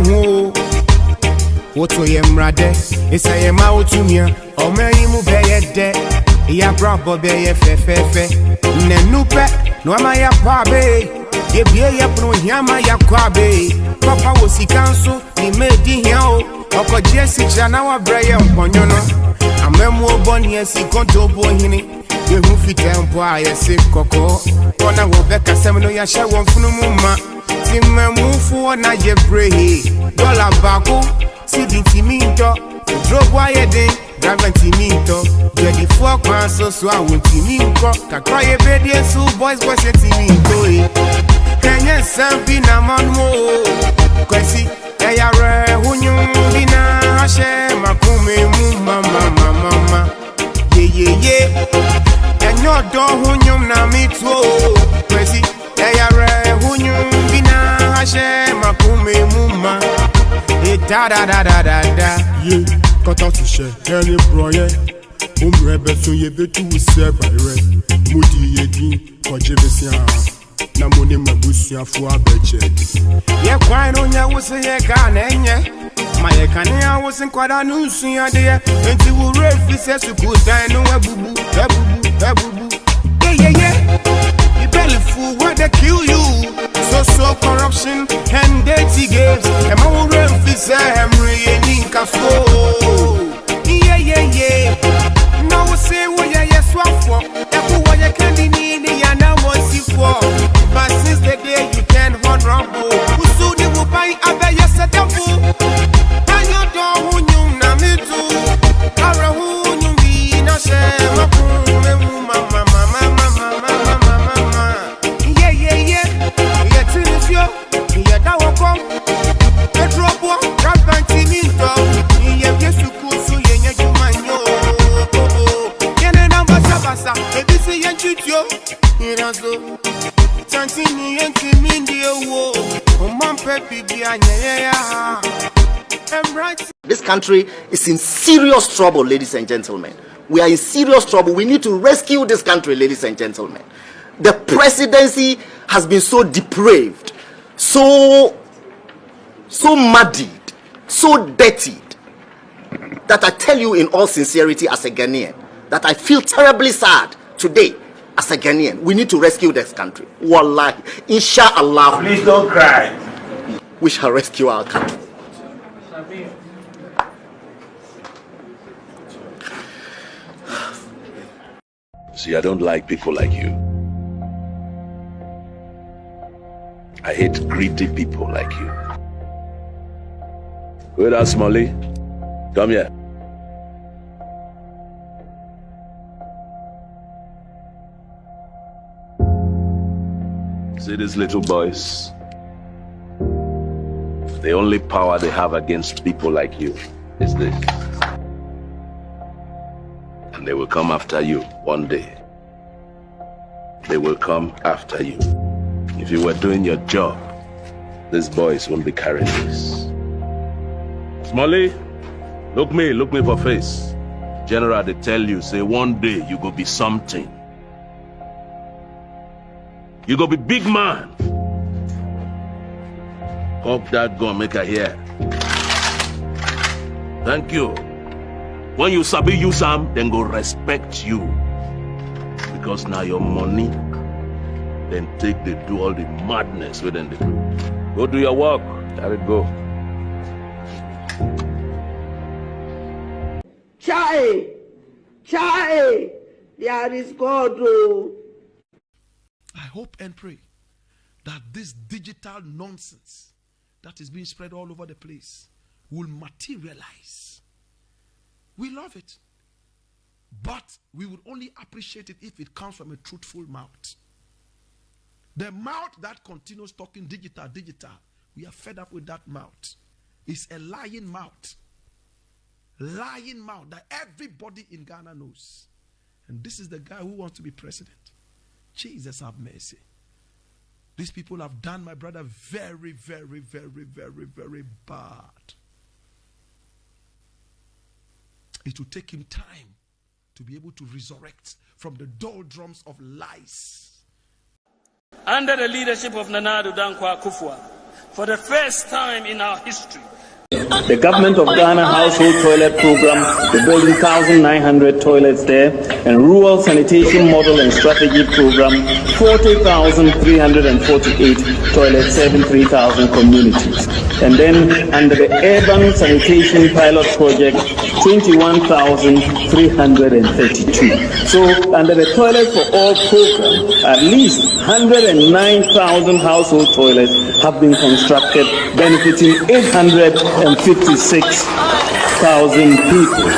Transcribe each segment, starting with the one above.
who. What to Yemrade? It's a Yamau to me, or may you be a dead. Ya brabo be ye fe. Nenupe, no maya pabe. Ye be ya pro yama ya kwabe. Papa was he council, he made him. Oko Jesse Chana wa Brian Ponyono. A memo bonny as he conto bohini. You who fit tempo, I say coco. Ona will beck a seminal yasha one funuma. Timmer move for na ye bray. Dollar bako, see the timinto. Drop wire day, drive timinto. Get the 4 pounds so I won't timinto. Kakaya bed, so boys was a timinto. Can you send in a man more? Quasi. Yare hunyu bina hashe makume mama ye enyo do hunyu na mitwo kwesi yare hunyu bina hashe makume mama da ye kota tu she any broye umrebe so ye betu se bare mudi ye din kojebesia na moni mabusia fu abeche ye kwan onya wo se ye ka na enye ma ye kan ya wo se kwada nu nsuya de ye enti wo refi se suku dan no abubu ye you belly fool where they kill you so corruption and dirty games e ma wo refi se emre ye ninka so ye na wo se wo ye swafo e ku wo ye kan ni ya na wo si for. But since the day you can hold rumble, who soon you will buy a bear settle? And you don't who you na me too. Ara who you be no shame. Mama. Yeah. Yeah, tennis yo. Yeah, that will come. The drop one, grab and timinto. Yeah, yes, you could so yeah, you man yo. Yeah, number sabasa. Maybe say you shoot yo. You so. This country is in serious trouble, ladies and gentlemen. We are in serious trouble. We need to rescue this country, ladies and gentlemen. The presidency has been so depraved, so muddied, so dirtied, that I tell you in all sincerity as a Ghanaian, that I feel terribly sad today. As a Ghanaian, we need to rescue this country. Wallahi, inshallah. Please don't cry. We shall rescue our country. See, I don't like people like you. I hate greedy people like you. Where is Molly? Come here. See these little boys? The only power they have against people like you is this. And they will come after you one day. They will come after you. If you were doing your job, these boys won't be carrying this. Smalley, look me for face. General, they tell you, say one day you go be something. You go be big man. Hope that gun make her hear. Thank you. When you sabi use am, then go respect you. Because now your money, then take they do all the madness within the do. Go do your work. Let it go. Chai, there is God. I hope and pray that this digital nonsense that is being spread all over the place will materialize. We love it, but we would only appreciate it if it comes from a truthful mouth. The mouth that continues talking digital, we are fed up with that mouth. It's a lying mouth that everybody in Ghana knows. And this is the guy who wants to be president. Jesus have mercy. These people have done my brother very, very, very, very, very bad. It will take him time to be able to resurrect from the doldrums of lies. Under the leadership of Nana Addo Dankwa AKUFO ADDO, for the first time in our history, the government of Ghana household toilet program, we're building 1,900 toilets there, and rural sanitation model and strategy program, 40,348 toilets serving 3,000 communities. And then under the urban sanitation pilot project, 21,332. So under the Toilet for All program, at least 109,000 household toilets have been constructed, benefiting 856,000 people.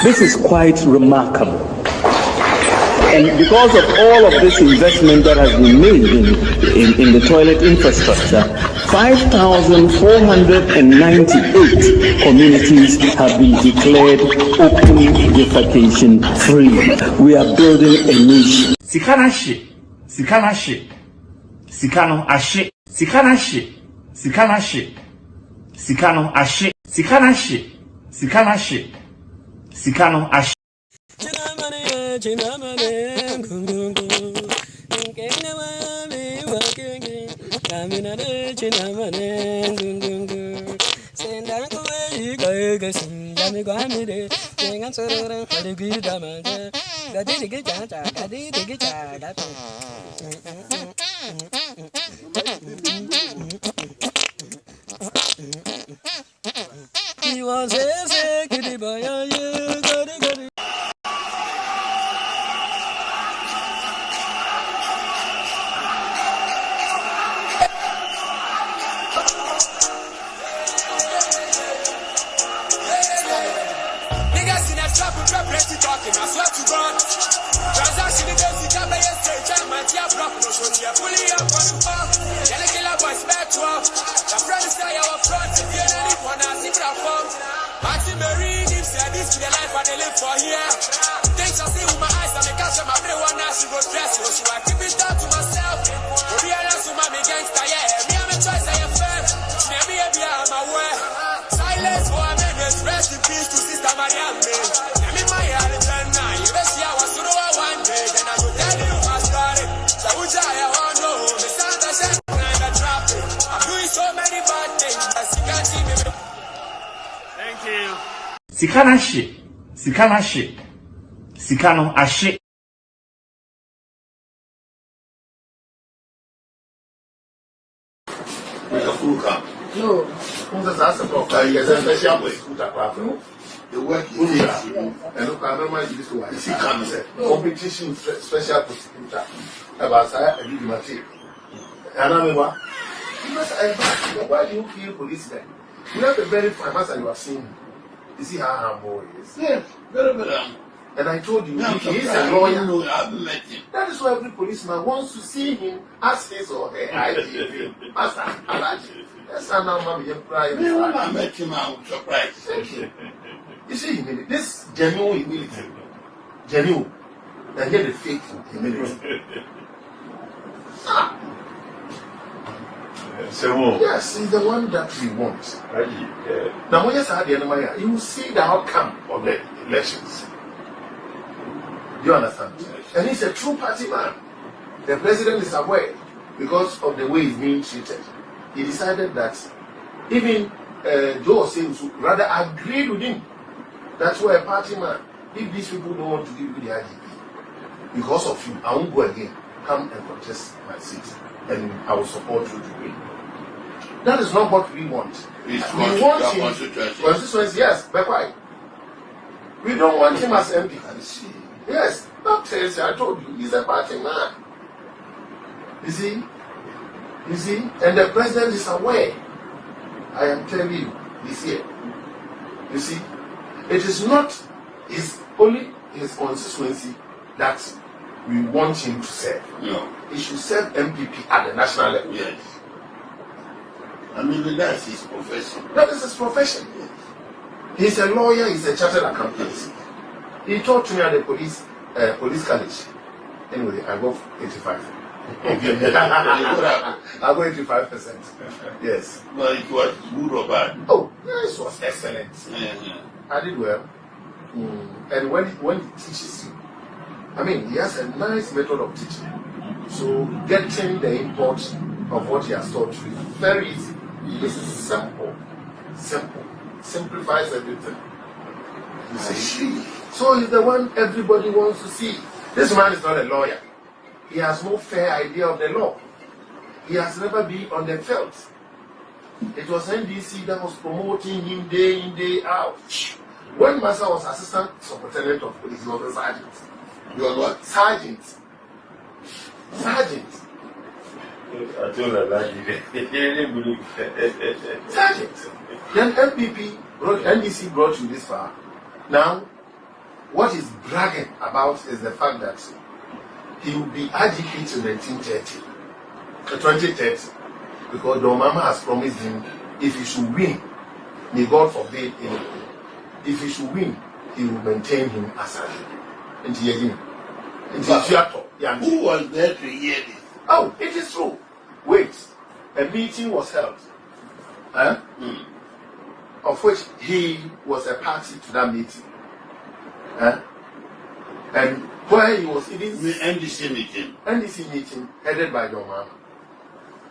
This is quite remarkable. And because of all of this investment that has been made in the toilet infrastructure, 5,498 communities have been declared open defecation free. We are building a nation. Sikanashi, Sikanashi, Sikano Ashe, Sikanashi, Sikanashi, Sikano Ashe, Sikanashi, Sikanashi, Sikano Ashe. Sikanashi, Sikanashi, Sikano Ashe. No. Who's that's about the work is here. And look, I remember this one. You see, competition special prosecutor. About I did the material. And I mean, what? Because why do you kill policemen? You have a very famous and you have seen. You see how humble he is. Yes, very, very humble. And I told you, if he is a lawyer, I've met him. that is why every policeman wants to see him as his or her IGP. Master, Alaji. That's how now, Mommy, you're crying. When I met him, I was surprised. Thank you. You see, humility. This genuine humility. Genuine. And yet the fake humility. Yes, he's the one that we want. Now, when you say the enemy, you will see the outcome of the elections. Do you understand? And he's a true party man. The president is aware because of the way he's being treated. He decided that even Joe Sims rather agreed with him. That's why a party man, if these people don't want to give you the IGP, because of you, I won't go again. Come and contest my seat, and I will support you to win. That is not what we want. We want him. Constituency, yes, but why? We don't want him as MP. Yes, not Tracy, I told you, he's a party man. You see, and the president is aware. I am telling you, this year. You see, it is not only his constituency that we want him to serve. No. He should serve MPP at the national level. Yes. I mean, that's his profession. That is his profession. Yes. He's a lawyer, he's a chartered accountant. He taught me at the police college. Anyway, I got 85. I got 85%. Yes. Well, it was good or bad? Oh, yes, it was excellent. I did well. And when he teaches you, I mean, he has a nice method of teaching. So getting the import of what he has taught you is very easy. It's simple. Simplifies everything. You see? So he's the one everybody wants to see. This man is not a lawyer. He has no fair idea of the law. He has never been on the field. It was NDC that was promoting him day in, day out. When Master was assistant superintendent of police, he was a sergeant. You are what? Sergeant. Sergeant. Then NDC brought you this far. Now, what he's bragging about is the fact that he will be IGP till 2030. Because the Mama has promised him if he should win, may God forbid anything. If he should win, he will maintain him as a who was there to hear this? Oh, it is true. Wait, a meeting was held, of which he was a party to that meeting, and where he was even NDC meeting headed by your mama.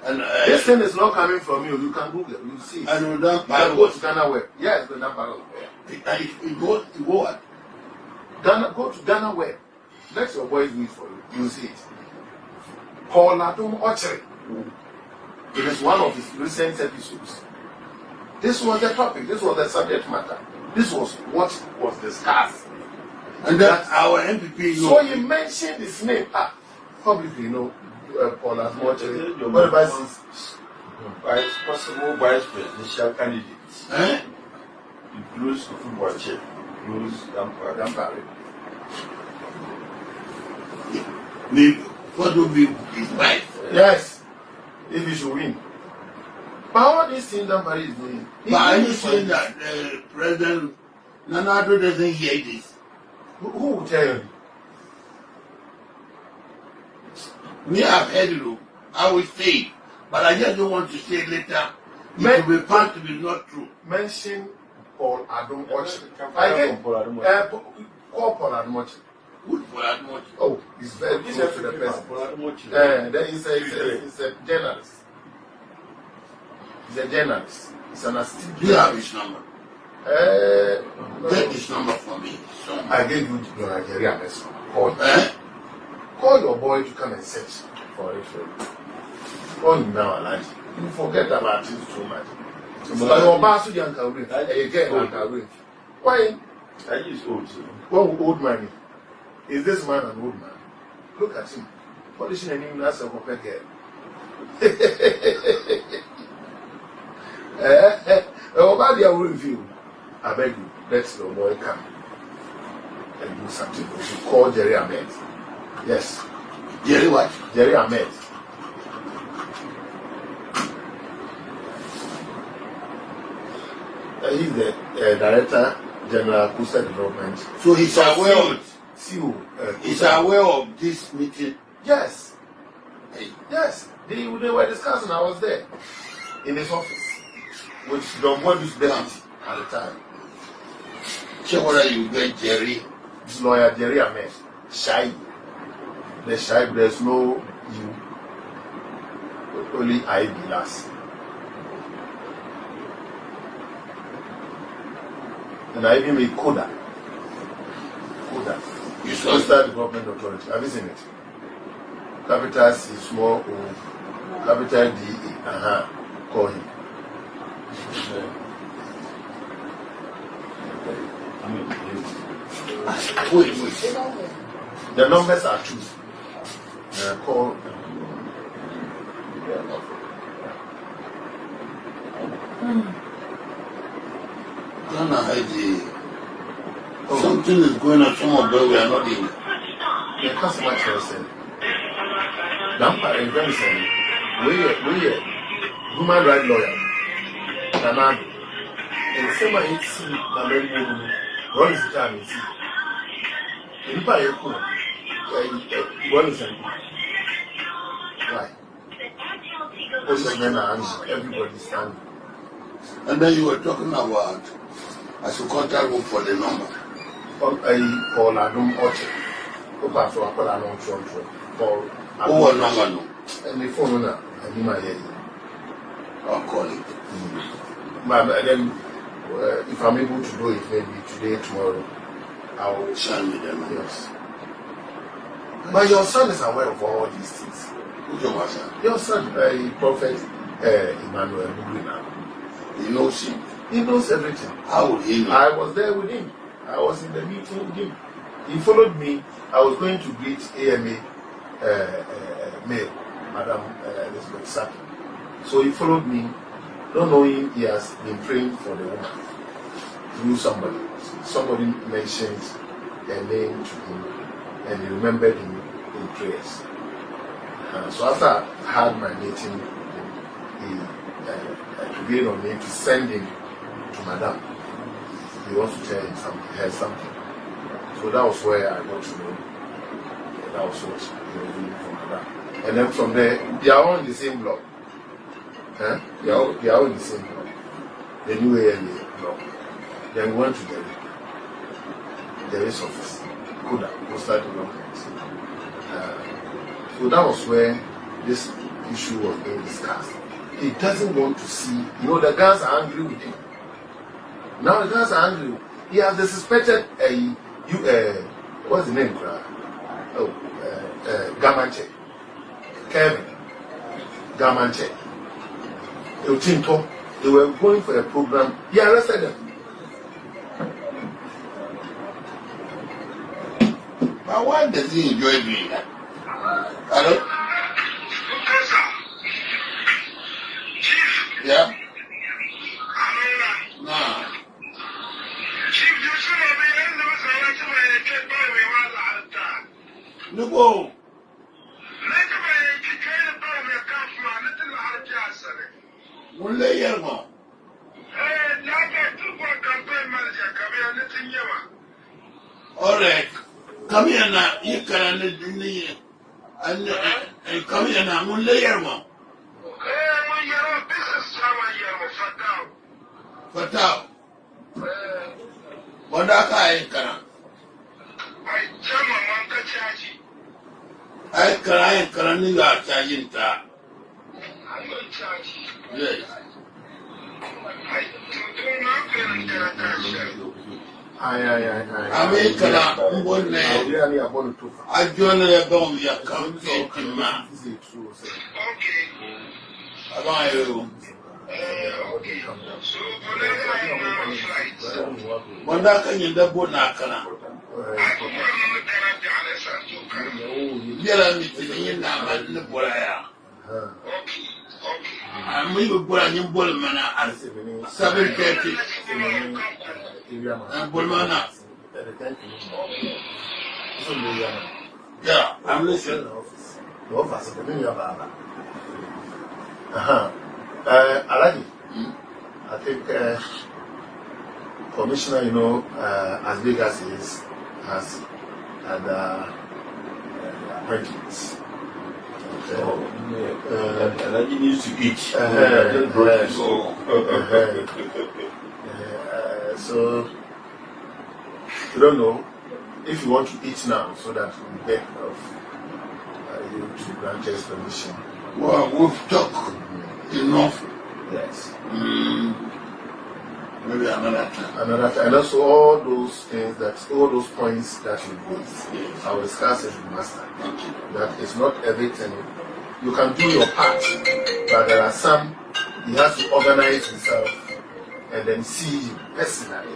And this thing is not coming from you. You can Google it. You see. I know that. Go to Ghana Web. Yes, go that part. Go what? Ghana. Go to Ghana Web. Let your voice read for you. You see it. Paul Adom Ochery. It is one of his recent episodes. This was the topic. This was the subject matter. This was what was discussed. And that our MPP. So he mentioned his name publicly. Paul Adom Ochery. What about possible vice presidential candidates? Includes football chair, includes Dampare. What will be his wife? Yes, if he should win. But all these things Dampare is doing. But are you saying that President Nanado doesn't hear this? Who will tell you? Me, I've heard it. I will say it, but I just don't want to say it later. It will be found to be not true. Mention Paul Adom Ochery. Again, call Paul Adom Ochery. Good Paul Adom Ochery. Oh, he's very close to the president. Then he's a journalist. He's a journalist. He's an astute. Do you have his number? Get his number for me. I gave you your Nigeria message. Call your boy to come and search for it. Call him now, Alaji. You forget about it too much. But your boss again, why? I use old. What old man? Is this man an old man? Look at him. What is his name? That's a compare girl. About their review, I beg you, let your boy come and do something. You should call Jerry Ahmed. Yes. Jerry what? Jerry Ahmed. He's the Director General Coastal Development. So he's aware of he's aware of this meeting? Yes. Yes. They were discussing. I was there in his office with Don Boy's deputy at the time. So what are you get Jerry? This lawyer Jerry Ahmed. Shy. The shy, there's no you. Only I be last. And I even made Coda. It's Coastal Development Authority. Have you seen it? Capital C, small O, capital D, E. Call him. Wait. The numbers are true. Call. Something is going on. Some of them we are not in. The customer said, Dampare and Benson, we are human rights lawyer. And some I see the men run his time and see. In Payaku, one is why? All these men are angry, everybody standing. And then you were talking about I should contact him for the number. Paul Adom Ochery. Paul Oh, no. And the phone now, and my head. I'll call it. Then, if I'm able to do it, maybe today, tomorrow, I will send me them. Yes. But your son is aware of all these things. Who's your son? Your son, Prophet Emmanuel Mugrina. He knows him. He knows everything. How would he know? I was there with him. I was in the meeting with him. He followed me. I was going to greet AMA Mayor, Madam Elizabeth Saki. So he followed me, not knowing he has been praying for the woman through somebody. Somebody mentioned a name to him, and he remembered him in prayers. So after I had my meeting, he agreed on me to send him to Madam. He wants to tell him something. So that was where I got to know that was what he was doing for Madam. And then from there, they are all in the same block. They are all in the same block. The new ALA block. Then we went to the race office, Koda, Postal Development. So that was where this issue was being discussed. He doesn't want to see, the guys are angry with him. Now the guys are angry. He has the suspected, what's the name? Gamanche. Kevin. Gamanche. They were going for a program. He arrested them. But why does he enjoy doing that? Hello? Yeah? Nah. No go. All right. Come here now. You can and come here now. Fatao. What I can. I can you are charging that. Yes. I mean, can I join the bomb your campaign, man. Okay. About you. Wanda kan yin dabo na kana. Yara mi tin na ma ni bolaya. Ami be bola ni bol mana ar 7:30. Bol mana. Yeah, I'm listening. The office, Aladi, I think Commissioner, as big as he is, has other appointments. Aladi needs to eat. So, you don't know if you want to eat now, so that we beg of you to grant us permission. Well, we've talked enough. Yes. Maybe another time. And also all those points that you raised, I will discuss it with Master. That is not everything. You can do your part, but there are some he has to organize himself and then see you personally,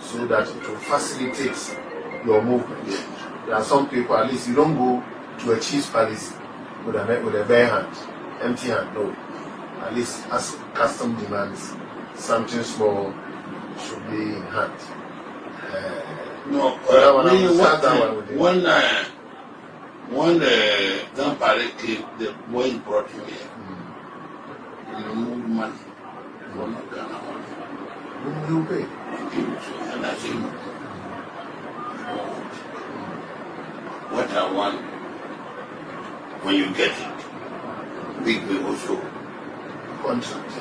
so that it will facilitate your movement. There are some people, at least you don't go to a chief's palace with a bare hand, empty hand. No, at least as custom demands, something small should be in hand. When the grandfather came, the boy brought him here. He removed money from the Ghana money. You pay. And I said, what I want, when you get it, big me also contract.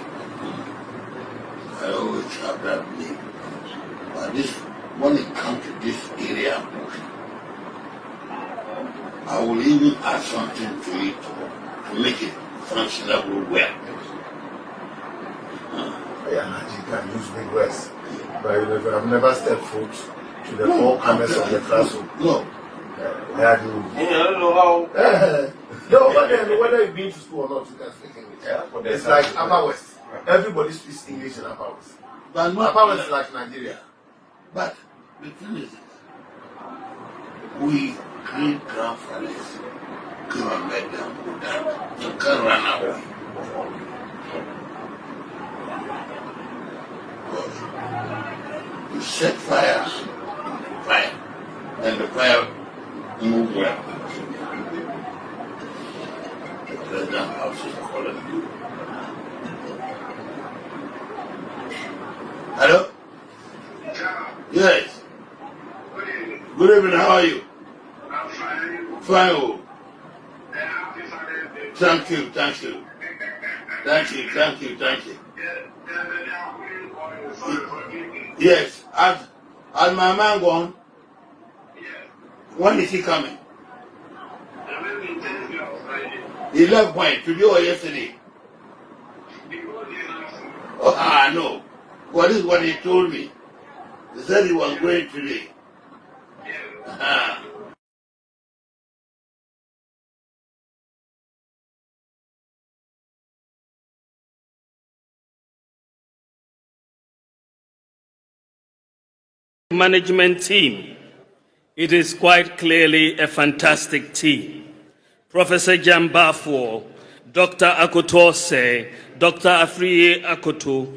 I always have that belief. But this, when it comes to this area, I will even add something to it to make it functionable well. Yeah, you can use big words. But I've never stepped foot to the four corners of the classroom. No. I don't know how. No, whether you've been to school or not, you can speak English. It's like Upper West. Everybody speaks English in Upper West. But not Upper West is like Nigeria. But the thing is, we great grandfathers came and met them with that. You can't run away. But you set fires in the fire, and the fire moved well. The president house is calling you. Hello? Yes. Good evening, how are you? I'm fine. Fine. Oh. Thank you. Thank you. Yes. Has my man gone? When is he coming? He left when? Today or yesterday? Oh, no. What is what he told me? He said he was going today. Management team. It is quite clearly a fantastic team. Professor Jambafo, Dr. Akutose, Dr. Afriye Akoto,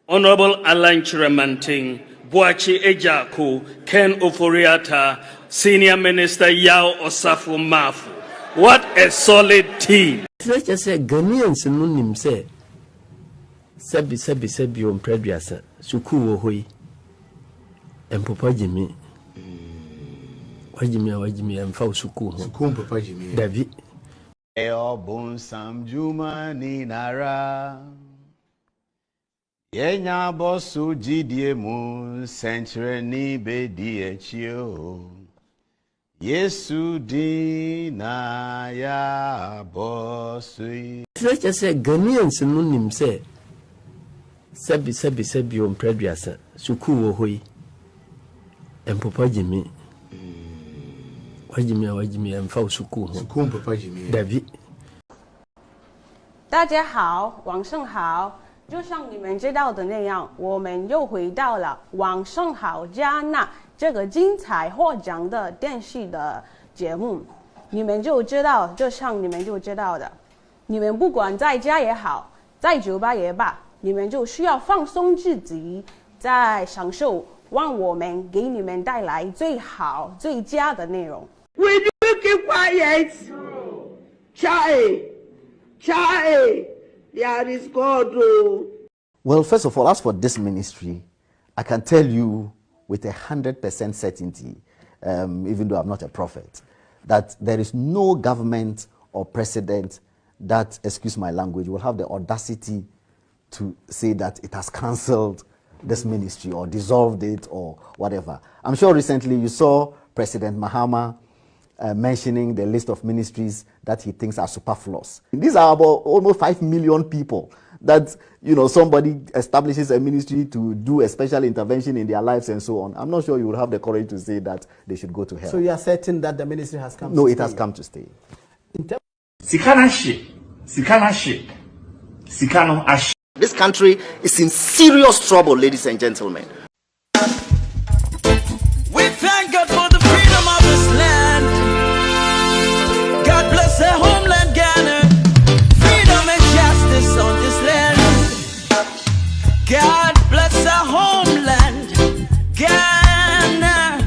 Honorable Alan Chiramanting, Boachi Ejaku, Ken Oforiata, Senior Minister Yao Osafo Mafu. What a solid team. Let's just say Ghanaians no nim say sebi on preduasa suku wo hoi empopa jimi wajimi emfa suku ho suku papa jimi David bon sam juma ni nara yenya bosu jidie mu century ni bedi echio Yesu dina ya bosu. Let's just say Ghanaians no nim say sebi on preduasa suku wo hoi empopa jimi wajimi emfa suku ho suku papa jimi David。大家好，晚上好。就像你们知道的那样，我们又回到了晚上好加纳这个精彩获奖的电视的节目。你们就知道，就像你们就知道的，你们不管在家也好，在酒吧也罢，你们就需要放松自己，在享受，让我们给你们带来最好、最佳的内容。Will you keep quiet? Child, there is God. Well, first of all, as for this ministry, I can tell you with 100% certainty, even though I'm not a prophet, that there is no government or president that, excuse my language, will have the audacity to say that it has cancelled this ministry or dissolved it or whatever. I'm sure recently you saw President Mahama mentioning the list of ministries that he thinks are superfluous. These are about almost 5 million people that, you know, somebody establishes a ministry to do a special intervention in their lives and so on. I'm not sure you will have the courage to say that they should go to hell. So you are certain that the ministry has come to stay? No, it has come to stay. This country is in serious trouble, ladies and gentlemen. We thank God for the freedom of this land. God bless the homeland, Ghana. Freedom and justice on this land. God bless our homeland, Ghana,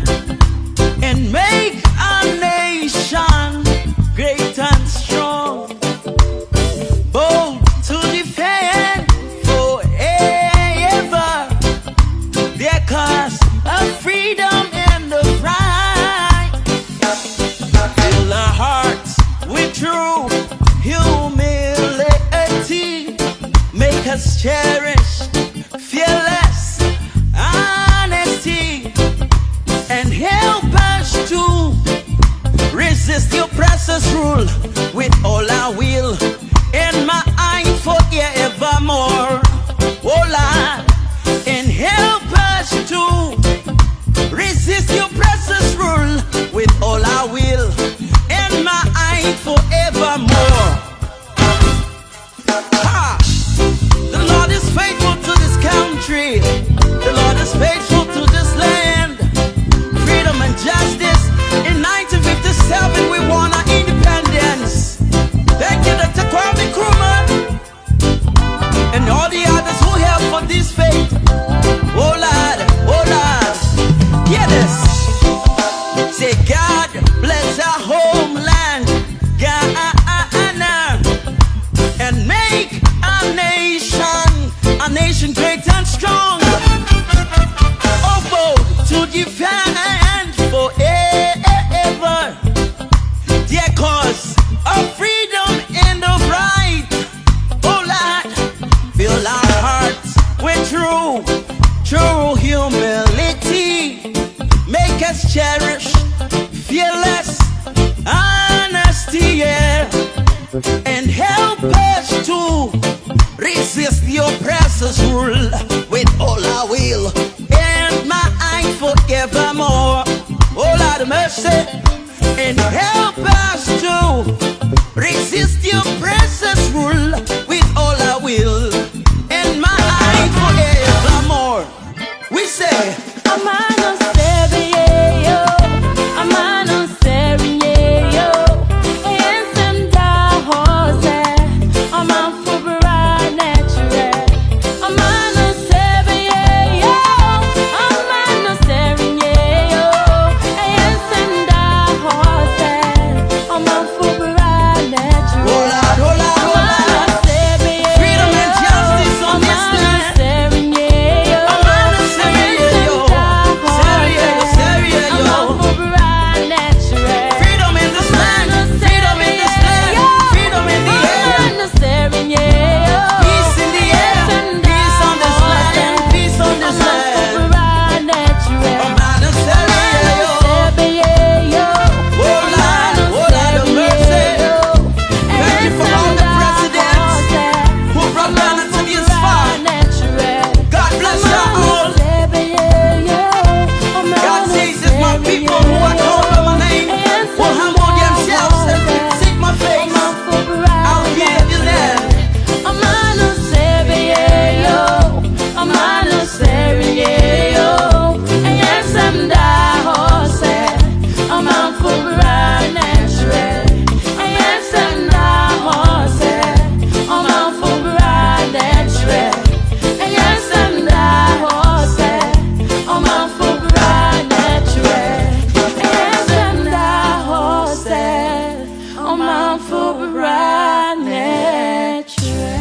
and make our nation great and strong, bold to defend forever their cause of freedom and the right. Fill our hearts with true humility, make us cherish fearless honesty, and help us to resist your precious rule with all our will in my eye forevermore. Oh Lord, and help us to resist your precious rule with all our will in my eye forevermore. Ha! The Lord is faithful to this country. The Lord is faithful to this land. Freedom and justice. In 1957 we won our independence. Thank you, Dr. Kwame Nkrumah, and all the others who helped for this faith. Oh Lord, hear this. Say God bless our homeland, Ghana, and make our nation great and strong. Oh, bold to defend forever, dear cause of freedom and of right. Oh Lord, fill our hearts with true humility. Make us cherish fearless honesty, yeah, and help us to resist your precious rule with all our will and my eye forevermore. Oh Lord mercy, and help us to resist your precious rule with all our will and my eye forevermore. We say, Amano Serio, Amano Serio, Ensenda Jose, Aman Fubra Natural, Amano Serio, Amano Serio, Ensenda Jose, Aman Fubra Natural. Freedom and justice on this land. Amano Serio, freedom in this land, freedom in this land, freedom in the air, peace in the air, peace on this land, peace on this land. Amano Serio, oh Lord of mercy. Thank you for all the presidents who brought Ghana to this far. God bless you all. God says if my people who are called by my name will humble themselves and seek my face, I'll hear the land. Amano Serio, Amano Serio, Ensenda Jose, Aman Fubra Natural, Ensenda Jose, Aman Fubra Natural, Ensenda Jose, Aman Fubra Natural, Ensenda Jose, Aman Fubra Natural.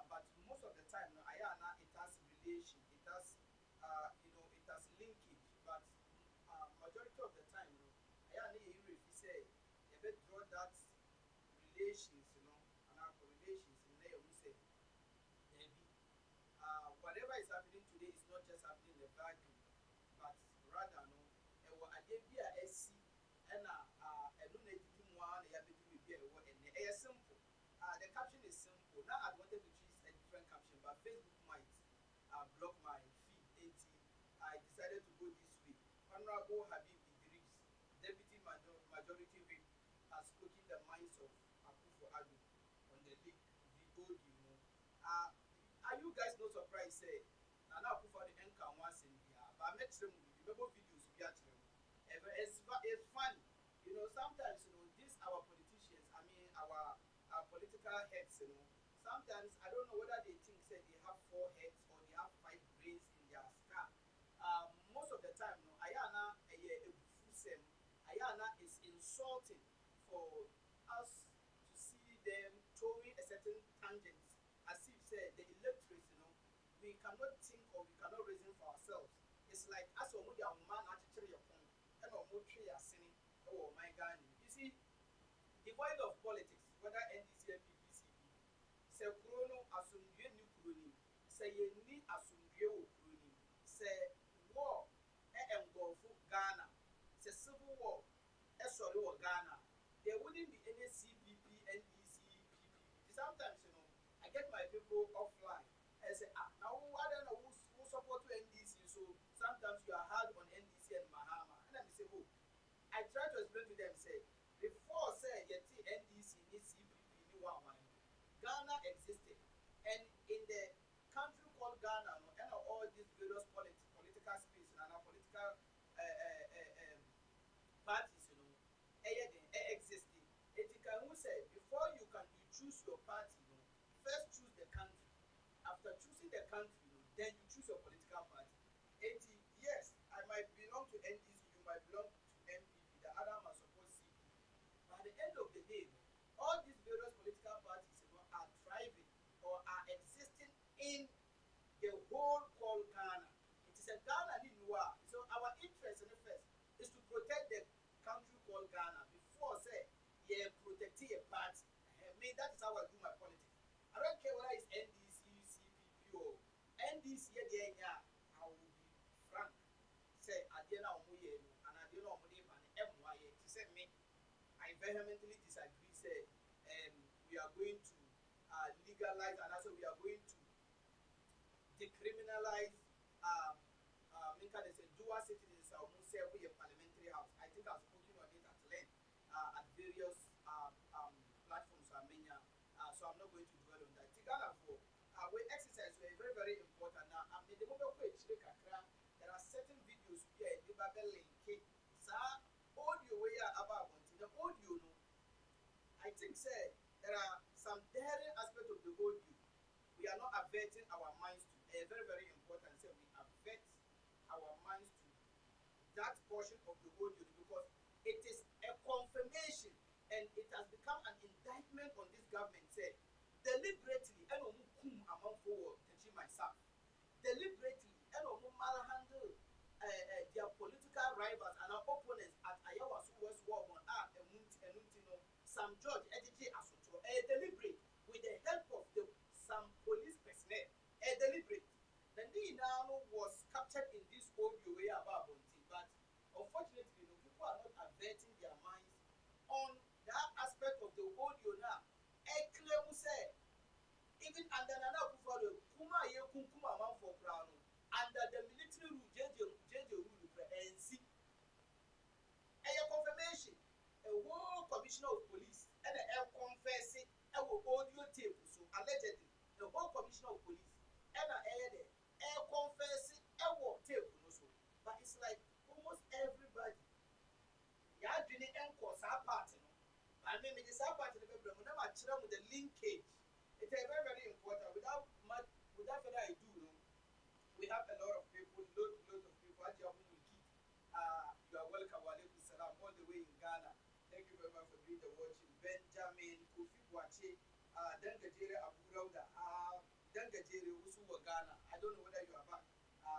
But most of the time, no, it has relation. It has correlations, you know, and our correlations in there, we say, maybe whatever is happening today is not just happening in a vacuum, but rather, no, and what I gave you a SC and a lunatic one, a bit will be a simple. The caption is simple. Now I wanted to choose a different caption, but Facebook might block my feed. I decided to go this way. Honorable HABIB IDDRISU, Deputy Majority Whip, has spoken the minds of AKUFO ADDO on the leak, the audio. You know. Are you guys not surprised? Say, now AKUFO ADDO encounter once in here, but I met them. Remember videos we are them. It's funny, you know. Sometimes, you know, these our politicians. I mean, our political heads. You know, sometimes I don't know whether they think say they have 4 heads or they have 5 brains in their skull. Most of the time, no, Ayana is insulting for us to see them towing a certain tangent, as if say the electorate, you know, we cannot think or we cannot reason for ourselves. It's like as a man actually upon and oh my God, you see, devoid of politics, whether NDC and PPCP, say Kurono asumdue ni Kuroni, say ye ni asumdue o Kuroni, say war engulfu Ghana, say civil war sorry or Ghana, there wouldn't be any CPP, NDC, PPP. Sometimes, you know, I get my people offline and say, now I don't know who support to NDC, so sometimes you are hard on NDC and Mahama. And I say, oh, I try to explain to them, say, before say you see NDC, ni CPP, ni Wawan, Ghana existed, and in the country called Ghana, and all these various political space and our political parties, you know, existing. Who said before you choose your party, you know, first choose the country. After choosing the country, you know, then you choose your political party. Yes, I might belong to NDC, you might belong to MPP, the other must support CPP. But at the end of the day, all these various political parties, you know, are thriving or are existing in the whole called Ghana. It is a Ghana in Noir. So our interest in the first is to protect the country called Ghana before say protecting a party. I mean, that is how I do my politics. I don't care whether it's NDC, CPP or NDC. I will be frank. Say I didn't know and I didn't know MY. To say me, I vehemently disagree. Say we are going to legalize and also we are going to decriminalize dual citizens we a parliamentary house. I think I've spoken on it at length at various platforms. So I'm not going to dwell on that. We exercise were very, very important. Now, there are certain videos here in the link. Audio about the audio. No, I think say there are some daring aspects of the audio. We are not averting our minds to very, very important. Say we avert our minds to that portion of the audio because it is a confirmation and it has become an indictment on this government. Say deliberately, and among forward, myself, deliberately, and malhandle their political rivals and our opponents at Iowa West War on some judge, deliberate with the help of some police personnel, deliberate. The now was captured in this audio way about Bonti, but unfortunately, you know, people are not averting their minds on that aspect of the audio now. Say, even under AKUFO ADDO, under the military rule, JJ rule, and see a confirmation, a war commissioner of police, and a confessing a audio tape, so allegedly, the war commissioner of police, and a confessing a war tape, also. But it's like almost everybody. Yeah, doing our part, you know. I mean, it is our part of the problem. With the linkage, it's very, very important. Without further ado, you know, we have a lot of people, lots of people. You are welcome, Walaikum Salam, all the way in Ghana. Thank you very much for doing the watching. Benjamin, Kofi Wache, Dangajere Abu Rauda, Dangajere Usuwa Ghana. I don't know whether you are back.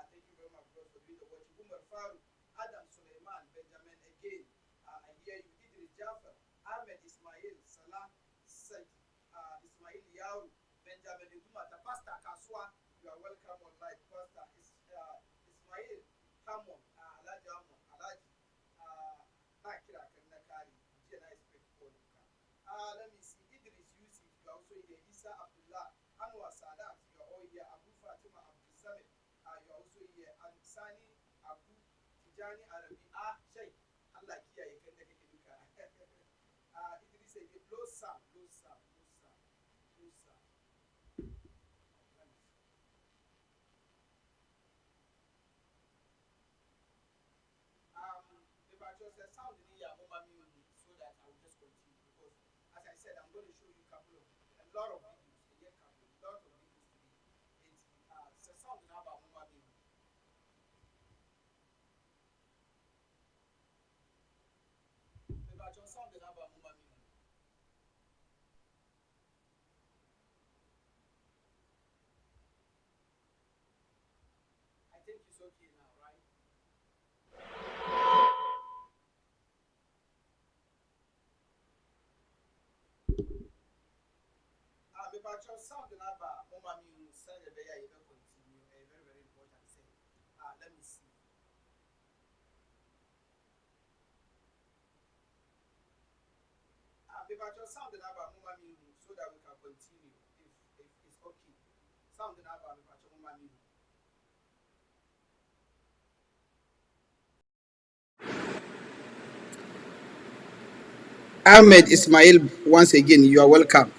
Thank you very much for doing the watching. Umar Faru, Adam Suleiman, Benjamin again. I hear you. Idris Jafar, Ahmed Ismail, Salah. said, Ismail Yao, Benjamin Dumata, Pastor Kaswa, you are welcome online. Pastor Ismail Hamon, Alaji Hamon, Alaji, Nakira Kanakari, Jena Spectrum. Let me see, Idris Yusuf, you are also here, Isa Abdullah, Anwar Sadat, you are all here, Abu Fatima Abdul Samit, you are also here, and Sani Abu Tijani Arabi, Sheikh, Allah Kia, you can take a look at. Idris said, low sound, low sound, low sound, low sound. If I just sound in here, so that I will just continue, because as I said, I'm going to show you a lot of videos, a lot of videos today. It's a sound in about Mumami. If I just sound in about Mumami. I think it's okay now, right? If I sound in about Mumami, send a very continue, a very, very important thing. Let me see. If I just sound in about Mumami, so that we can continue, if it's okay. Sound in about Mumami. Ahmed Ismail, once again, you are welcome.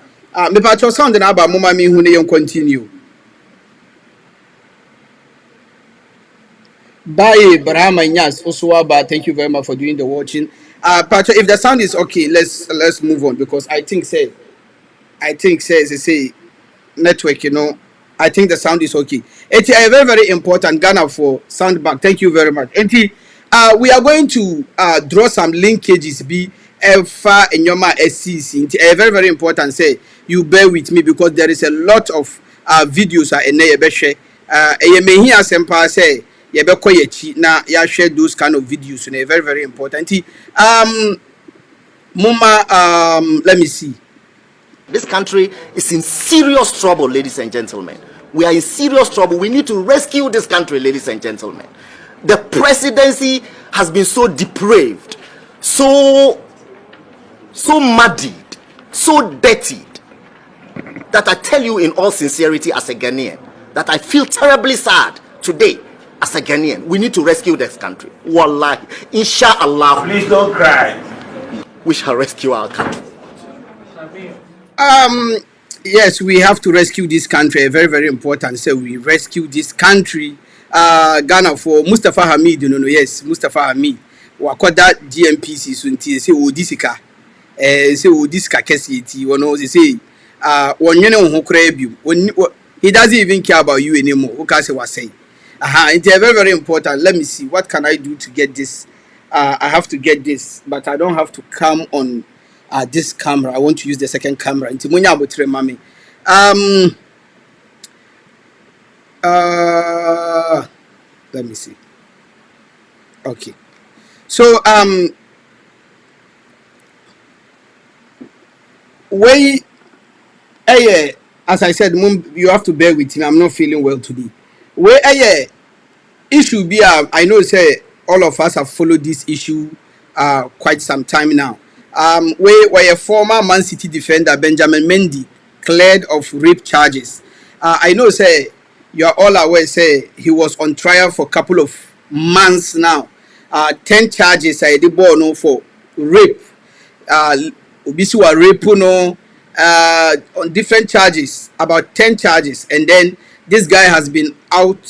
Me pacho sound na ba mama mi hu ne yon continue. Bye Brahma Nyas Osuaba, thank you very much for doing the watching. Pacho, if the sound is okay, let's move on, because I think say network, I think the sound is okay. It's a very, very important Ghana for sound back. Thank you very much. We are going to draw some linkages be far in your SCC. It's a very, very important. Say you bear with me, because there is a lot of videos in there. You may hear some say na ya share those kind of videos. Very, very important. Muma, let me see. This country is in serious trouble, ladies and gentlemen. We are in serious trouble. We need to rescue this country, ladies and gentlemen. The presidency has been so depraved, so muddied, so dirtied, that I tell you in all sincerity as a Ghanaian, that I feel terribly sad today as a Ghanaian. We need to rescue this country. Wallahi, inshallah. Please don't cry. We shall rescue our country. Yes, we have to rescue this country. Very, very important. So we rescue this country. Ghana for Mustafa Hamid, yes, Mustafa Hamid. Wakwada GMPC sunti say odisika. Say odisika kesiti. Say he doesn't even care about you anymore. Okase was saying. It's very, very important. Let me see. What can I do to get this? I have to get this, but I don't have to come on this camera. I want to use the second camera. Let me see. Okay. So as I said, you have to bear with me. I'm not feeling well today. Issue be I know say all of us have followed this issue quite some time now. Where a former Man City defender, Benjamin Mendy, cleared of rape charges. I know say you are all aware say he was on trial for a couple of months now. 10 charges I did no for rape. Obisiwa rape no on different charges, about 10 charges, and then this guy has been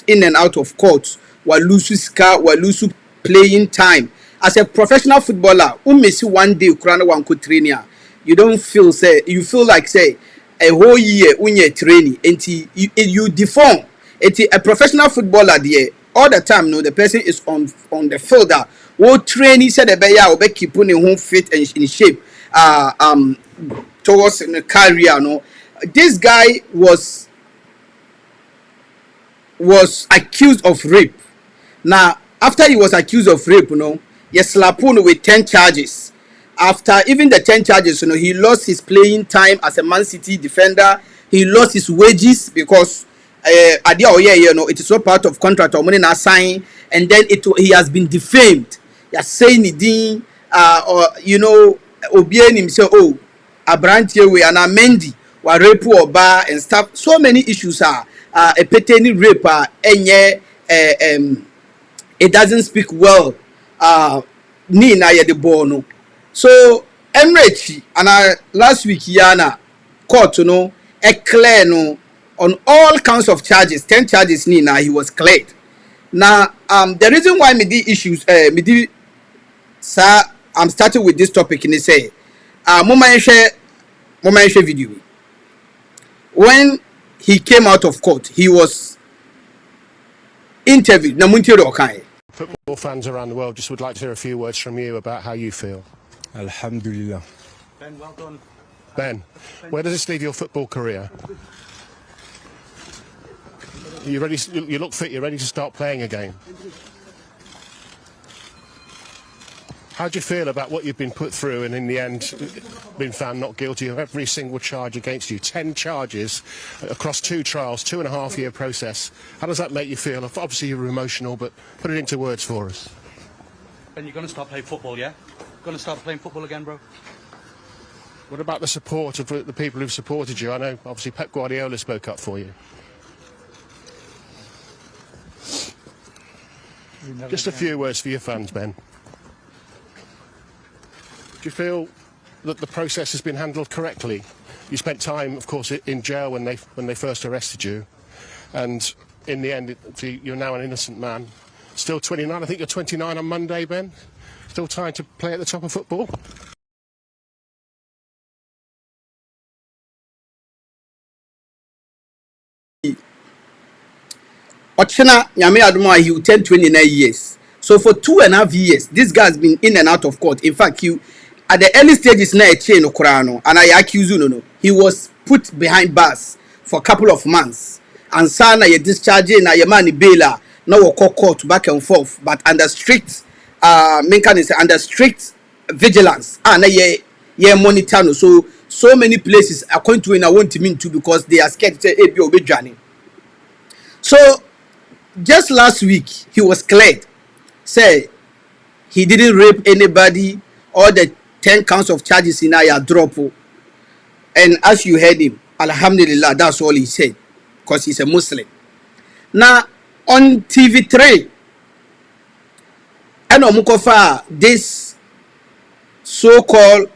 in and out of court. Walusu playing time. As a professional footballer, one day one could train ya. You don't feel say you feel like say a whole year when you training until you deform. A professional footballer there all the time. No, the person is on the field. What training said the bear will be keeping home fit and in shape. Towards the career. No, this guy was accused of rape. Now, after he was accused of rape, yes, slapped with 10 charges. after even the 10 charges, he lost his playing time as a Man City defender. He lost his wages because it is not part of contract or money not signed, and then he has been defamed. You're saying it, Obian himself, Abrantie we and Mendy, wa rape or bar and stuff. So many issues are a petty rape, it doesn't speak well. Ni na ye de bono. So Emrechi and last week Yana court clear on all counts of charges, 10 charges ni na he was cleared. Now the reason why me the issues sir, I'm starting with this topic and they say moment share video. When he came out of court, he was interviewed. Football fans around the world just would like to hear a few words from you about how you feel. Alhamdulillah. Ben, well done. Ben, where does this leave your football career? You ready? You look fit. You're ready to start playing again. How do you feel about what you've been put through and in the end been found not guilty of every single charge against you? 10 charges across 2 trials, 2.5-year process. How does that make you feel? Obviously you're emotional, but put it into words for us. Ben, you're going to start playing football, yeah? Going to start playing football again, bro? What about the support of the people who've supported you? I know obviously Pep Guardiola spoke up for you. Just a few words for your fans, Ben. Do you feel that the process has been handled correctly? You spent time, of course, in jail when they first arrested you, and in the end, you're now an innocent man. Still 29. I think you're 29 on Monday, Ben. Still trying to play at the top of football. Ochena Nyame Adoma, he will turn 29 years. So for 2.5 years, this guy has been in and out of court. In fact, at the early stages na chain Okurano, and I accuse you he was put behind bars for a couple of months. And sana ye discharging na ye mani baila no court back and forth, but under strict under strict vigilance. And ye monitor no. So many places are going to I want to mean to because they are scared to say hey be journey. So just last week he was cleared. Say he didn't rape anybody. All the 10 counts of charges in Aya drop. And as you heard him, Alhamdulillah, that's all he said. Because he's a Muslim. Now, on TV3, Mukofa, this so-called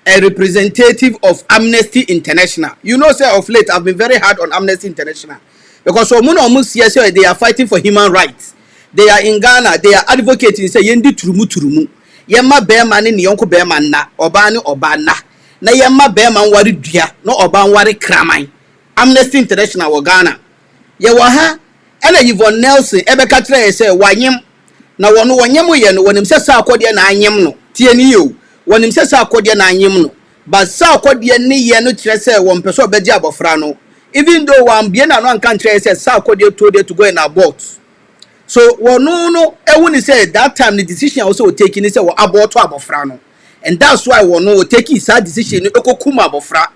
a representative of Amnesty International. You know, sir, of late, I've been very hard on Amnesty International. Because they are fighting for human rights. They are in Ghana, they are advocating, say, Yendi Turumu. Yemma bearman in yonko bearman na obani obana na yemma bearman wari dua no oban wari kramai. Amnesty International wa Ghana ye wa ha ena Yvonne Nelson ebeka kire say wanyem na wono wanyem ye no wonim se sa akode na anyem no tie ni yo wonim se sa akode na anyem no but sa akode ni ye no kire say won pese obeji abofra no even though wan bie na no anka kire say sa akode told to go and abort. So no when he said that time the decision also taking is about to abofra. And that's why we take his decision kuma abofra.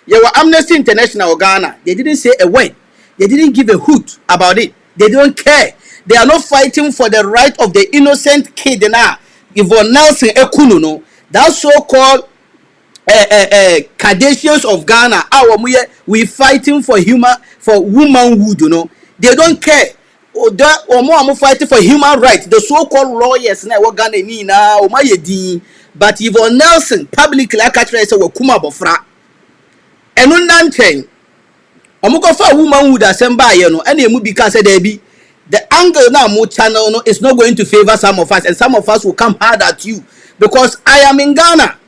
You were Amnesty International Ghana. They didn't say a word. They didn't give a hoot about it. They don't care. They are not fighting for the right of the innocent kid now. Yvonne Nelson Ekununo, that so-called Kardashians of Ghana. We fighting for womanhood, They don't care. Or more fighting for human rights. The so-called lawyers now Ghana ni na o mayedi, but Yvonne Nelson publicly akatre say we kuma bofra. Enu nanchen. Omuko fa womanhood asemba ye no, and emu bika say there be the angle now mo channel no is not going to favor some of us, and some of us will come hard at you because I am in Ghana.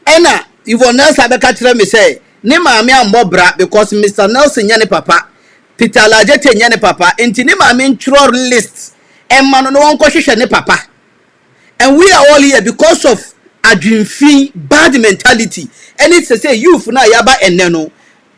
Ena Yvonne Nelson abekatre me say ne maame ambobra because Mr. Nelson nyane papa Peter Lajete nyane papa intini maame ntro list emma no won kohwehwe ne papa, and we are all here because of adwinfi bad mentality, and it's to say youth na yaba enne no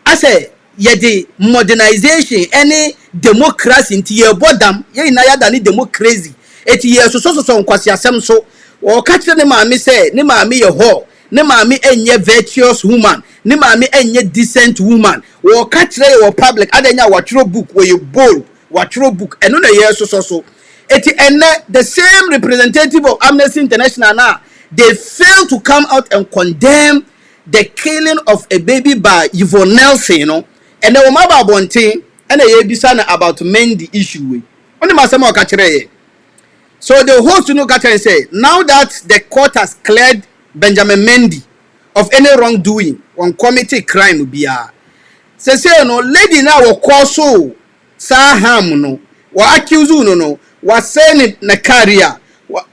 ase yede modernization any democracy into ye bodam ye na yada ni democracy eti ye so nkwasi asem so o ka kire ne maame say ne maame ye ho ne maame enye virtuous woman, ne maame enye decent woman. Wo catch your public adenya watchro book where you bold watchro book eno na yeso so eti ene the same representative of Amnesty International now they fail to come out and condemn the killing of a baby by Yvonne Nelson, you know, and the woman about one thing and they be about Mendy issue. Only masama catch. So the host to no catch and say now that the court has cleared Benjamin Mendy of any wrongdoing on committee crime be say no lady now will call so saham no wa accuse no was saying na career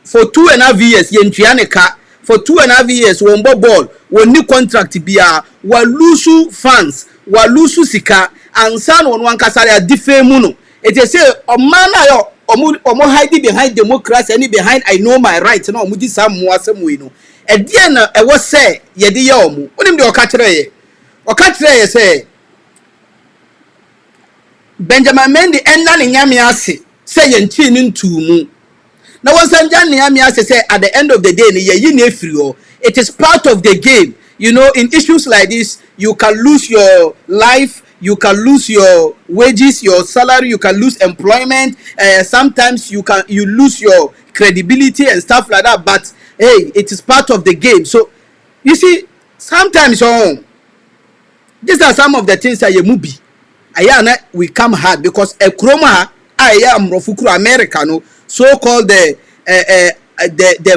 for 2.5 years yentuane ka for 2.5 years won ball won new contract bia wa lose fans wa lose sika ansan won wan kasare defame no it say o man na yo omo hide behind democracy and behind I know my rights na omo di sam mo asem we no e die na e wo say ye de ye omo onim de o ka kire ye say Benjamin Mendy enda ne nyame ase say ye nti ni ntumu na wonsanja ne nyame ase say at the end of the day ne ye yi na efiri o. It is part of the game. You know, in issues like this you can lose your life, you can lose your wages, your salary, you can lose employment, sometimes you lose your credibility and stuff like that, but hey, it is part of the game. So you see, sometimes these are some of the things that you movie ayana we come hard because a chroma aya mrofukuru America no so called the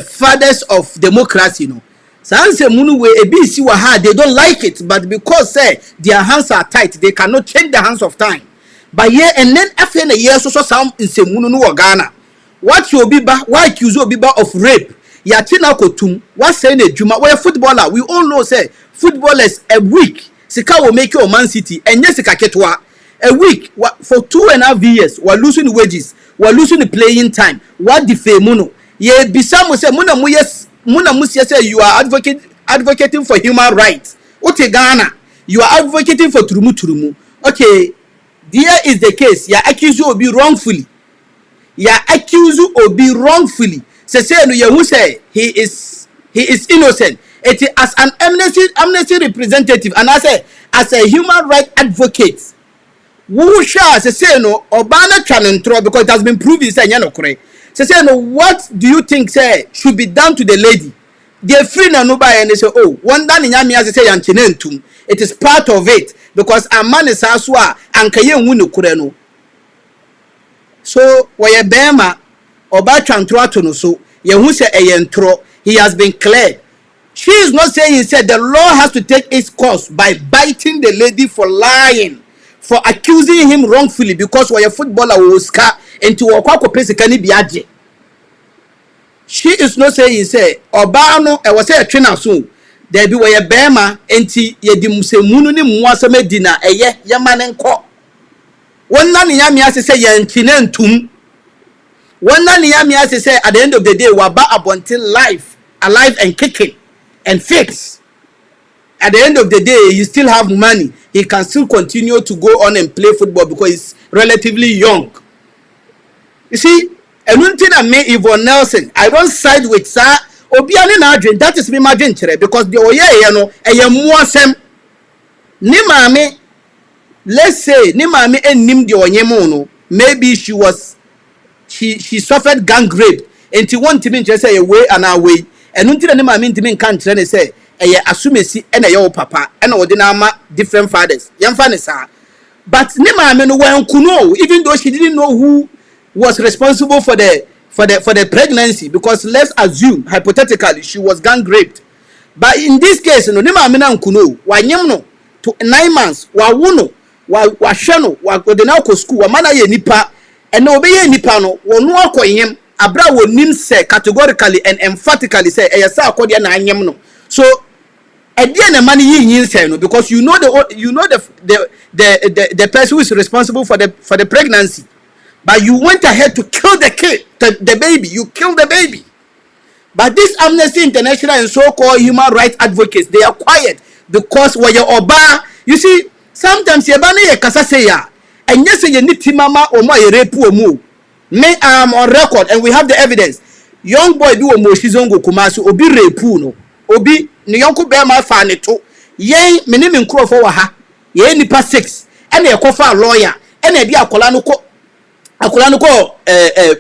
fathers of democracy, you know. Sanse munu we ebisi wa hard, they don't like it, but because their hands are tight, they cannot change the hands of time. But yeah, and then after a year so some in se munu no Ghana. What you obiba, why accuse obiba of rape? Ya tina kotum, what say ne juma? We footballer, we all know say footballers a week sika will make you Man City and yes sika ketwa a week for 2.5 years we're losing wages, we're losing the playing time. What the muno? Ye bisamu say muna musia say you are advocating for human rights. Okay, Ghana, you are advocating for turumu. Okay, there is the case. You accuse you of be wrongfully. You accuse you of be wrongfully. Say no, you say he is innocent. It is as an amnesty representative and as a human rights advocate. Who shall say no Obana chanentro because it has been proven say no correct. Say no, what do you think should be done to the lady? They free na no buy and they say oh one dan nyame as say yanchinentum. It is part of it because a man is aswa ankaye nwunu kure no. So where bema oba twantro ato no so ye hu say eyentro he has been cleared. She is not saying he said the law has to take its course by biting the lady for lying, for accusing him wrongfully because where footballer was car into okwako pesikani biaje. She is not saying say obano e was say twina so there be where bema enti ye di musemunu ni muasa medina eye yamane nko wonna ne yame ase say ye ntina ntum wonna ne yame ase say at the end of the day waba abontin life alive and kicking and fix. At the end of the day you still have money, he can still continue to go on and play football because he's relatively young. You see, and one thing I made Yvonne Nelson, I don't side with sir obiani na adwen, that is me imagine chere because the oye no eye muasem ni maame. Let's say ni maame enim de onyemo no, maybe she suffered gang rape and she want to mean just say away and away and until ni maame ntimi kan kire ne say eye asumesi e na ye papa e na odi na ama different fathers yemfa ne sa. But ni maame no wan kuno even though she didn't know who was responsible for the pregnancy because let's assume hypothetically she was gang raped. But in this case no ni maame na nkuno wanyem no to 9 months wa wuno wa hweno wa de na ko school wa mana ye nipa ena obeye nipa no wonu akoyem abra wonim say categorically and emphatically say eyesa akode na anyem no. So again the money yin say no because you know the person who is responsible for the pregnancy, but you went ahead to kill the kid, the baby. You killed the baby. But this Amnesty International and so-called human rights advocates, they are quiet because when you oba, you see, sometimes you bani ye kasa say ya, and yes you need mama or my rape or move. Me am on record and we have the evidence. Young boy do omo shizongo kumasu obi rape no, obi ne yonko bema fa ne to yen me ne me nkrofo wa ha ye nipa 6 ene ekofa lawyer ene di akola no ko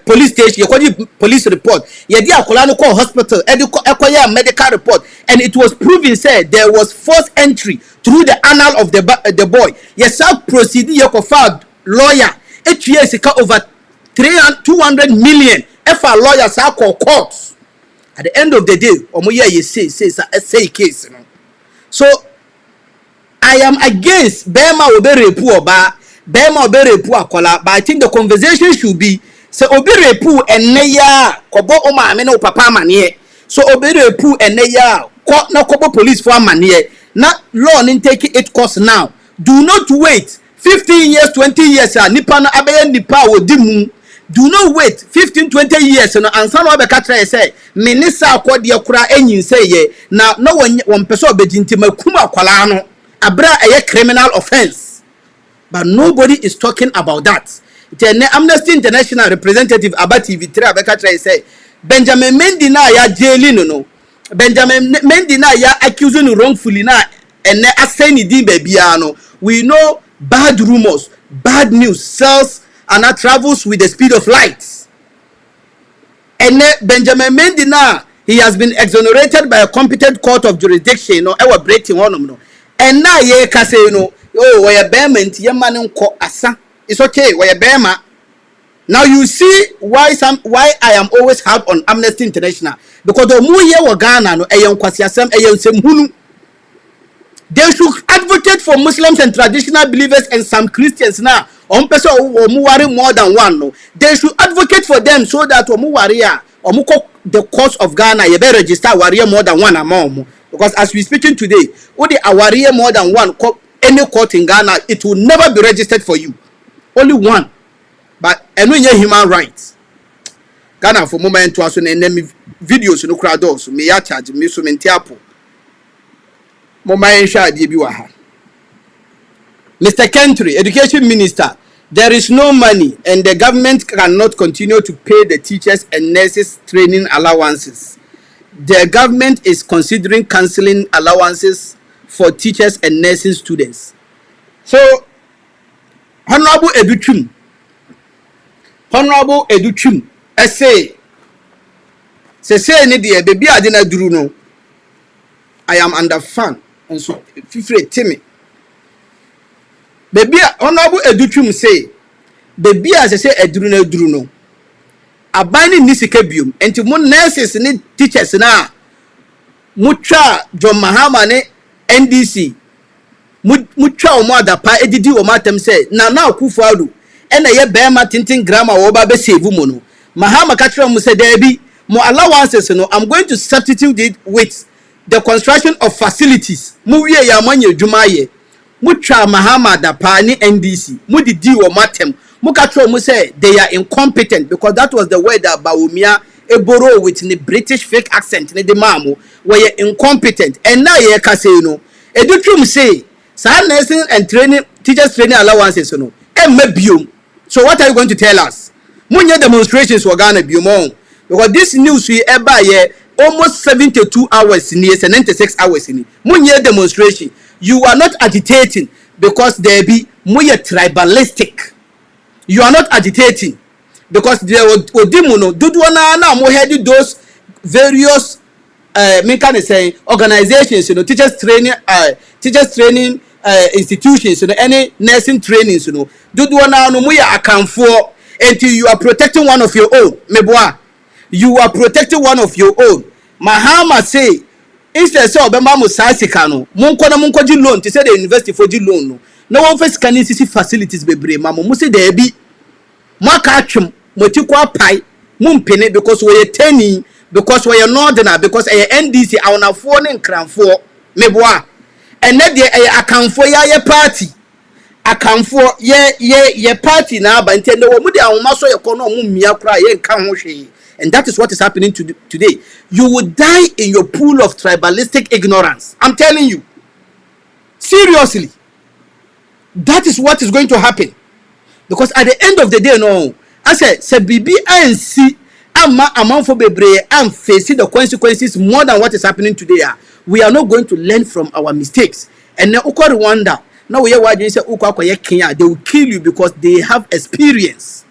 police station ye police report ye di akola no ko hospital ekoya medical report, and it was proven said there was forced entry through the anal of the boy. Ye self proceed ye kofa lawyer etue sika over 200 million if a lawyer sa call court. At the end of the day omo ye say case no. So I am against Bema Oberepu Oba, Bema Oberepu Akola, but I think the conversation should be so Oberepu and Neya Kobo Oma Ameno Papa Manie. So Oberepu and Neya no Kobo police for Manie. Not law in taking 8 course now. Do not wait 15 years, 20 years, Nipana Abe Nipa wo dimu. Do not wait 15, 20 years and some other country say Minister Akwadia Kura Enyin say ye now no one person obedient to Makuma Kwalano. Abra a criminal offense, but nobody is talking about that. The Amnesty International representative about TV3 Abeka say Benjamin Mendy na ya jailin no. Benjamin Mendy na ya accusing wrongfully na and assign di bebiano. We know bad rumors, bad news sells and that travels with the speed of light. And Benjamin Mendy na he has been exonerated by a competent court of jurisdiction no ever breaking on him no. And now ye can say no, oh, why a bearment, ye man ko asa. It's okay, why a bearma. Now you see why I am always hard on Amnesty International. Because the more ye wa Ghana no ayon kwasiasem ayon semhunu. They should advocate for Muslims and traditional believers and some Christians now. On person or more than one no. They should advocate for them so that the cause of Ghana ye better register warrior more than one among. Because as we speaking today, only a warrior more than one any court in Ghana, it will never be registered for you. Only one. But and when you human rights, Ghana for moment to us and videos no crowd dogs, me ya charge me so mentiapo. Mama ensha dibiwaha. Mr. Kentry, Education Minister, there is no money and the government cannot continue to pay the teachers and nurses training allowances. The government is considering cancelling allowances for teachers and nursing students. So, Honorable Educhum, I say ni the baby I didn't do no. I am under fan and so feel Timmy. Baby, Honorable Educhum say, baby as I say Edruno. Abani nisikebium enti mo nurses ni teachers na mucha John Mahama ne NDC mucha o mo adapa edidi o matem say na AKUFO ADDO ena ye bema tintin grammar wo ba be save mo no Mahama ka kire mo say there be mo allowances no I'm going to substitute it with the construction of facilities mo wie ya manya dwuma ye mucha Mahama adapa ni NDC mo didi o matem Mukatro say they are incompetent because that was the word that Bawumia borrow with the British fake accent in the mamu were incompetent and now ye can say no. Educum say nursing and training teachers training allowances no. So what are you going to tell us? Munye demonstrations were gonna be more because this news we ever ye almost 72 hours in years and 96 hours in Munye demonstration. You are not agitating because there be munye tribalistic. You are not agitating because there were Odimuno, Dudwana, mo head those various organizations, teachers training institutions, any nursing trainings, Dudwana no muya account for until you are protecting one of your own. Meboa, you are protecting one of your own. Mahama say instead so Obama Musasikano, Munko ji loan to say the university for ji loan. No one first can see facilities bebre mama must there be Makachum Motikwa Pai Mumpene because we are teni because we are northerner because a NDC our phone and crown for Meboa and then they account for your party account for ye party now but intendo mudi amaso yakono mumia kra ye kan ho hwe and that is what is happening today. You will die in your pool of tribalistic ignorance. I'm telling you seriously. That is what is going to happen. Because at the end of the day, no, I said, Bibi ANC, ama for bebre, I'm facing the consequences more than what is happening today. we are not going to learn from our mistakes. And now Rwanda, now we are say Kenya, they will kill you because they have experience.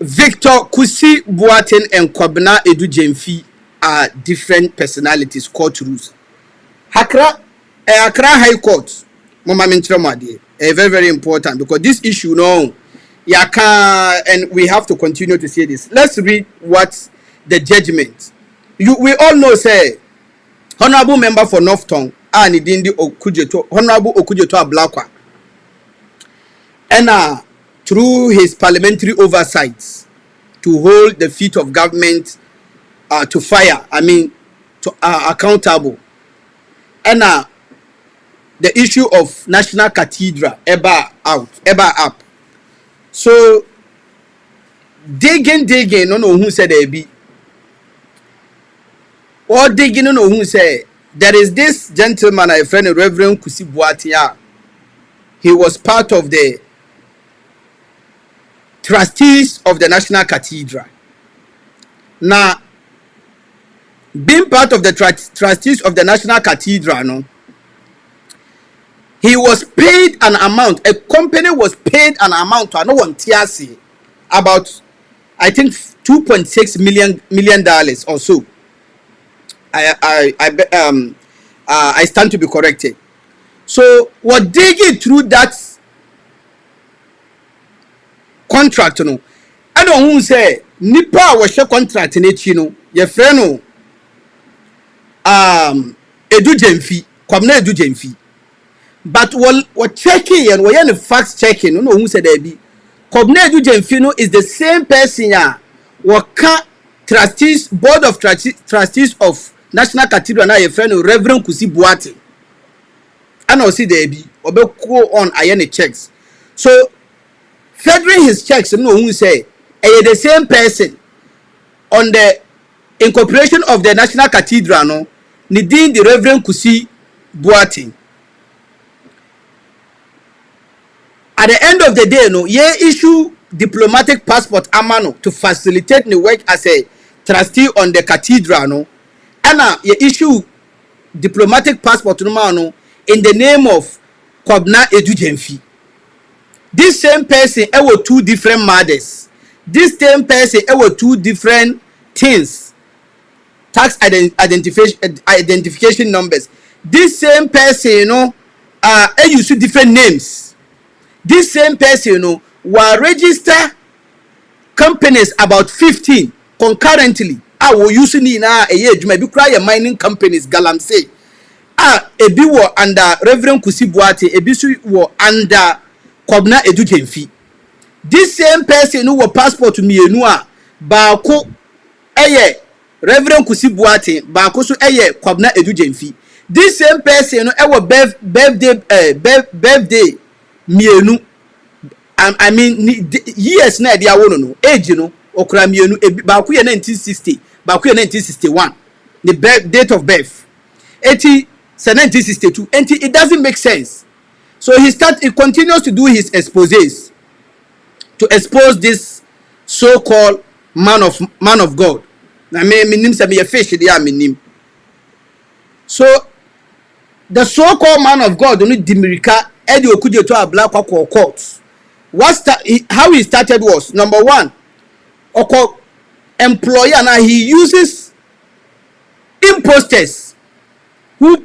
Victor Kusi Boateng and Kwabena Edu Jemfi are different personalities, court rules. Accra High Court, very, very important because this issue, and we have to continue to say this. Let's read what the judgment. We all know, say, Honorable Member for North Tongue, Anidindi Okujeto, Honorable Okujeto Ablakwa, and through his parliamentary oversights to hold the feet of government to fire, to accountable. And the issue of National Cathedral ever up. So digging, no who said there be. Or digging, no who say there is this gentleman, a friend, Reverend Kusi Boateng. He was part of the trustees of the National Cathedral. Now, being part of the trustees of the National Cathedral, he was paid an amount. A company was paid an amount to no one TRC about, I think, $2.6 million or so. I stand to be corrected. So, what digging through that contract, I don't who say nipa was your contract in it, your friend, Edu Jemfi, Kwabena Edu Jemfi. But what checking and what facts checking, no who said there be. Kwabena Edu Jemfi is the same person what trustees, board of trustees of National Cathedral now your friend Reverend Kusi Boateng. And also there be or go on iron checks. So furthering his checks, no who say the same person on the incorporation of the National Cathedral, Nidin the Reverend Kusi Boateng. At the end of the day, ye issue diplomatic passport amano to facilitate the work as a trustee on the cathedral, and ye issue diplomatic passport in the name of Kwabena Edu Jemfi. This same person, were two different mothers. This same person, were two different things. Tax identification numbers. This same person, use different names. This same person, will register companies about 15 concurrently. I will use it now a year. You may be crying mining companies, Galamsey. Ebi wo under Reverend Kusi Boateng, ebi wo under Kwabena Edu Jemfi. This same person who was passport to mienu a baako eye Reverend Kusi Boateng, baako so eye Kwabena Edu Jemfi. This same person no ewo birthday mienu. I mean years na dia wo no age no okra mienu baako ye 1960, baako ye 1961. The date of birth. 1962, and it doesn't make sense. So he continues to do his exposés to expose this so-called man of God. So the so-called man of God only Dimirika Eddie Okujeto Ablakwa court. How he started was number one, employer now he uses imposters who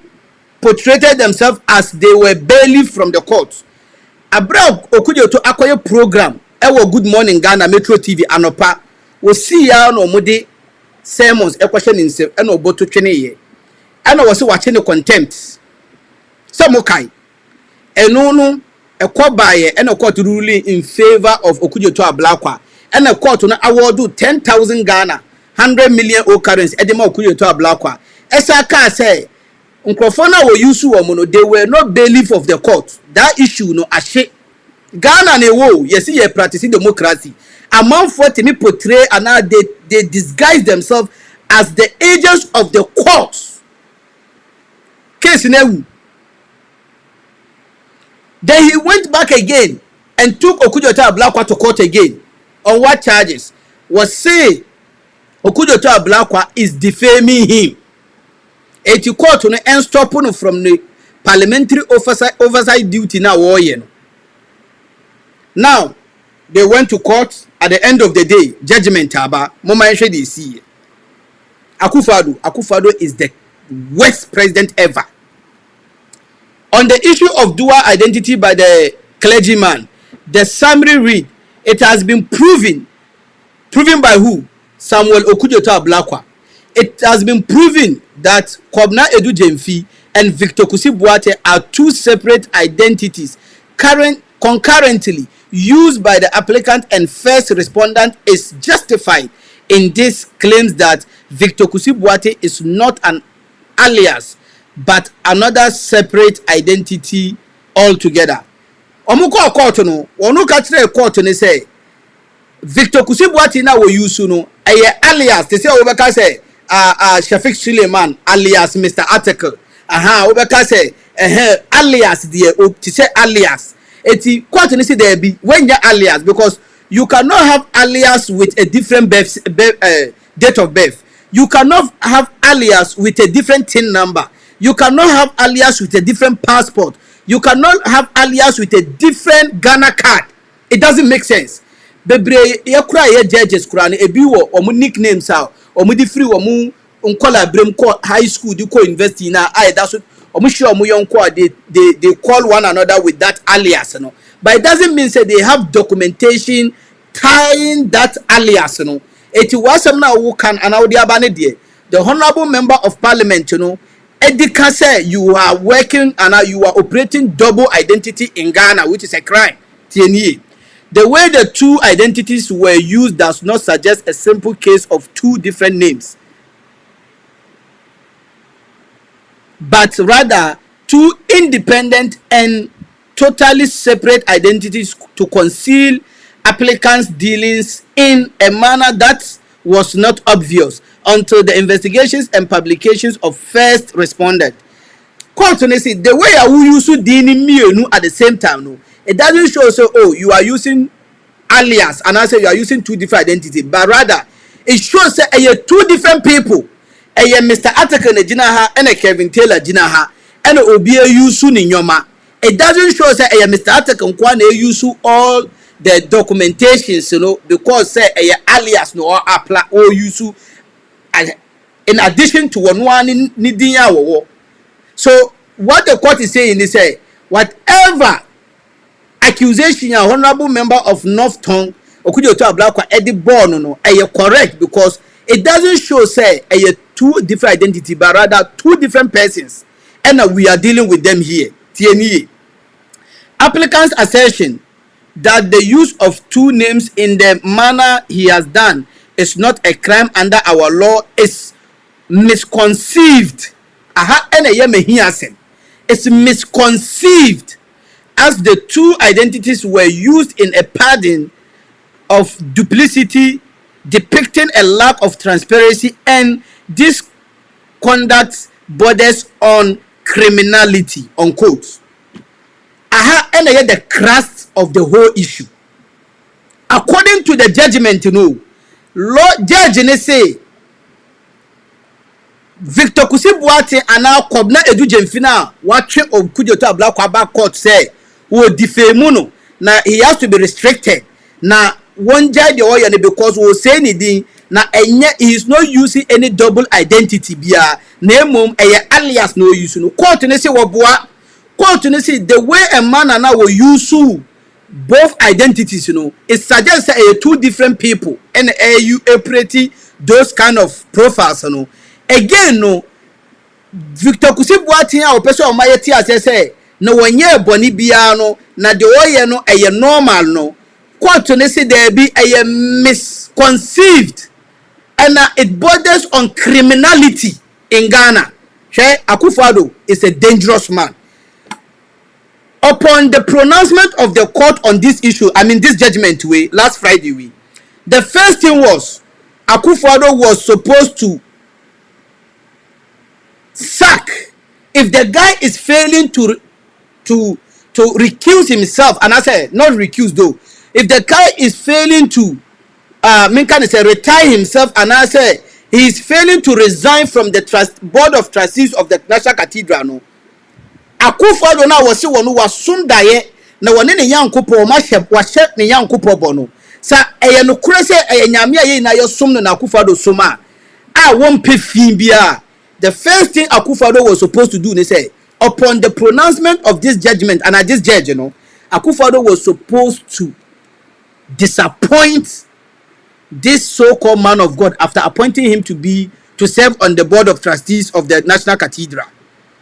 portrayed themselves as they were bailiff from the court. Abra Okujeto akoye program ewo Good Morning Ghana Metro TV anopa wo see ya no mode sermons ekwahye ni nsem ena oboto twene ye ena wo se wache ne contempt samokai eno no ekobaye ena court ruling in favor of Okujeto Ablakwa ena court no award 10,000 Ghana 100 million o currency edema Okujeto Ablakwa esa ka say Nkrofona were used to they were not bailiff of the court. That issue no ashe. Ghana ne wo yes ye practicing democracy. Among for me portray and now they disguise themselves as the agents of the court. Case newu. Then he went back again and took Okujeto Ablakwa to court again. On what charges? was say Okujoto Ablakwa is defaming him. Eti court no and stop no from the parliamentary oversight duty now. Now they went to court. At the end of the day, judgment aba. Mama they see. AKUFO Addo is the worst president ever. On the issue of dual identity by the clergyman, the summary read, it has been proven by who? Samuel Okujoto Ablakwa. It has been proven that Kobna Edu Jemfi and Victor Kusi Boate are two separate identities concurrently used by the applicant and first respondent is justified in this claims that Victor Kusi Boate is not an alias but another separate identity altogether. Omuko court no, onu ka kire court ne say Victor Kusi Boate na wo use no alias. They say obeka say Shafiq Suleiman alias Mr. Article. Obeka say alias there to say alias. Eti court ne say there be when you alias because you cannot have alias with a different date of birth. You cannot have alias with a different TIN number. You cannot have alias with a different passport. You cannot have alias with a different Ghana card. It doesn't make sense. Bebre ye kura ye judges kura ne ebi wo omu nicknames how omu di free omu unkola brem ko high school di ko university na that's what omu sure omu yonko they call one another with that alias no. But it doesn't mean say they have documentation tying that alias no. It was some now who can announce the honorable member of parliament, Edika say you are working and you are operating double identity in Ghana, which is a crime. The way the two identities were used does not suggest a simple case of two different names, but rather two independent and totally separate identities to conceal applicants' dealings in a manner that was not obvious until the investigations and publications of first responded. Continuously, the way you use it at the same time, no, it doesn't show so you are using alias and I say you are using two different identities, but rather it shows that you are two different people. You Mr. Ataka Jinaha and a Kevin Taylor Jinaha and Obia Yusu Ninyoma. It doesn't show that you Mr. Ataka Nkwane Yusu all the documentations, because say alias no or apply or use in addition to one in. So what the court is saying is say whatever accusation a honorable member of North Tongue Okujoto Ablakwa Eddie Born no correct, because it doesn't show say two different identity but rather two different persons, and we are dealing with them here. TNE applicant's assertion that the use of two names in the manner he has done is not a crime under our law is misconceived. It's misconceived, as the two identities were used in a pattern of duplicity depicting a lack of transparency, and this conduct borders on criminality, unquote. And the crux of the whole issue. According to the judgment, law judge say Victor Kusi Boate and now Kobna Edu Jemfina watching of Okujoto Ablakwa court say will defame na he has to be restricted. Na one judge the because we say anything na he is not using any double identity bia name alias no use no court ne say wabua. Court to see the way a man and now will use both identities, it suggests two different people and you operate those kind of profiles, Again, Victor Kusi Boate or person of my tears say no one year boni biano na the way no a normal no. Court to see there be a misconceived and it borders on criminality in Ghana. AKUFO Addo is a dangerous man. Upon the pronouncement of the court on this issue, this judgment last Friday, the first thing was AKUFO Addo was supposed to sack if the guy is failing to recuse himself, and I said not recuse though, if the guy is failing to Minkan say retire himself, and I say he is failing to resign from the board of trustees of the National Cathedral. No, AKUFO ADDO na wasi wonu wasum daye na wone ne Nyankopon ma hye ne Nyankopon bono. Sa eye no kure se eye nyame aye na yesum no na AKUFO ADDO soma a won pe fin bia. The first thing AKUFO ADDO was supposed to do, they say, upon the pronouncement of this judgment, and this judge, AKUFO ADDO was supposed to disappoint this so-called man of God after appointing him to serve on the board of trustees of the National Cathedral.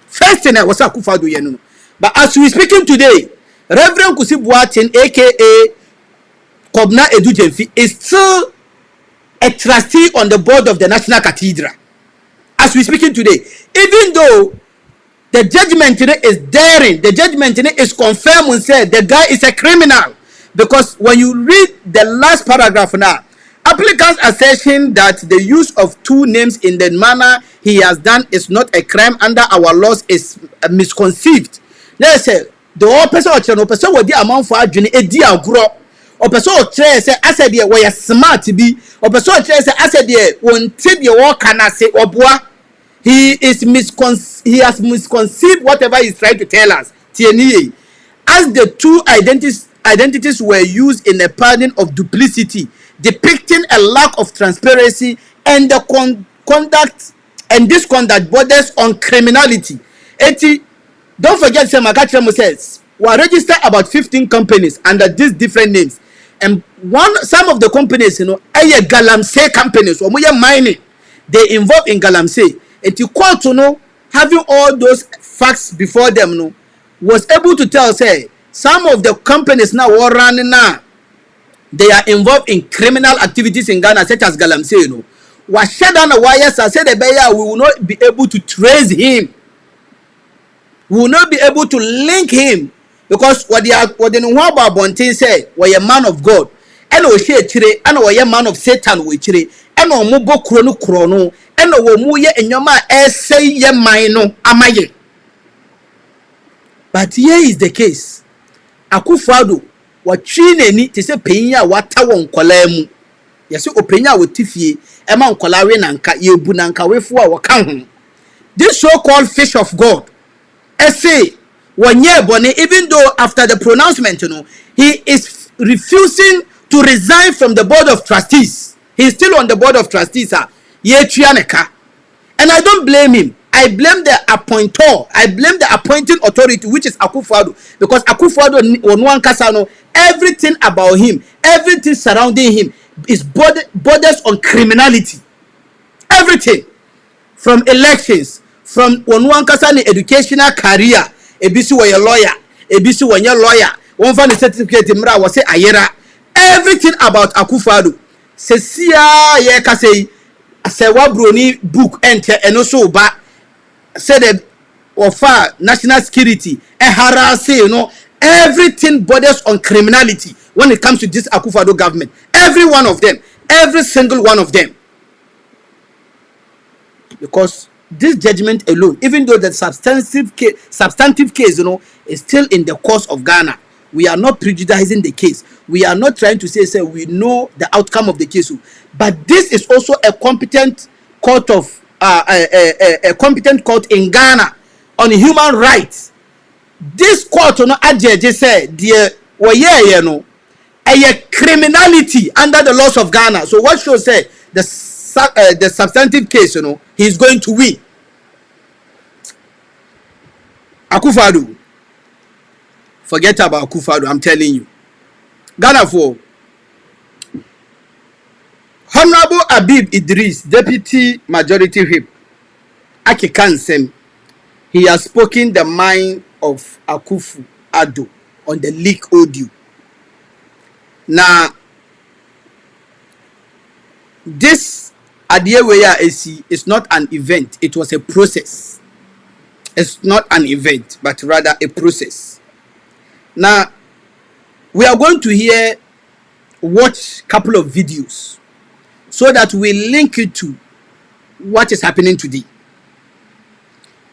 First thing was AKUFO ADDO. But as we speaking today, Reverend Kusi Boateng, aka Kobna Edu Jemfi, is still a trustee on the board of the National Cathedral. As we speaking today, even though the judgment is daring, the judgment is confirmed and said the guy is a criminal, because when you read the last paragraph now, applicants are saying that the use of two names in the manner he has done is not a crime under our laws, is misconceived. Let's say the whole person with the amount for adwene edi agro, or person say I said there we are smart to be, or person say I said there won tip your work can I say obwa. He has misconceived whatever he's trying to tell us. As the two identities were used in a pattern of duplicity, depicting a lack of transparency and the this conduct borders on criminality. Don't forget, Semakatremo says we register about 15 companies under these different names, and some of the companies, galamsey companies, or mining, they involved in galamsey. And the court, having all those facts before them, was able to tell, say, some of the companies now are running now, they are involved in criminal activities in Ghana, such as galamsey. Was shut down the wires and said, we will not be able to trace him. We will not be able to link him, because what the Nwaba Bontin said, was a man of God, and we share chire, and we a man of Satan, we chire, and we mubo krono, and we muye and yoma essay ye mino amaye. But here is the case. AKUFO ADDO, what chine ni to say penya wata won kolemu. Yes, openya with tifie, ema nkolare nanka ye bunanka wefu a wakan. This so-called fish of God, say 1 year bonnet, even though after the pronouncement, he is refusing to resign from the board of trustees. He is still on the board of trustees, and I don't blame him. I blame the appointor. I blame the appointing authority, which is AKUFO ADDO, because AKUFO ADDO on one casano, everything about him, everything surrounding him is borders on criminality. Everything, from elections, from one casano educational career, ebisu wa lawyer, ebisu wa lawyer, one fan certificate mra was say ayera. Everything about AKUFO ADDO. Sesia ye kase asewa broni book enter and also ba said the offer national security and harass, everything borders on criminality when it comes to this AKUFO ADDO government. Every one of them, every single one of them. Because this judgment alone, even though the substantive case, is still in the course of Ghana, we are not prejudicing the case. We are not trying to say we know the outcome of the case, but this is also a competent court of a competent court in Ghana on human rights. This court, Adjeje said, a criminality under the laws of Ghana. So what should say the substantive case, he's going to win. AKUFO ADDO, forget about AKUFO ADDO, I'm telling you. Ghana for Honorable HABIB IDDRISU, Deputy Majority Whip, Akikansem, he has spoken the mind of AKUFO ADDO on the leak audio. Now, this Adieweya is not an event, it was a process. It's not an event, but rather a process. Now, we are going to watch a couple of videos so that we link it to what is happening today.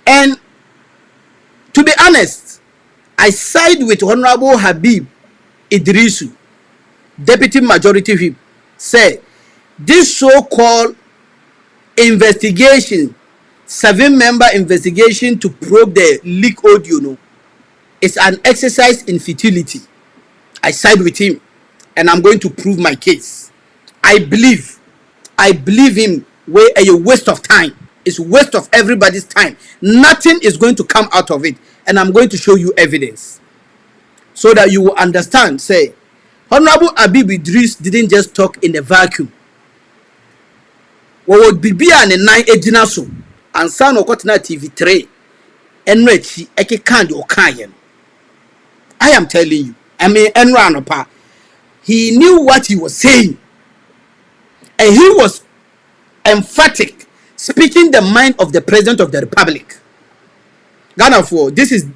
And to be honest, I side with Honorable HABIB IDDRISU, Deputy Majority Whip, say this so-called investigation, 7-member investigation to probe the leak audio, no, is an exercise in futility. I side with him, and I'm going to prove my case. I believe him way a waste of time. It's waste of everybody's time. Nothing is going to come out of it, and I'm going to show you evidence so that you will understand. Say, Honorable HABIB IDDRISU didn't just talk in a vacuum. What would be an 9 ejinaso and son of Cotton TV3 and Rechi Eke Kandi or Kayan. I am telling you, I mean, Enranopa, he knew what he was saying, and he was emphatic, speaking the mind of the President of the Republic. Ghana for this is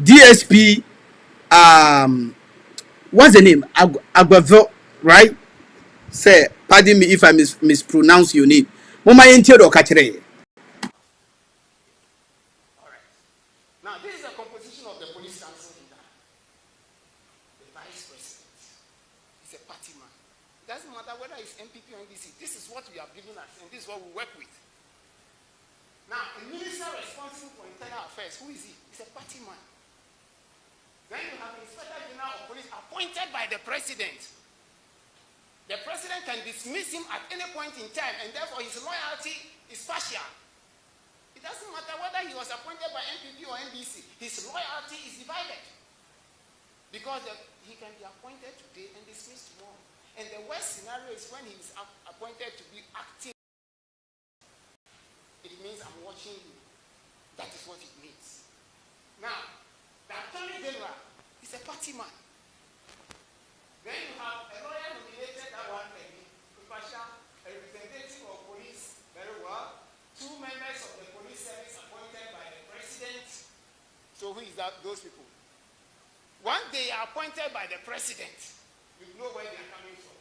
DSP. What's the name? Aguavo, right? Say, pardon me if I mispronounce your name. Mama Yentio do Kachire. Now, this is the composition of the police council in Ghana. The vice president is a party man. It doesn't matter whether it's MPP or NDC. This is what we have given us, and this is what we work with. Now, a minister responsible for internal affairs, who is he? He's a party man. Then you have the Inspector General of Police appointed by the president. The president can dismiss him at any point in time, and therefore his loyalty is partial. It doesn't matter whether he was appointed by MPP or NDC, his loyalty is divided. Because he can be appointed today and dismissed tomorrow. And the worst scenario is when he is appointed to be acting. It means I'm watching you. That is what it means. Now, the Attorney General is a party man. Then you have a lawyer nominated that one lady, Kupasha, a representative of police, very well. 2 members of the police service appointed by the president. So who is that? Those people. One they are appointed by the president. You know where they are coming from.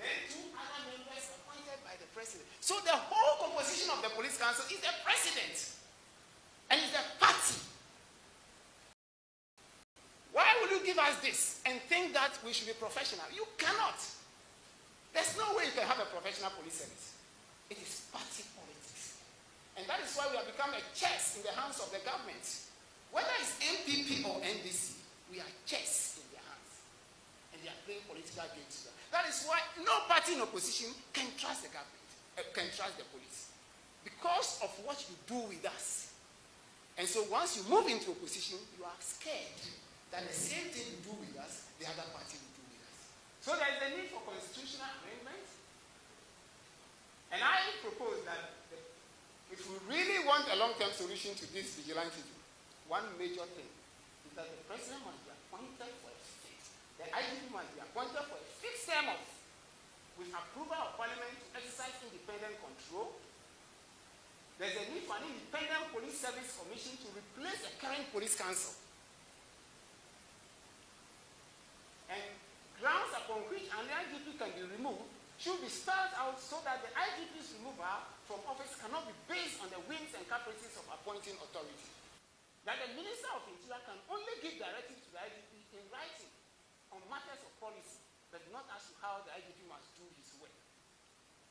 Then 2 other members appointed by the president. So the whole composition of the police council is the president. And it's the party. Why will you give us this and think that we should be professional? You cannot. There's no way you can have a professional police service. It is party politics. And that is why we have become a chess in the hands of the government. Whether it's MPP or NDC, we are chess in their hands. And they are playing political games. That is why no party in opposition can trust the government, can trust the police. Because of what you do with us. And so once you move into opposition, you are scared that the same thing you do with us, the other party will do with us. So there is a need for constitutional amendment. And I propose that if we really want a long-term solution to this vigilantism, one major thing is that the president must be appointed for a fixed, the IGP must be appointed for a fixed term of, with approval of parliament to exercise independent control. There's a need for an independent police service commission to replace the current police council. And grounds upon which an IGP can be removed should be spelled out so that the IGP's removal from office cannot be based on the whims and caprices of appointing authority. That the Minister of Interior can only give directives to the IGP in writing on matters of policy, but not as to how the IGP must do his work.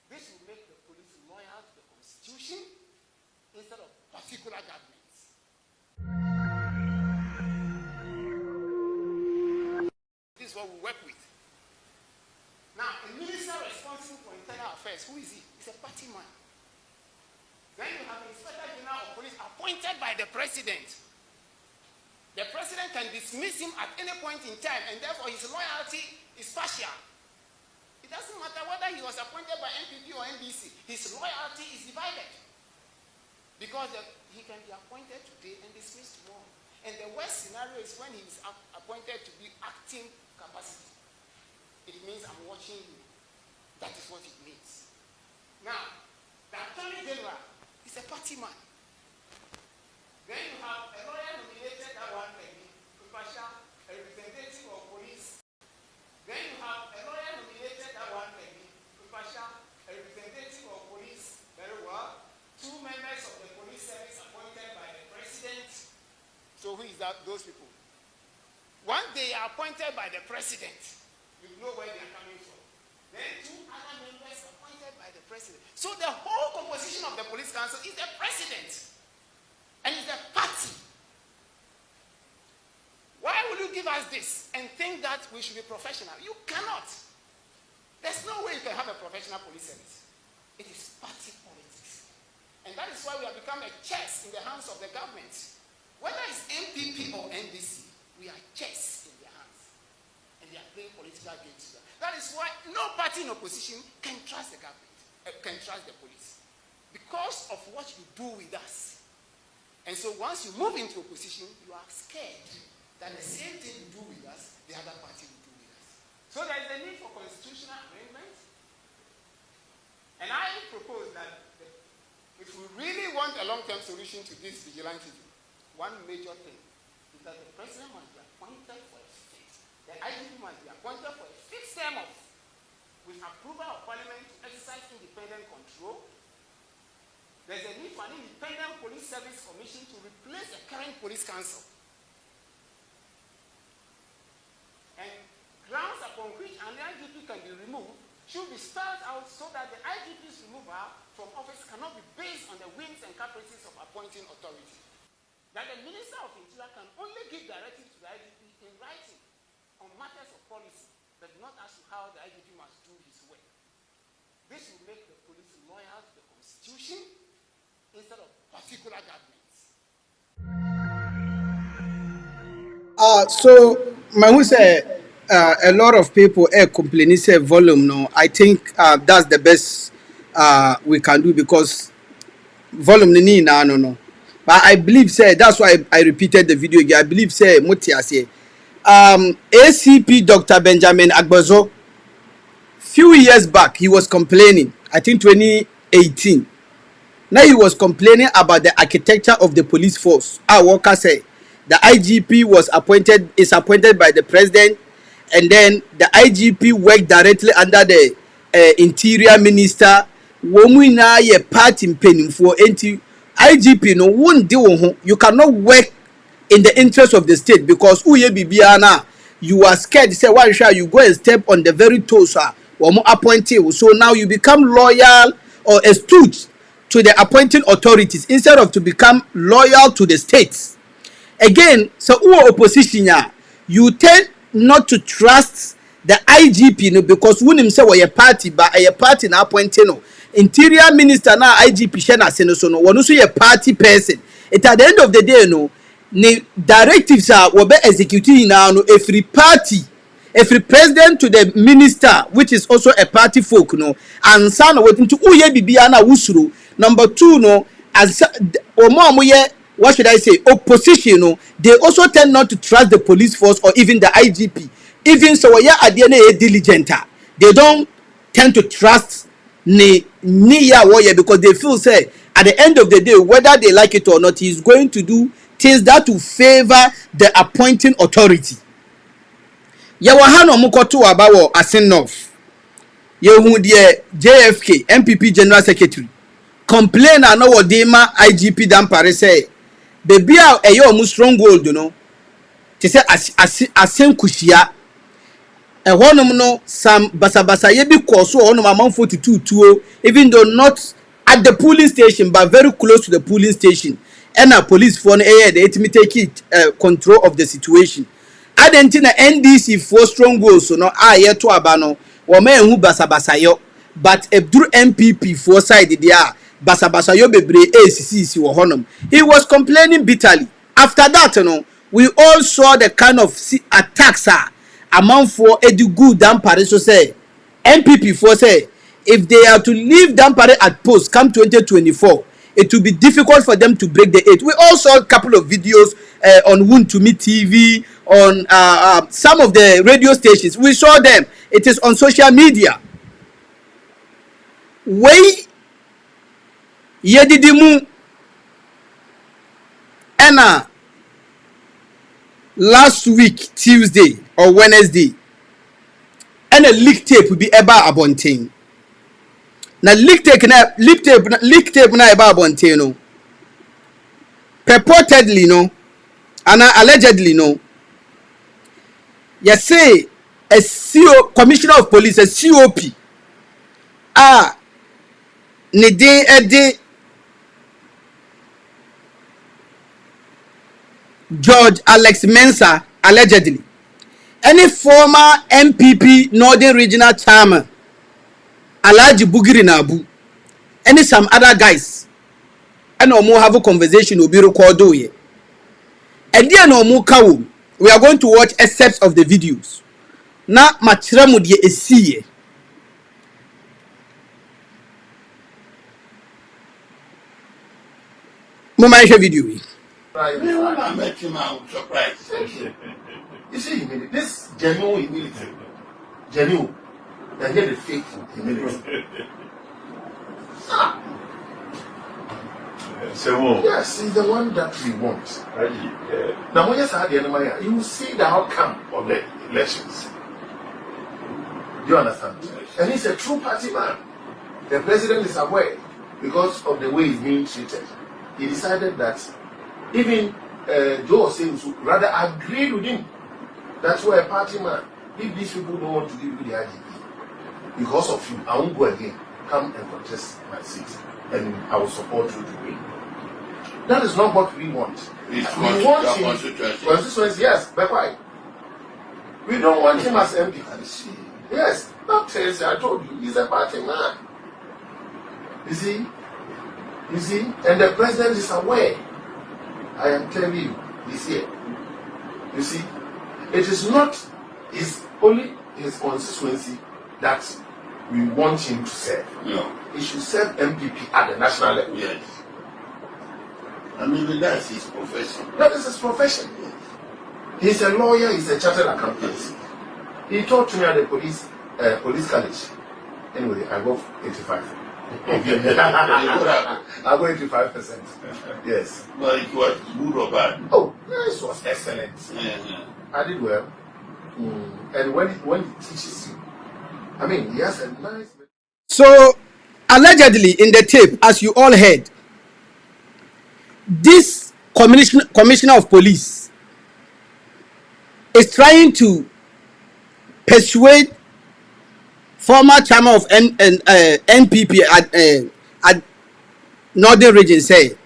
This will make the police loyal to the Constitution instead of particular governments. This is what we work with. Now, a minister responsible for internal affairs, who is he? He's a party man. Then you have the Inspector General of Police appointed by the president. The president can dismiss him at any point in time, and therefore his loyalty is partial. It doesn't matter whether he was appointed by MPP or NDC, his loyalty is divided. Because he can be appointed today and dismissed tomorrow. And the worst scenario is when he is appointed to be acting capacity. It means I'm watching you. That is what it means. Now, the Attorney General is a party man. Then you have a lawyer nominated that one lady, Kupasha, a representative of police. Then you have a lawyer nominated that one lady, Kupasha, a representative of police, very well. 2 members of the police service appointed by the president. So who is that? Those people. One they are appointed by the president. You know where they are coming from. then 2 other members appointed by the president. So the whole composition of the police council is the president and is the party. Why will you give us this and think that we should be professional? You cannot. There's no way you can have a professional police service. It is party politics. And that is why we have become a chess in the hands of the government. Whether it's MPP or NDC, we are chess in their hands. And they are playing political games. That is why no party in opposition can trust the government, can trust the police. Because of what you do with us. And so once you move into opposition, you are scared that the same thing you do with us, the other party will do with us. So there is a need for constitutional amendment. And I propose that if we really want a long-term solution to this vigilantism, one major thing is that the president must be appointed for a fixed, the IGP must be appointed for a fixed term of, with approval of parliament to exercise independent control. There's a need for an independent police service commission to replace the current police council. And grounds upon which an IGP can be removed should be spelled out so that the IGP's removal from office cannot be based on the whims and caprices of appointing authority. That the Minister of Interior can only give directives to the IGP in writing on matters of policy, but not as to how the IGP must do his work. This will make the police loyal to the Constitution instead of particular governments. So, Mahu say a lot of people are complaining say volume. No, I think that's the best we can do because volume ni na no. But I believe say that's why I repeated the video again. I believe say Mutia say ACP Dr. Benjamin Agbozo few years back he was complaining. I think 2018. Now he was complaining about the architecture of the police force. Our worker say the IGP is appointed by the president, and then the IGP worked directly under the interior minister. Womu na ye part in penning for IGP no won't deal. You cannot work in the interest of the state because uye bibiana you are scared. Say why shall you go and step on the very toes appointed? So now you become loyal or astute to the appointing authorities instead of to become loyal to the states. Again, so opposition you tend not to trust the IGP no, because when him say we a party but a party na appointing no. Interior minister na IGP shena seno no one also a party person. It at the end of the day no the directives are will be executed now no every party. Every president to the minister, which is also a party folk, no, and son waiting to uye bibiana usuru. Number 2, no, as what should I say? Opposition, no, they also tend not to trust the police force or even the IGP. Even so, diligent. They don't tend to trust because they feel say at the end of the day, whether they like it or not, he is going to do things that will favor the appointing authority. Yawahano mukotu abawo Asinov. Yehu die JFK MPP General Secretary. Complain na wodema IGP dan pare say baby a eyo mu stronghold no. Te say asenkuhia. Ehonum no sam basabasa ye bi koso honum amanfo tutuo even though not at the polling station but very close to the polling station. And a police for the ultimate take control of the situation. Adentina NDC for strongholds so no aye to abano wo ma ehu basabasayo but ebduru MPP for side there basabasayo bebre ACC wo honum. He was complaining bitterly. After that no we all saw the kind of attacks amount for Edugu Dampare so say MPP for say if they are to leave Dampare at post come 2024 it will be difficult for them to break the 8. We all saw a couple of videos on Woon to Me TV, on some of the radio stations. We saw them. It is on social media. Way yedidimu ena last week Tuesday or Wednesday and a leak tape will be eba abonting. Na leak tape na eba abonting no. Purportedly no and allegedly no. You say a CO commissioner of police, a COP a ne din edi George Alex Mensah allegedly. Any former MPP Northern Regional Chairman Alhaji Bugiri Nabu, any some other guys, and no more have a conversation will be recorded here. And then no more kawu. We are going to watch excerpts of the videos. Na machira mudie esiye. Mama video. I met him, I was surprised. You see, humility. This genuine humility. Genuine. And yet the faithful humility. Yes, he's the one that we want. Now, when you say the enemy, you will see the outcome of the elections. Do you understand? And he's a true party man. The president is aware because of the way he's being treated. He decided that even Joe Sims rather agreed with him. That's why a party man, if these people don't want to give you the IGP, because of you, I won't go again. Come and contest my seat, and I will support you to win. That is not what we want. We want him. Constituency, yes, but why? We don't want him as MP. Yes, not Tracy, I told you, he's a party man. You see, and the president is aware. I am telling you, he's here. You see, it is not only his constituency that we want him to serve. No. He should serve MPP at the national level. Yes. I mean, that's his profession. That is his profession. He's a lawyer, he's a chartered accountant. He taught to me at the police college. Anyway, I got 85. I got 85%. Yes. But it was good or bad? Oh, this was excellent. I did well. And when he teaches you, I mean, he has a nice. So, allegedly, in the tape, as you all heard, this commissioner of police is trying to persuade former chairman of NPP at Northern Region, say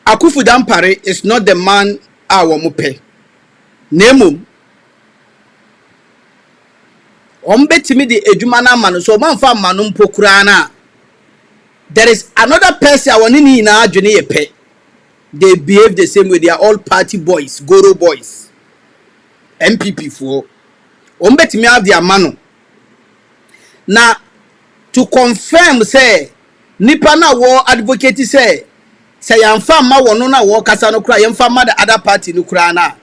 AKUFO ADDO is not the man our mope. Nemo ombetimi de edwumana manu so manfa manu mpokurana. There is another person I want ni na adwene yepe. They behave the same way. They are all party boys, Goro boys, MPP for. Ombetimi have their manu. Now, to confirm, say, nipa na war advocate say yamfa ma wono na war kasa no kura yamfa ma the other party no kura na.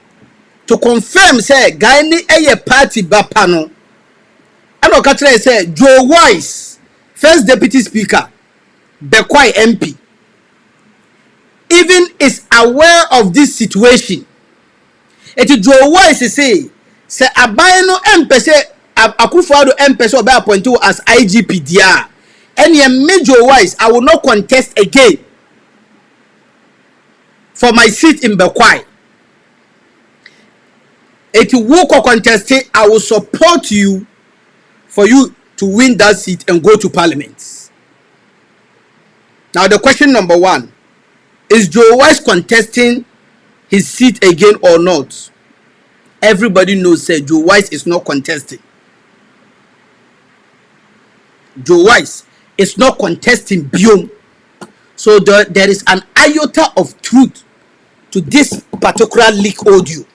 To confirm, say, guy ni eye party bapa no. Ano katre say Joe Wise, first deputy speaker, Bekwai MP, even is aware of this situation. It Joe Wise say abaye no empese AKUFO ADDO empese obe appoint as IGP dia. And ye Joe Wise, I will not contest again for my seat in Bekwai. If you walk contest, I will support you for you to win that seat and go to parliament. Now the question number one, is Joe Wise contesting his seat again or not? Everybody knows that Joe Wise is not contesting. Joe Wise is not contesting Biom. So there is an iota of truth to this particular leak audio.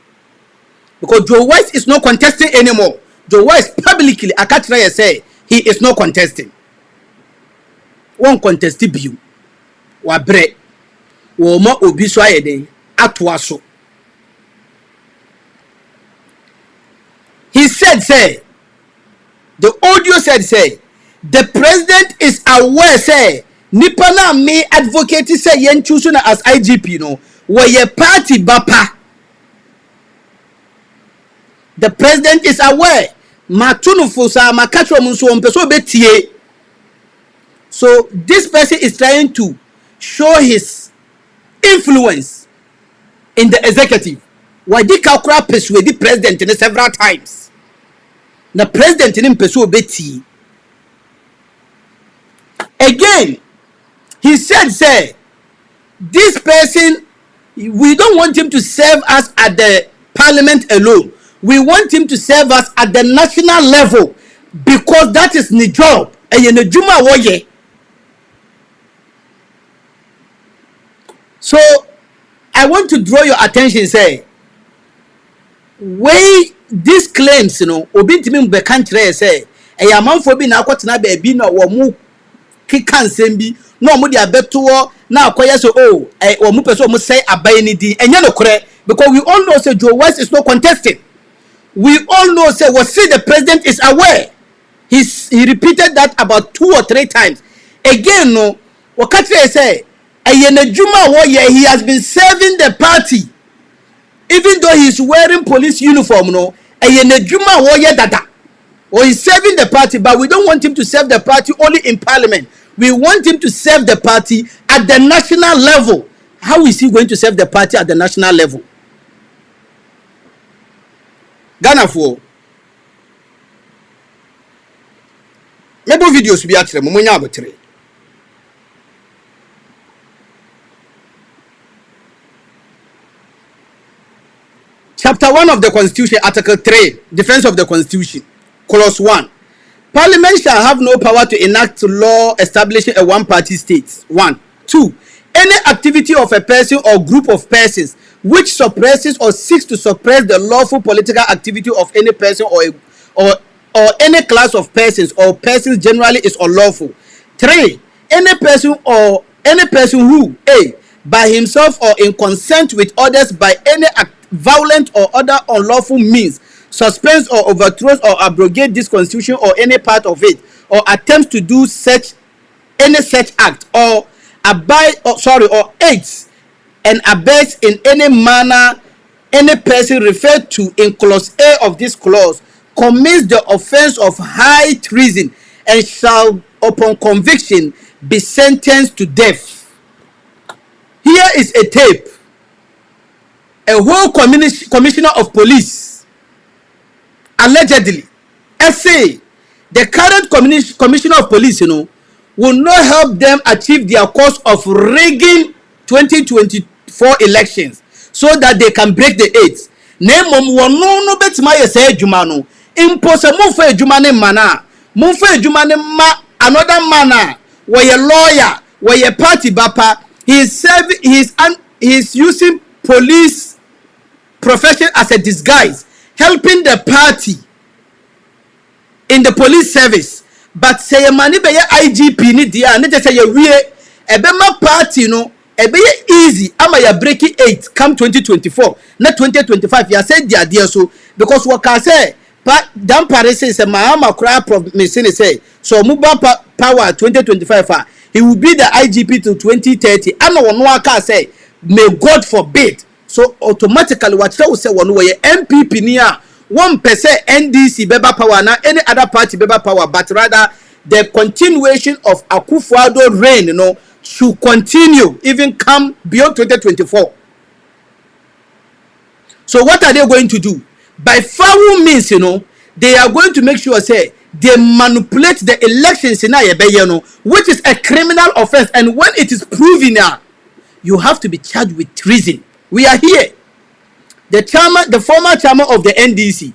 Because Joe Wise is not contesting anymore. Joe Wise publicly, I can't try to say, he is not contesting. One contest Biom. Wabre. Woma obiso ayede atwaso. He said, say, the audio said, say, the president is aware, say, Nipana may advocate, say, yen choosuna as IGP, no, where ye party bapa. The president is aware. Matunu fosa makatro munso ompeso betie. So this person is trying to show his influence in the executive. Why did Kakura persuade the president several times? The president in Peso Betty. Again, he said, say, this person, we don't want him to serve us at the parliament alone. We want him to serve us at the national level because that is the job. So, I want to draw your attention, say, way these claims, obi ntimi be country say, e yamanfo bi na akwotena ba bi na wo mu kika nsem bi na omo de abeto na akoye so wo mu pese omo say abai ni di enye no kore because we all know say Joe West is not contesting. We all know say what see the president is aware. He repeated that about 2 or 3 times. Again no what country say he has been serving the party even though he is wearing police uniform no or he's serving the party, but we don't want him to serve the party only in parliament. We want him to serve the party at the national level. How is he going to serve the party at the national level? Ghana for maybe videos be actually mumunya abetre. Chapter 1 of the Constitution, Article 3, Defense of the Constitution, Clause 1. Parliament shall have no power to enact law establishing a one-party state. 1. 2. Any activity of a person or group of persons which suppresses or seeks to suppress the lawful political activity of any person or any class of persons or persons generally is unlawful. 3. Any person who A. by himself or in consent with others by any violent or other unlawful means suspends or overthrows or abrogates this constitution or any part of it or attempts to do any such act or aids and abets in any manner any person referred to in clause A of this clause commits the offense of high treason and shall upon conviction be sentenced to death. Here is a tape. A whole commissioner of police allegedly say the current commissioner of police will not help them achieve their cause of rigging 2024 elections so that they can break the eights. Nemom wono no betima yese adwuma no impose mumfa adwuma ne mana mumfa adwuma ne ma another mana where lawyer where party bapa he is using police profession as a disguise, helping the party in the police service. But say money be IGP ni dia, ne say we ebema party no ebe easy ama ya breaking 8 come 2024 na 2025 ya say dia so because what can say pa dan Paris say Mahama kra promise say so muba power 2025 he will be the IGP till 2030 ama wono aka say may God forbid. So automatically what you say one way MPP near 1% NDC beba power na any other party beba power, but rather the continuation of AKUFO ADDO reign should continue even come beyond 2024. So what are they going to do? By foul means, they are going to make sure say they manipulate the elections in which is a criminal offense, and when it is proven now, you have to be charged with treason. We are here. The former chairman of the NDC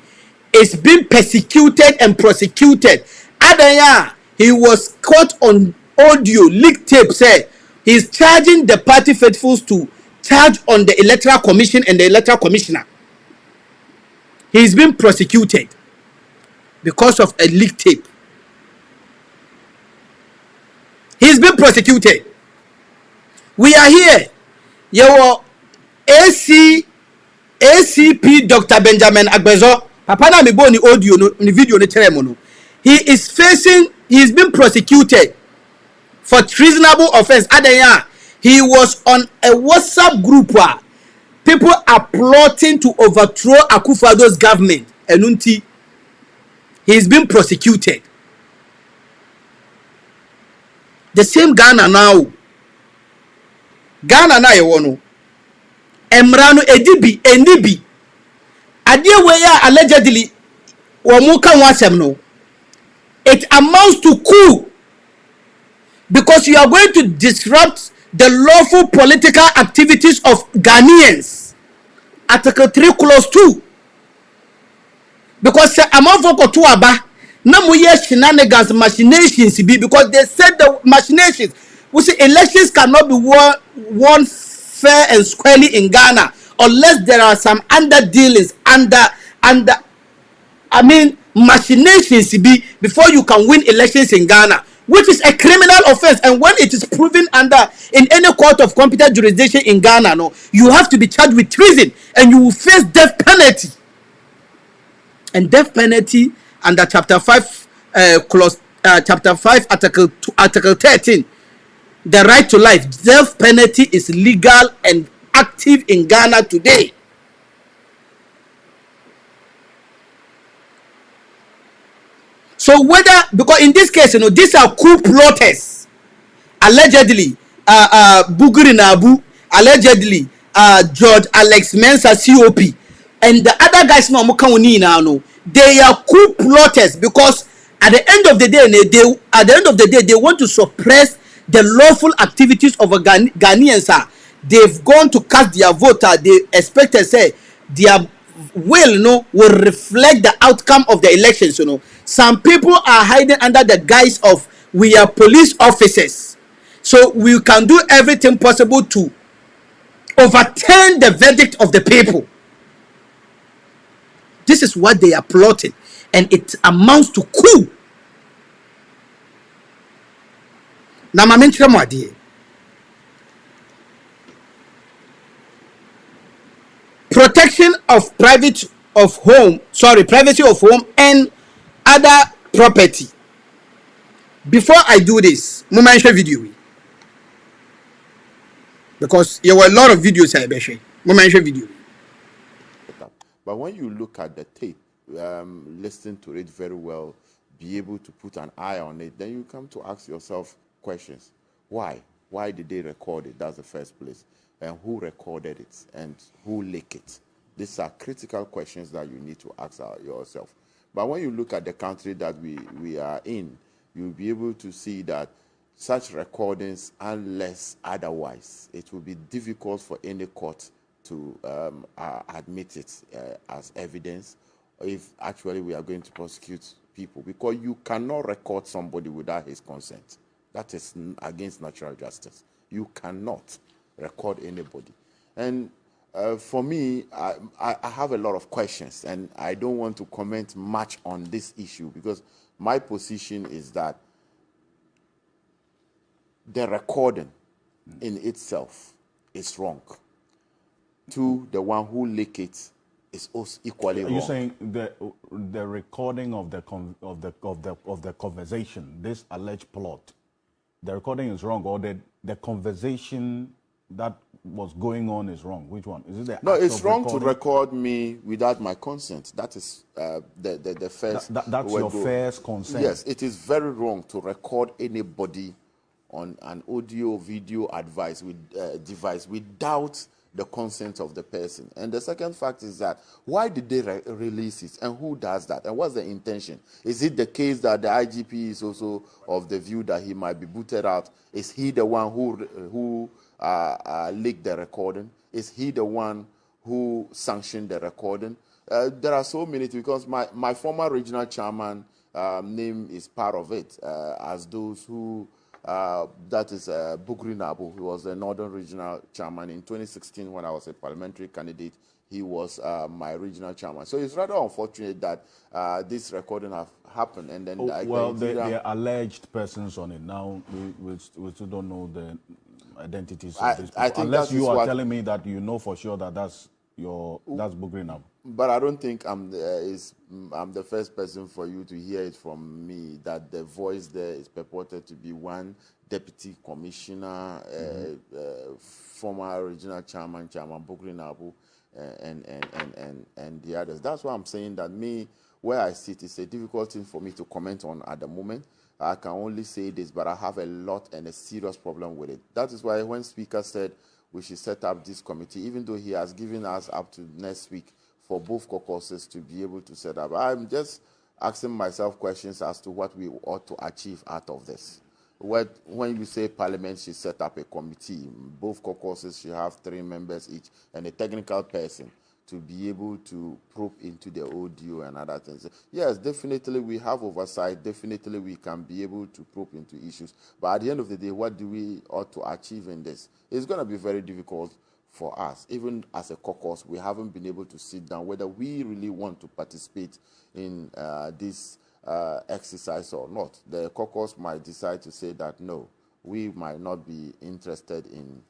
is being persecuted and prosecuted. Adaya, he was caught on audio, leaked tape, said he's charging the party faithfuls to charge on the electoral commission and the electoral commissioner. He's been prosecuted because of a leaked tape. He's been prosecuted. We are here. Your ACP Dr. Benjamin Agbezo, Papa na mi bo ni audio ni video ni telemono. He's been prosecuted for treasonable offense. Adaya, he was on a WhatsApp group where people are plotting to overthrow AKUFO ADDO's government. Enunti, he's been prosecuted. The same Ghana now. Ghana na yewono. Emrano edibi enibi. Adie where allegedly Wamuka wasem no. It amounts to coup because you are going to disrupt the lawful political activities of Ghanaians. Article 3 clause 2. Because among folk to aba na mo ye shenanigans machinations be because they said the machinations. We say elections cannot be won fair and squarely in Ghana unless there are some under dealings under machinations be before you can win elections in Ghana, which is a criminal offense. And when it is proven in any court of competent jurisdiction in Ghana, no, you have to be charged with treason and you will face death penalty. And death penalty under chapter 5 chapter 5 article 13, the right to life, death penalty is legal and active in Ghana today. So whether, because in this case, these are coup plotters, allegedly Buguri Nabu, allegedly George Alex Mensah COP, and the other guys they are coup plotters because at the end of the day they want to suppress the lawful activities of a Ghanaians. They've gone to cast their vote. They expect to say their will reflect the outcome of the elections. Some people are hiding under the guise of we are police officers, so we can do everything possible to overturn the verdict of the people. This is what they are plotting, and it amounts to coup. Now, protection of privacy of home and other property. Before I do this, mention video because there were a lot of videos I mention video. But when you look at the tape, listen to it very well, be able to put an eye on it, then you come to ask yourself questions. Why? Why did they record it? That's the first place. And who recorded it? And who leaked it? These are critical questions that you need to ask yourself. But when you look at the country that we are in, you'll be able to see that such recordings, unless otherwise, it will be difficult for any court to admit it as evidence if actually we are going to prosecute people, because you cannot record somebody without his consent. That is against natural justice. You cannot record anybody. And for me, I have a lot of questions, and I don't want to comment much on this issue because my position is that the recording in itself is wrong. To the one who leaked it is also equally wrong. You're saying the recording of the conversation, this alleged plot, the recording is wrong, or the conversation that was going on is wrong? Which one? Is it No, it's wrong to record me without my consent. That is the first. That's your first consent. Yes, it is very wrong to record anybody on an audio, video device without the consent of the person. And the second fact is that why did they release it, and who does that, and what's the intention? Is it the case that the IGP is also of the view that he might be booted out? Is he the one who leaked the recording? Is he the one who sanctioned the recording? There are so many, because my former regional chairman name is part of it, as those who that is Buguri Nabu, who was the Northern Regional Chairman in 2016 when I was a parliamentary candidate. He was my regional chairman. So it's rather unfortunate that this recording have happened. And then there are alleged persons on it now. We still don't know the identities of these people. Unless you are telling me that you know for sure that that's Buguri Nabu. But I don't think I'm the first person for you to hear it from me that the voice there is purported to be one deputy commissioner, former regional chairman Buguri Nabu, and the others. That's why I'm saying that where I sit, it's a difficult thing for me to comment on at the moment. I can only say this, but I have a lot and a serious problem with it. That is why when Speaker said we should set up this committee, even though he has given us up to next week for both caucuses to be able to set up. I'm just asking myself questions as to what we ought to achieve out of this. When you say Parliament should set up a committee, both caucuses should have 3 members each and a technical person to be able to probe into the audio and other things. Yes, definitely we have oversight. Definitely we can be able to probe into issues. But at the end of the day, what do we ought to achieve in this? It's going to be very difficult for us. Even as a caucus, we haven't been able to sit down whether we really want to participate in this exercise or not. The caucus might decide to say that no, we might not be interested in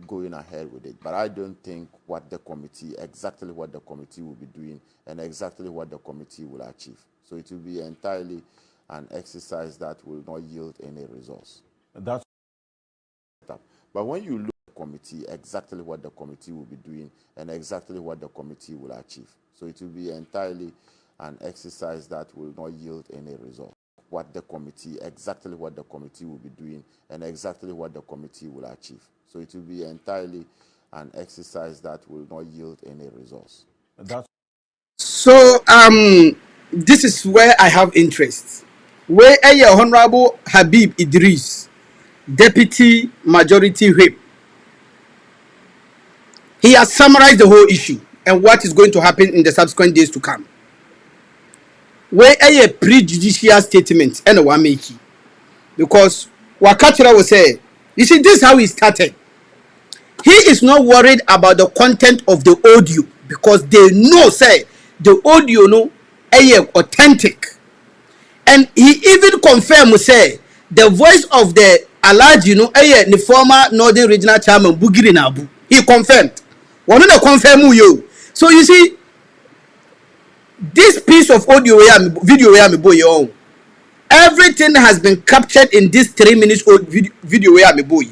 going ahead with it. But I don't think exactly what the committee will be doing and exactly what the committee will achieve. So it will be entirely an exercise that will not yield any results. That's but when you look at the committee, exactly what the committee will be doing and exactly what the committee will achieve. So it will be entirely an exercise that will not yield any result. Exactly what the committee will be doing and exactly what the committee will achieve. So it will be entirely an exercise that will not yield any results. So this is where I have interest. Where Honorable HABIB IDDRISU, Deputy Majority Whip, he has summarized the whole issue and what is going to happen in the subsequent days to come. Where a prejudicial statement and a one make it. Because Wakachira will say, you see, this is how he started. He is not worried about the content of the audio because they know, say, the audio no authentic. And he even confirmed, say, the voice of the Alhaji, the former Northern Regional Chairman Bugiri Nabu. He confirmed. One of the confirm you. So you see, this piece of audio video where me boy own, everything has been captured in this 3 minutes old video where me boy.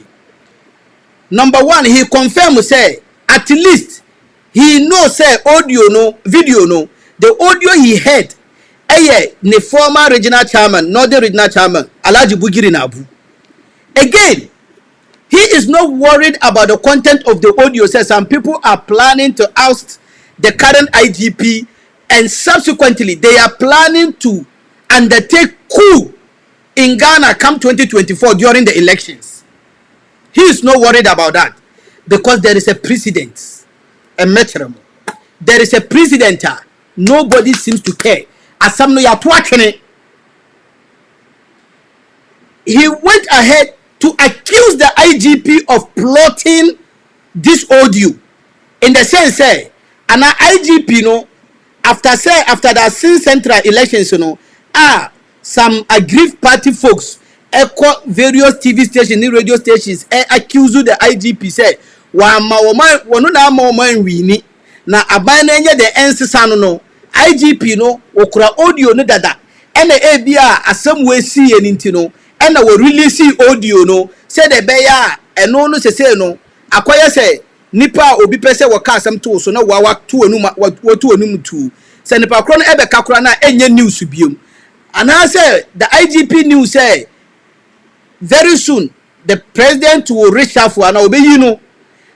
Number one, he confirmed say at least he know say audio no video no the audio he heard the former regional chairman Northern Regional Chairman Alhaji Bugiri Nabu. Again, he is not worried about the content of the audio. Says some people are planning to oust the current IGP and subsequently they are planning to undertake coup in Ghana come 2024 during the elections. He is not worried about that because there is a precedent. There is a precedent. Nobody seems to care. As some know you are watching it. He went ahead to accuse the IGP of plotting this audio in the sense say, and an IGP after that since central elections some aggrieved party folks echo various TV stations, radio stations, accuse the IGP say, wini na abanenye the ensesa no IGP okura audio no dada ena ebia asem we see enti no ena we release audio no say the beya eno no sese no akoye say nipa obi pese waka asem to so na wa to anum tu say nipa kro no ebe kakura na enye news biom. And I say the IGP news say very soon the president will reach out for an obey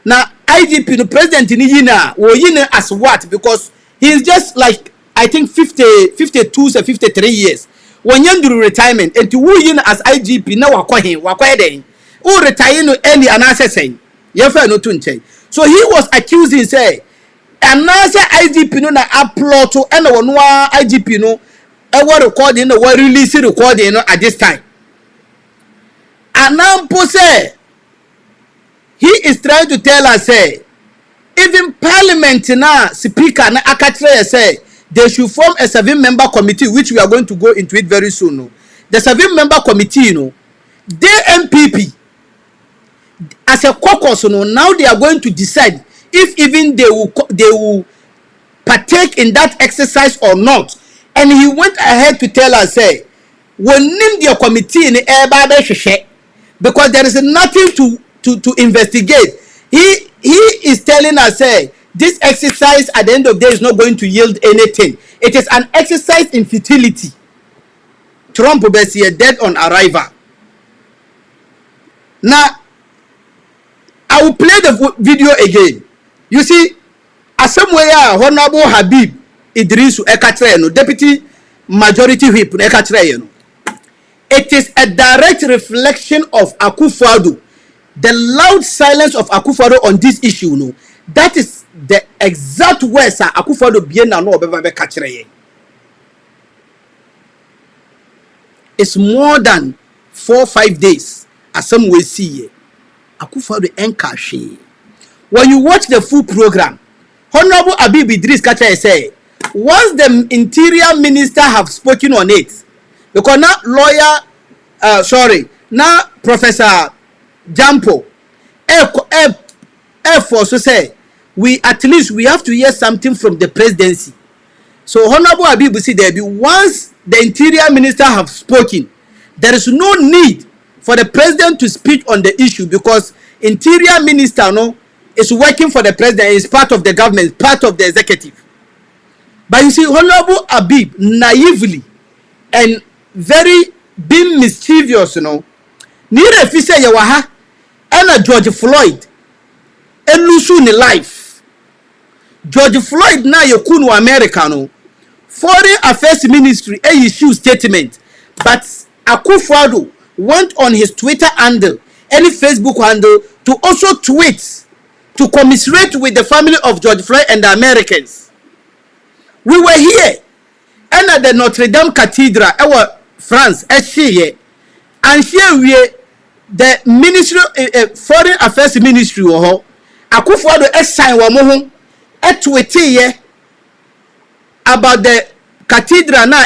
now IGP the president in yina will yina as what because he is just like I think 52 or 53 years when you do retirement and to who yina as IGP now wakwa den who retire no early and assessing yefa no tunche. So he was accusing say and now say IGP no na upload to and no IGP no ever recording no we release recording at this time. And now say he is trying to tell us say even parliament now speaker na akatre say they should form a 7-member committee which we are going to go into it very soon. The 7-member committee the MPP as a caucus now they are going to decide if even they will partake in that exercise or not. And he went ahead to tell us say when name the committee in because there is nothing to investigate. He is telling us say this exercise at the end of the day is not going to yield anything. It is an exercise in futility. Trump will be dead on arrival. Now I will play the video again. You see, asem we ya Honorable Habib Idrisu eka no deputy majority whip eka no. It is a direct reflection of AKUFO ADDO. The loud silence of AKUFO ADDO on this issue, no. That is the exact words AKUFO ADDO bien na no obeba be kachire. It's more than 4 or 5 days. As some way see AKUFO ADDO encash. When you watch the full program, Honorable HABIB IDDRISU Kacha say, once the interior minister have spoken on it, because now lawyer, now Professor Jampo, for so say, we at least we have to hear something from the presidency. So Honorable HABIB see there be once the interior minister have spoken, there is no need for the president to speak on the issue because interior minister is working for the president, is part of the government, part of the executive. But you see, Honorable HABIB naively and very being mischievous, near a fisa yawaha and George Floyd and lose in life. George Floyd na yokunu Americano Foreign Affairs Ministry issue statement, but AKUFO ADDO went on his Twitter handle, any Facebook handle, to also tweet to commiserate with the family of George Floyd and the Americans. We were here and at the Notre Dame Cathedral, our France, and here we the Ministry Foreign Affairs Ministry AKUFO ADDO sign wa tweet about the cathedral na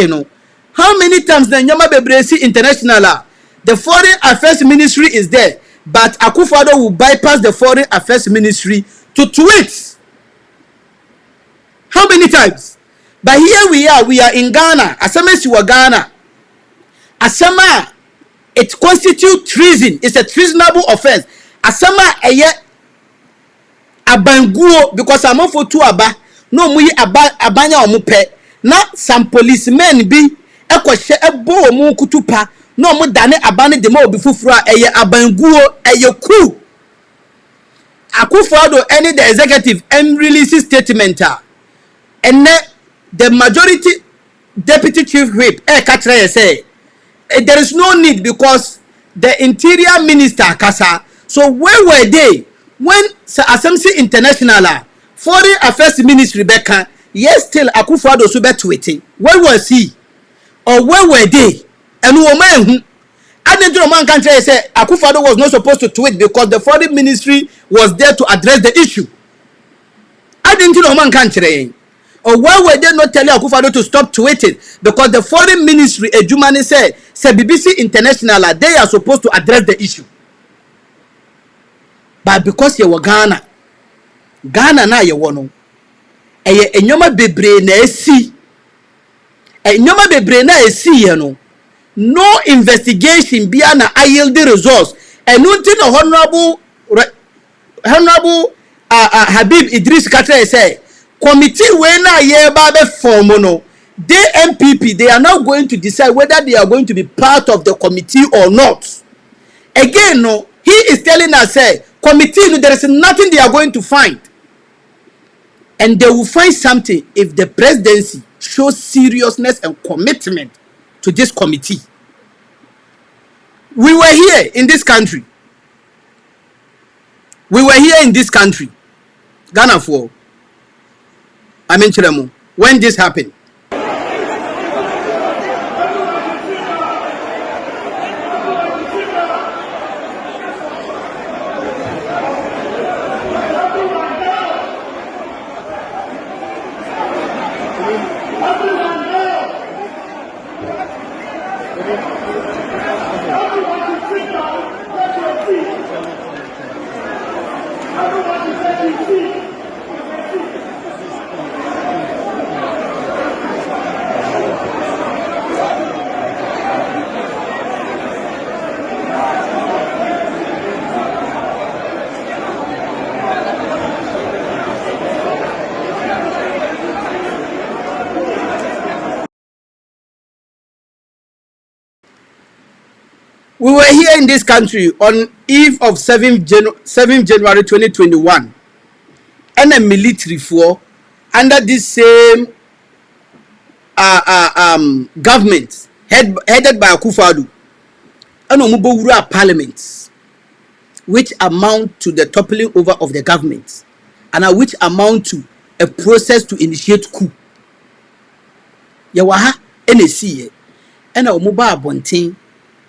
no. How many times the Nyama Bebresi International the Foreign Affairs Ministry is there, but AKUFO ADDO will bypass the Foreign Affairs Ministry to tweet. How many times? But here we are in Ghana. Asama si wa Ghana. Asama, it constitutes treason. It's a treasonable offense. Asama eye abanguo because I'm for two aba. No muyi abanya omupe. Na some policemen bi ekoshe ebo omu kutupa. No mu dane abane de ma obi fufura eye abanguo eye ku. AKUFO ADDO any the executive release statement and the majority deputy chief whip Katre say there is no need because the interior minister kasa. So where were they when Asamsi International Foreign Affairs Ministry beka yes still AKUFO ADDO so be tweeting? Where was he or where were they? And woman I didn't man can say AKUFO ADDO was not supposed to tweet because the foreign ministry was there to address the issue. I didn't know man can say. Or why were they not telling AKUFO ADDO to stop tweeting? Because the foreign ministry, Ejumani said, BBC International, they are supposed to address the issue. But because you were Ghana na you wano, enyoma bebre na esi, enyoma bebre na esi yano. No investigation biya na yield the results. And until the honorable HABIB IDDRISU Kacha say. Committee when I hear about the form, they MPP, they are now going to decide whether they are going to be part of the committee or not. Again, no, he is telling us, committee, there is nothing they are going to find. And they will find something if the presidency shows seriousness and commitment to this committee. We were here in this country. Ghana for. I mean, when this happened. We were here in this country on eve of 7th January 2021. and a military for under this same government headed by AKUFO ADDO and omubowura parliament, which amount to the toppling over of the government and which amount to a process to initiate coup. Yawaha NSC and omuba abontin,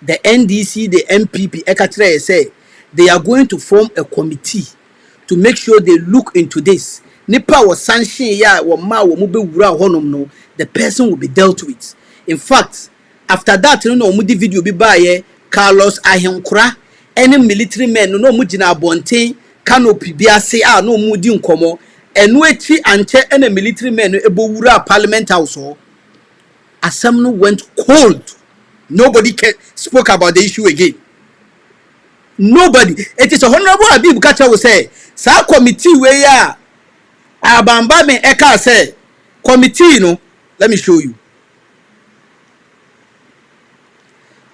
the NDC, the MPP, ekatre say they are going to form a committee to make sure they look into this. Nipa was sanction ya wa ma wo mube wura honom no, the person will be dealt with. In fact, after that no omudi video bi baye Carlos Ahenkura any military men no mujina abontin canopy bi ase no mudi nkomo enu echi anche any military men no ebo wura parliament house ho. Assembly went cold. Nobody spoke about the issue again. Nobody. It is a honorable Habib Kacha will say, "Sa committee where ya abamba me eka say committee no. Let me show you.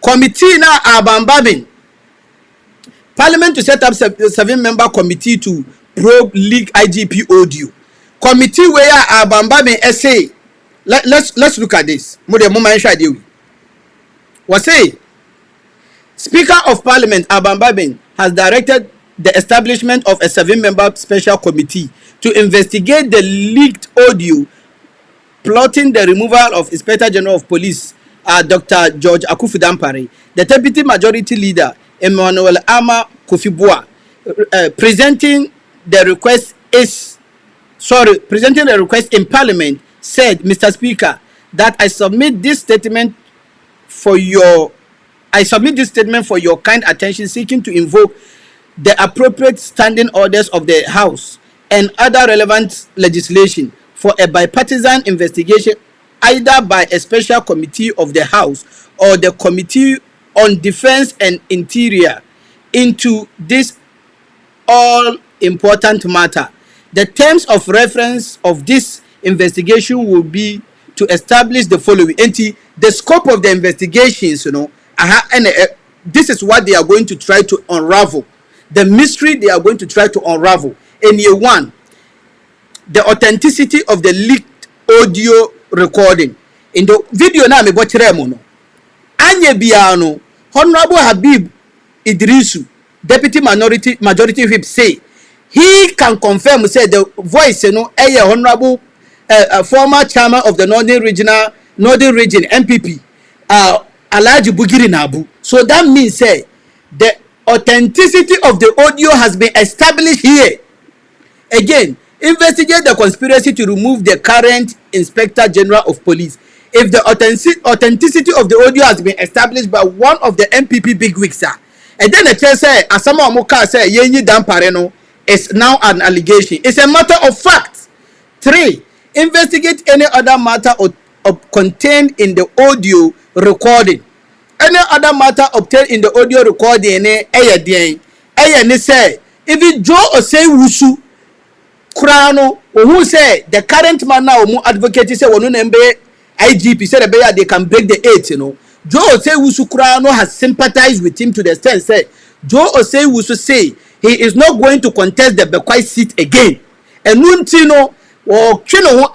Committee na abamba me. Parliament to set up 7-member committee to probe leak IGP audio. Committee where ya abamba me essay. Let's look at this. Say Speaker of Parliament Abambaben has directed the establishment of a 7-member special committee to investigate the leaked audio plotting the removal of Inspector General of Police Dr. George AKUFO ADDO. The Deputy Majority Leader Emmanuel Ama Kofi-Boa presenting the request in Parliament said, Mr. Speaker, that I submit this statement for your kind attention, seeking to invoke the appropriate standing orders of the House and other relevant legislation for a bipartisan investigation either by a special committee of the House or the Committee on Defense and Interior into this all important matter. The terms of reference of this investigation will be to establish the following. The scope of the investigations, this is what they are going to try to unravel. The mystery they are going to try to unravel. In year one, the authenticity of the leaked audio recording. In the video na me bochiremono. Anye biano, Honorable HABIB IDDRISU, Deputy Majority Whip say he can confirm say the voice Honorable former chairman of the Northern Region MPP Alhaji Bugiri Nabu. So that means say the authenticity of the audio has been established here. Again, investigate the conspiracy to remove the current Inspector General of Police. If the authenticity of the audio has been established by one of the MPP bigwigs, and then the chair say Asama Omoka say Yenyi Dampareno is now an allegation. It's a matter of fact. 3. Investigate any other matter contained in the audio recording. Any other matter obtained in the audio recording, say even Joe Osei-Wusu Krano, who say the current man now advocate say IGP said they can break the 8, Joe Osei-Wusu Krano has sympathized with him to the extent say Joe Osei-Wusu say he is not going to contest the Bekwai seat again. And Nuntino or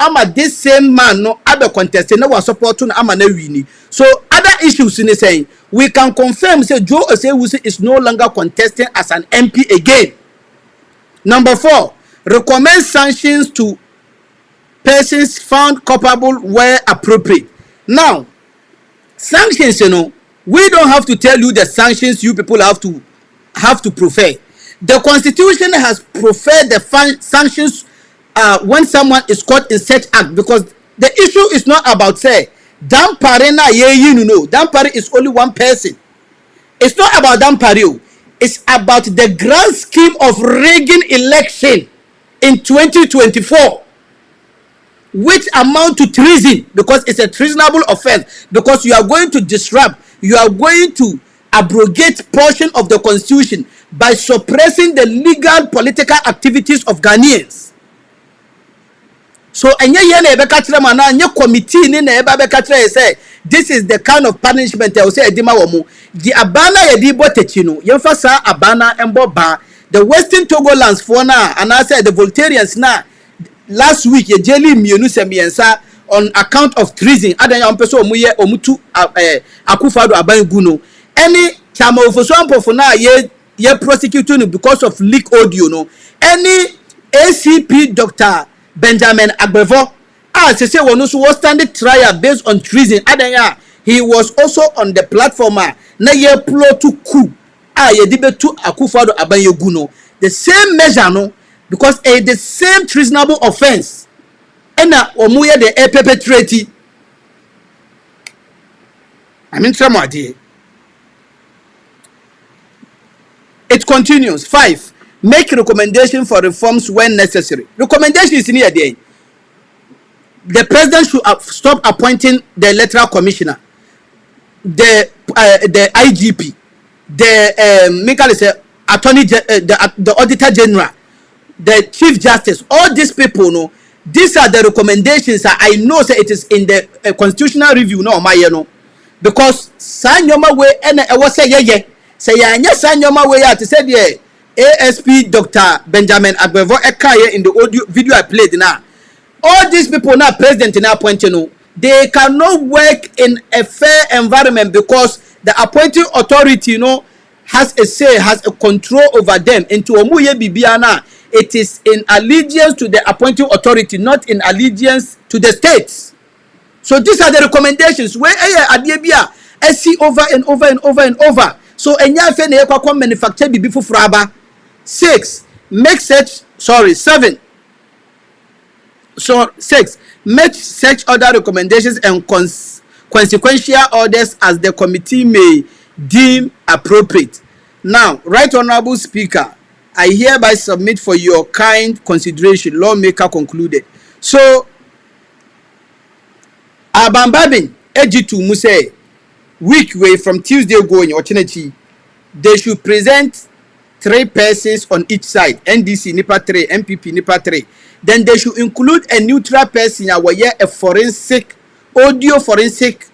ama this same man no other contestant no was supporting ama na wini. So other issues in saying we can confirm say Joe Osei-Wusu is no longer contesting as an MP again. Number 4, recommend sanctions to persons found culpable where appropriate. Now, sanctions, we don't have to tell you the sanctions you people have to prefer. The Constitution has preferred the sanctions when someone is caught in such act, because the issue is not about say Dampare na Dampare is only one person. It's not about Dampare. It's about the grand scheme of rigging election in 2024, which amount to treason, because it's a treasonable offense, because you are going to disrupt, you are going to abrogate portion of the Constitution by suppressing the legal political activities of Ghanaians. So anya committee ni na eba bekatre say this is the kind of punishment I will say edima womu. The abana yedi botechino yemfa sa abana embo ba the Western Togolands for now, and I said the Voltarians now. Last week, ye jelly mienu semiensa on account of treason. Adan ya mpeso omuye omutu AKUFO ADDO abanguno. Any chama ofosompo for now ye prosecuting because of leak audio no. Any ACP Dr. Benjamin Agbevo se say one also was standing trial based on treason. Adan ya he was also on the platform na ye plot to coup. Ye dibe to AKUFO ADDO abanguno. The same measure no. Because the same treasonable offense and omuye the perpetrate. I mean, it continues. 5. Make recommendation for reforms when necessary. Recommendation is in here. The president should stop appointing the electoral commissioner, the IGP, the attorney, the auditor general, the chief justice. All these people know. These are the recommendations. I know that it is in the constitutional review. No, my because Sanyoma way and I was say yeah. Say yes, Sanyoma way to say yeah. ASP Dr. Benjamin Agbevo Ekaye in the audio video I played now. All these people now president in appointing, they cannot work in a fair environment because the appointing authority, has a say, has a control over them. Into Omuye Bibiana, it is in allegiance to the appointing authority, not in allegiance to the states. So these are the recommendations where Adiebia see over and over and over and over. So enya fe na ekwa manufacture bibi fufuraba. 6. Make such 7. So 6. Make such other recommendations and consequential orders as the committee may deem appropriate. Now, Right Honorable Speaker, I hereby submit for your kind consideration. Lawmaker concluded. So, Abambabin Ejitu Muse, week way from Tuesday going, Ochineci, they should present 3 persons on each side. NDC NIPA 3, MPP NIPA 3. Then they should include a neutral person, a forensic, audio forensic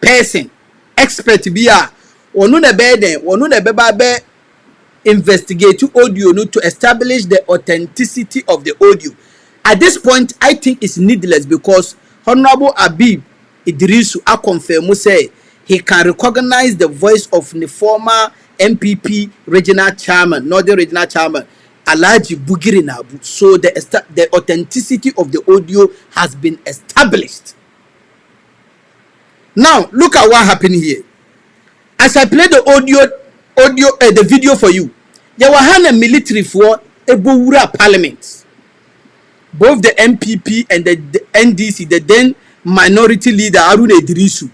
person, expert biya. Onu na beden, onu na beba investigate audio to establish the authenticity of the audio. At this point, I think it's needless because Honorable HABIB IDDRISU confirm say he can recognize the voice of the former MPP regional chairman, Northern regional chairman, Alhaji Bugiri Nabu. So the authenticity of the audio has been established. Now, look at what happened here. As I play the the video for you, there were a military for Ebowura Parliament. Both the MPP and the NDC, the then minority leader Haruna Iddrisu,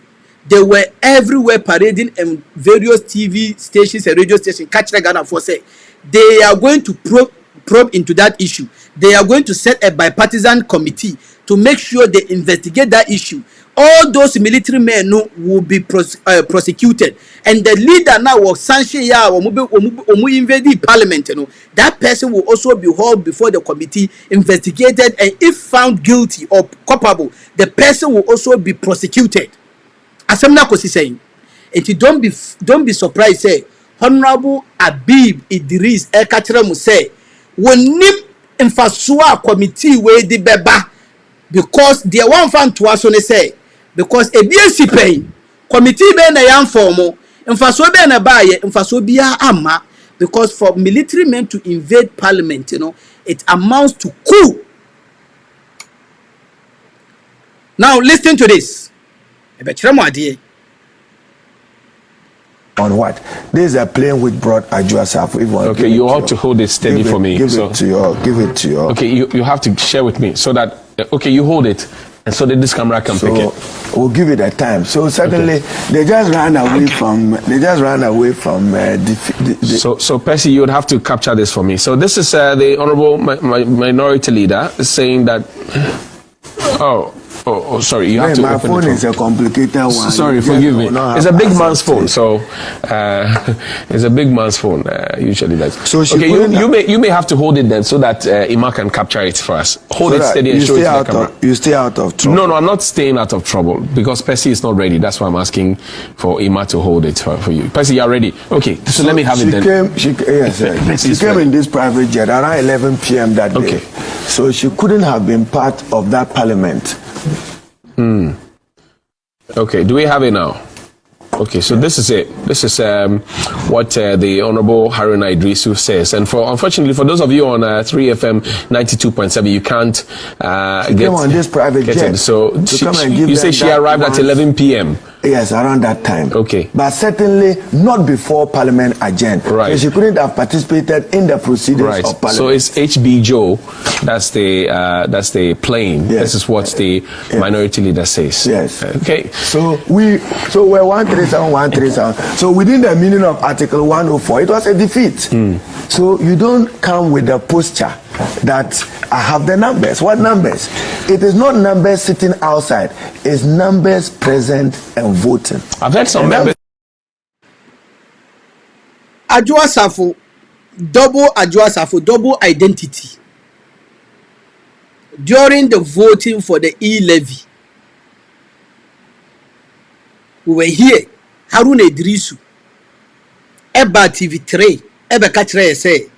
they were everywhere parading in various TV stations and radio stations. Catch the Ghana for say they are going to probe into that issue. They are going to set a bipartisan committee to make sure they investigate that issue. All those military men will be prosecuted, and the leader now was sanction omu invade parliament. That person will also be hauled before the committee, investigated, and if found guilty or culpable, the person will also be prosecuted. As I'm not saying, and don't be surprised. Say Honorable HABIB IDDRISU Ekachira say when nim infasua committee where the beba because the one fan to us on say. Because a BSC pay committee be na yan formo mfaso be na baye mfaso bia ama because for military men to invade parliament it amounts to coup. Now listen to this. On what? This is a plane which brought Ajuasaf. Okay, you have to hold it steady for me. Give it to you. Okay, you have to share with me so that okay, you hold it. And so that this camera can pick it. We'll give it a time. So suddenly they just ran away from. So Percy, you would have to capture this for me. So this is the honorable minority leader saying that. Oh, Oh, sorry. You have to my open phone the phone. is a complicated one. Sorry, forgive me. It's a big man's phone, so it's a big man's phone. Usually that's. So okay, you may have to hold it then so that Ima can capture it for us. Hold so it steady and show it to the camera. You stay out of trouble. No, I'm not staying out of trouble because Percy is not ready. That's why I'm asking for Ima to hold it for you. Percy, you're ready. Okay, so let me have it then. She came in this private jet around 11 p.m. that day. Okay. So she couldn't have been part of that parliament. Okay, do we have it now? Okay, so this is it. This is what the Honorable Harun Idrisu says. And unfortunately, for those of you on 3FM 92.7, you can't get on this private jet. So you say she arrived at 11 p.m. Yes, around that time. Okay. But certainly not before Parliament adjourned. Right. So she couldn't have participated in the proceedings of Parliament. So it's HB Joe. That's the plane. Yes. This is what the minority leader says. Yes. Okay. So we're 137. So within the meaning of Article 104, it was a defeat. So you don't come with the posture that I have the numbers. What numbers? It is not numbers sitting outside. It's numbers present and voting. I've heard some members. Adwoa Safo, double identity. During the voting for the e-levy, we were here. Harun Idrisu, Eba TV3, Eba Kachre say,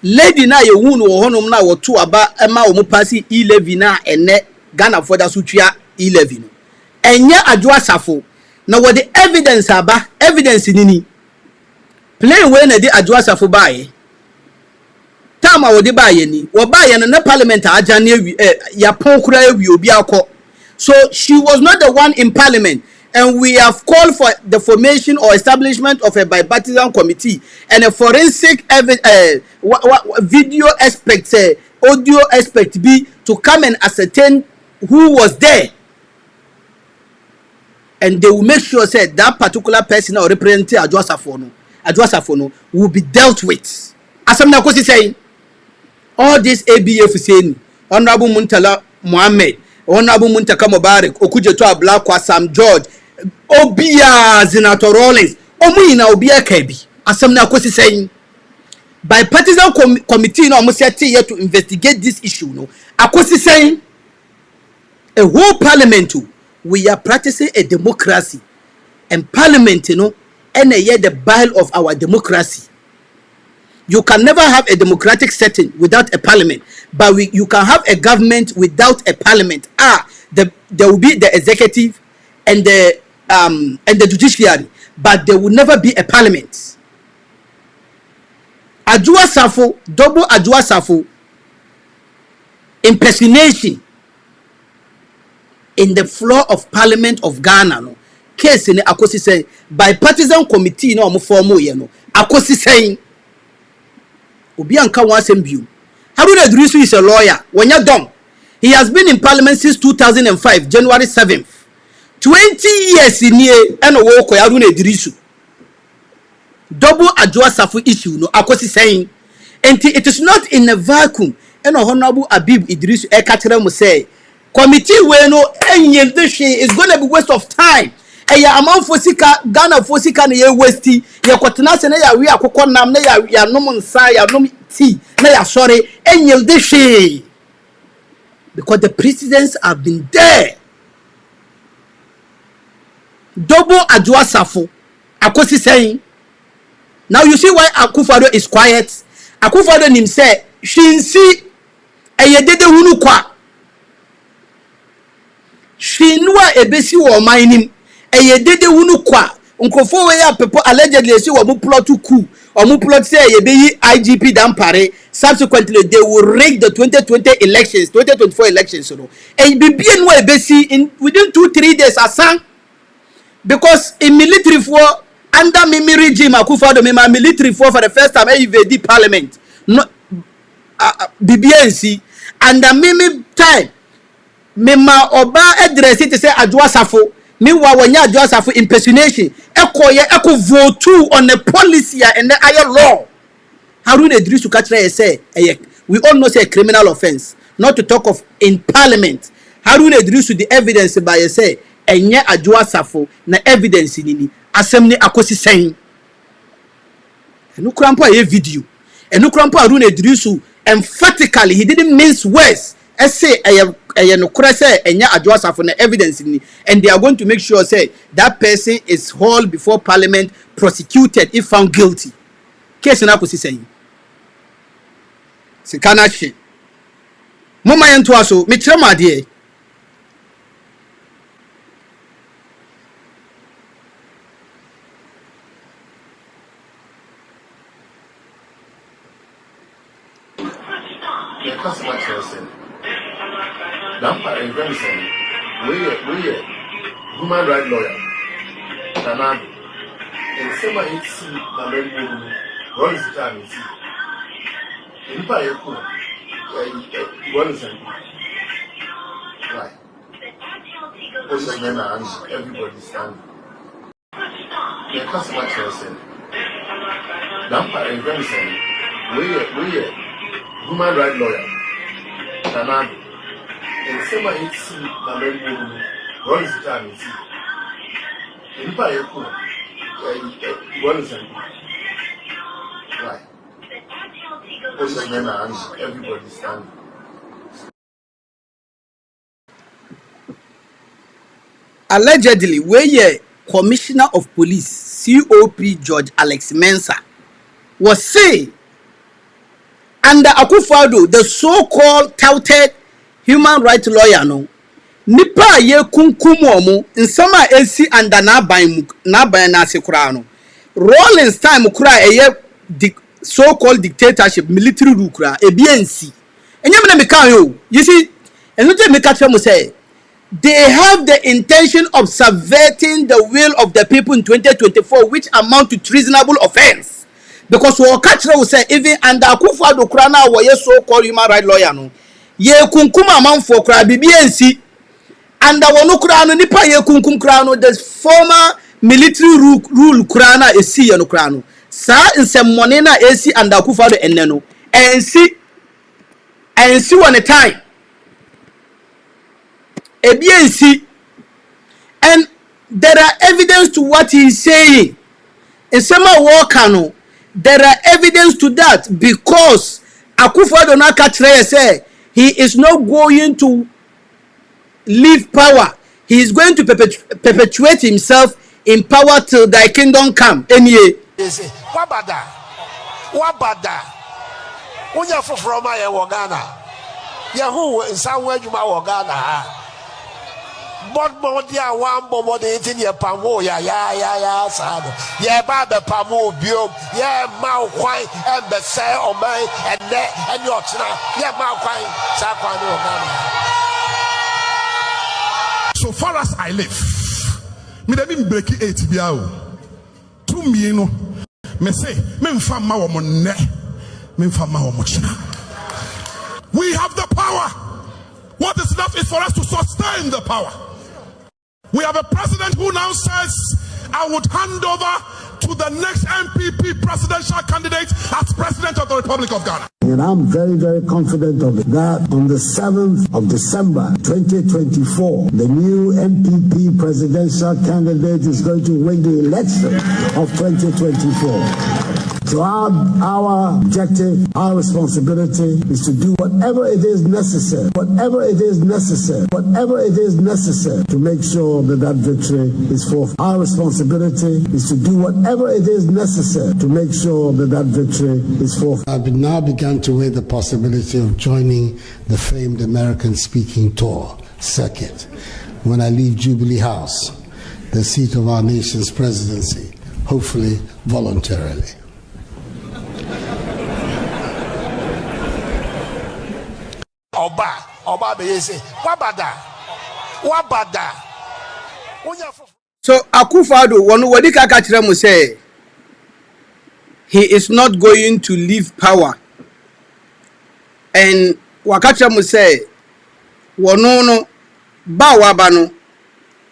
lady na ye wunu wo honom na wo to aba ema wo pasi e-levy na ene Ghana for da sutua e-levy no enye Adwoa Safo na wo the evidence aba evidence nini plain way na di Adwoa Safo bae tama wo di bae ni wo bae no na parliament aja na ya pon kura ewi obi akọ. So she was not the one in parliament. And we have called for the formation or establishment of a bipartisan committee and a forensic video aspect, audio aspect be to come and ascertain who was there. And they will make sure that that particular person or representing Adwoa Safo will be dealt with. As I'm now saying, all this ABF saying, Honorable Muntala Mohammed, Honorable Muntaka Mubarak, Okujeto Ablakwa, Sam George, Obia Senator Rawlings, Omuina Obia Kebi. As I'm now saying, bipartisan committee no almost here to investigate this issue. No, Akosi saying a whole parliament we are practicing a democracy, and parliament, and the bile of our democracy. You can never have a democratic setting without a parliament, but you can have a government without a parliament. There will be the executive and the judiciary, but there will never be a parliament. Adwoa Safo, double Adwoa Safo, impersonation in the floor of Parliament of Ghana. No case in Akosi saying bipartisan committee no form Akosi saying Obi anka wan asem Harun Idrisu is a lawyer. When you're done, he has been in Parliament since 2005, January 7th. 20 years in here, and a walk Harun Idrisu. Double Adwoa Safo issue, no Akosi saying, and it is not in a vacuum. And Honorable HABIB IDDRISU Ekatere mo say, committee we no enye this is going to be waste of time. Ya amount for sika Ghana for sika na ye waste. Ya kwatena se na ya wi akokọ nam na ya nom nsa ya nom tea na ya sorry enye this because the presidents have been there. Double Adwoa Safo Akosi saying, now you see why AKUFO ADDO is quiet. AKUFO ADDO nim say shinsi eye dede hunu kwa shinwa ebesi wo mining eye dede hunu kwa nkofo we ya people allegedly say wo plot coup or mu plot say ye be IGP dampare. Subsequently they will rig the 2020 elections 2024 elections so and bibien wo ebesi in within 2-3 days asan because in military for under Mimi regime AKUFO ADDO me military for the first time evade parliament no BBNC and the Mimi time Mema oba address it say Adwoa Safo meanwhile when you Adwoa Safo impersonation eko vote on the policy and the higher law. Harun Idrisu Kachre say we all know say a criminal offense, not to talk of in parliament. Haruna Idrisu the evidence by say enye adwoa safo na evidence ni asem ni akosi sen enu krampo a video enu krampo Haruna Idrisu emphatically he didn't mince words say eye no kura say enye adwoa safo na evidence ni, and they are going to make sure say that person is hauled before parliament, prosecuted if found guilty. Case na akosi sen sikana she mama yento aso me kire made customer person. Dampa and Venison, we human rights lawyer. Nanado. And sema it's American. What is the time? In Payaku, what is it? Right. Also, men are everybody standing. The customer person. Dampa and Venison, we human rights lawyer. Nanado. And sema it's American. What is the time? In Payaku, what is it? Right. Also, men are everybody standing. Allegedly, where Commissioner of Police COP George Alex Mensah was saying under AKUFO ADDO, the so-called touted human rights lawyer, no nipa ye kunkumomo nsama esi under na ban na sekura no Rollins time kura eye so-called dictatorship military rule kura ebiensi enyem na meka yo you see enu je meka tell mo say they have the intention of subverting the will of the people in 2024, which amount to treasonable offense. Because we catch will say even under AKUFO ADDO krana we so-called human rights lawyer no ye kunkuma man for kra BBNC under wonu krano nipa ye kunkum krano the former military rule krana esi ye no krano sa nsem money na esi under AKUFO ADDO enne no ensi one time ebiensi, and there are evidence to what he is saying. In some Wakano, there are evidence to that because AKUFO ADDO na katre say he is not going to leave power. He is going to perpetuate himself in power till thy kingdom come. Anyway, wabada unya fufuroma ye wogana yahu nsanwa adwuma wogana but modia one bomo de tin ye pamo ya sad ye ba be pamo biom ye ma kwan e be say o man and your tina ye ma kwan sa kwan ni ogana. So far as I live, me dey been break 8 bia o to me no me say me mfa ma wo mo ne me mfa ma wo mo china. We have the power. What is left is for us to sustain the power. We have a president who now says, I would hand over to the next MPP presidential candidate as president of the Republic of Ghana. And I'm very, very confident of it, that on the 7th of December 2024, the new MPP presidential candidate is going to win the election of 2024. So our objective, our responsibility is to do whatever it is necessary, to make sure that that victory is forth. Our responsibility is to do whatever it is necessary to make sure that that victory is forth. I've now begun to weigh the possibility of joining the famed American speaking tour circuit when I leave Jubilee House, the seat of our nation's presidency, hopefully voluntarily. Oba be say wabada. So AKUFO ADDO one wadi ka kire mo say he is not going to leave power, and wakatre mo say wono no ba waba no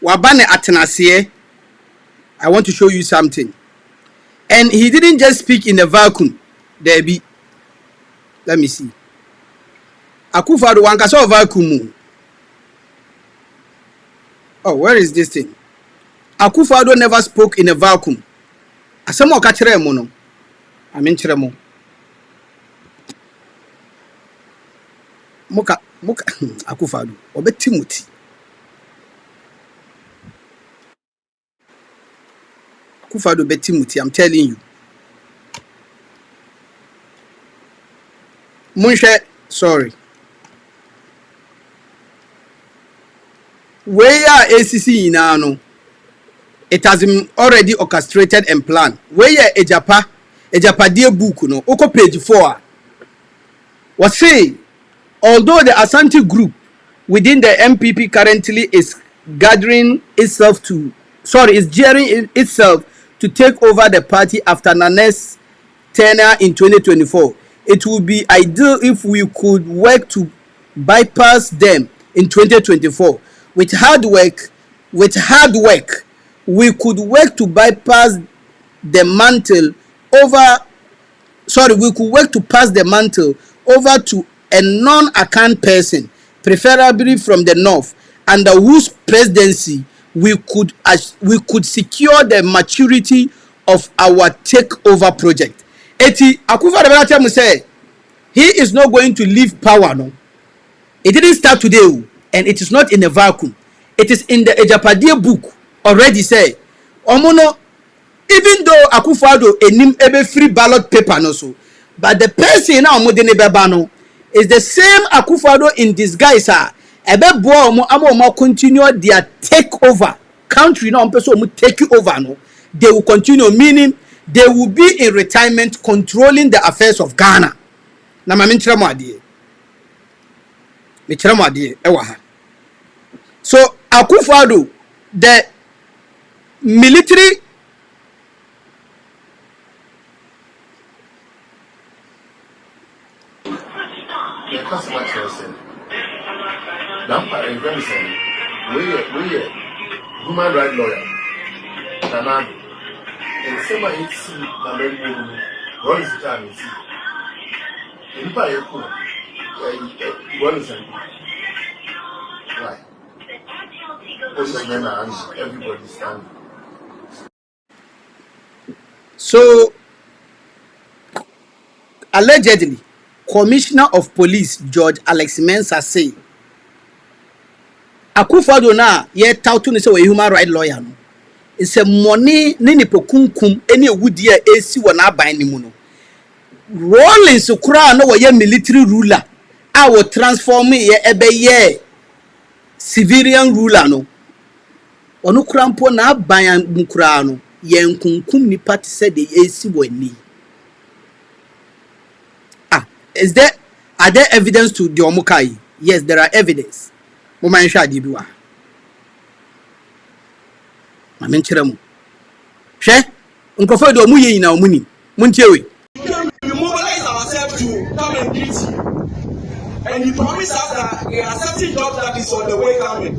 waba ne atenase. I want to show you something, and he didn't just speak in a vacuum. There be, let me see. AKUFO ADDO wankasa vacuum. Oh, where is this thing? AKUFO ADDO never spoke in a vacuum. Asemo okachire mo no. Amen chire mo. Moka AKUFO ADDO obeti muti. AKUFO ADDO beti muti, I'm telling you. Munche, sorry. Where ACC inano, it has been already orchestrated and planned. Where Ejapa dear book no, oko page 4. Was say, although the Asante group within the MPP currently is gearing itself to take over the party after Nane's tenure in 2024. It would be ideal if we could work to bypass them in 2024. With hard work, we could work to bypass the mantle over. We could work to pass the mantle over to a non-account person, preferably from the north, under whose presidency we could secure the maturity of our takeover project. Eti AKUFO ADDO say he is not going to leave power. No, it didn't start today, and it is not in a vacuum. It is in the Ejapade book already. Say, omono, even though AKUFO ADDO enim ebe free ballot paper no so, but the person na omodene beba no is the same AKUFO ADDO in disguise. Ebe bo omo continue their takeover country na ompeso omo take over no. They will continue, meaning they will be in retirement controlling the affairs of Ghana. Na ma menchira mo ade. Menchira mo ade ewa ha. So AKUFO ADDO, the military customer person. We human rights lawyer. And the same way it's what is the time you see? In right. Everybody standing. So allegedly, Commissioner of Police George Alex Mensah say AKUFO ADDO na ye tautu ni say we human rights lawyer no. It's a money ni nipokunkum eni ewudi a esi wo na aban ni mu no. Rollins kura no we military ruler a wo transform ye ebe ye civilian ruler no. Onu kura mpo na aban mu kura no ye nkunkum ni party said the esi wo ni. Are there evidence to the omukai? Yes, there are evidence. Moma nsha adi bi wa. Ma menchira mu. Hwe, nkofo do mu ye na omuni. Muntie we. We mobilize ourselves to come and greet you. And you promise us that there are certain jobs that is on the way coming.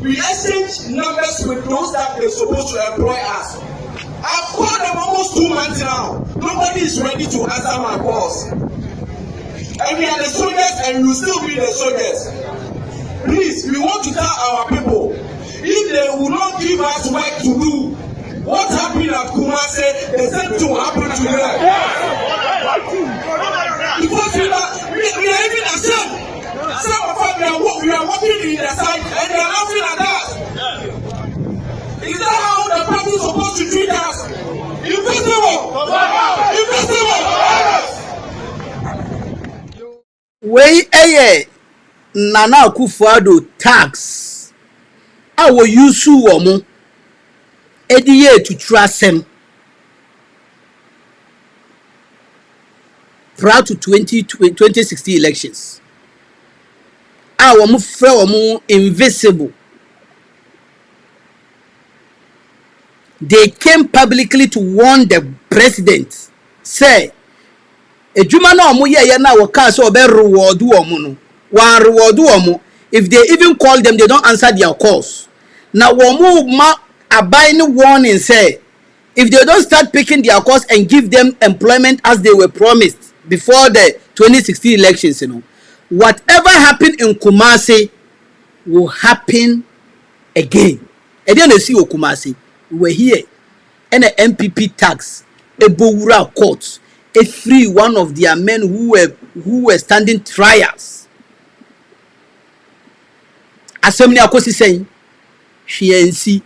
We exchange numbers with those that they're supposed to employ us. I've called them almost 2 months now. Nobody is ready to answer my calls. And we are the soldiers and we will still be the soldiers. Please, we want to tell our people, if they will not give us work to do, what happened at Kumasi, the same thing will happen to them. Because we are even ashamed. Some of us, we are working in the side and they are laughing at us. Is that how the party is supposed to treat us? Impossible! We Nana AKUFO ADDO tax our use womo ediye to trust him prior to 2016 elections. Our mu fe invisible. They came publicly to warn the president. Say ejuma na omo ye na wo ka so be reward omo no wan reward omo if they even call them they don't answer their calls. Now womo ma abide warning say if they don't start picking their calls and give them employment as they were promised before the 2016 elections, whatever happened in Kumasi will happen again. And then they see Okumasi. We were here. And the MPP tax, a Bowura court, a free one of their men who were standing trials. Assembly Akosi saying, she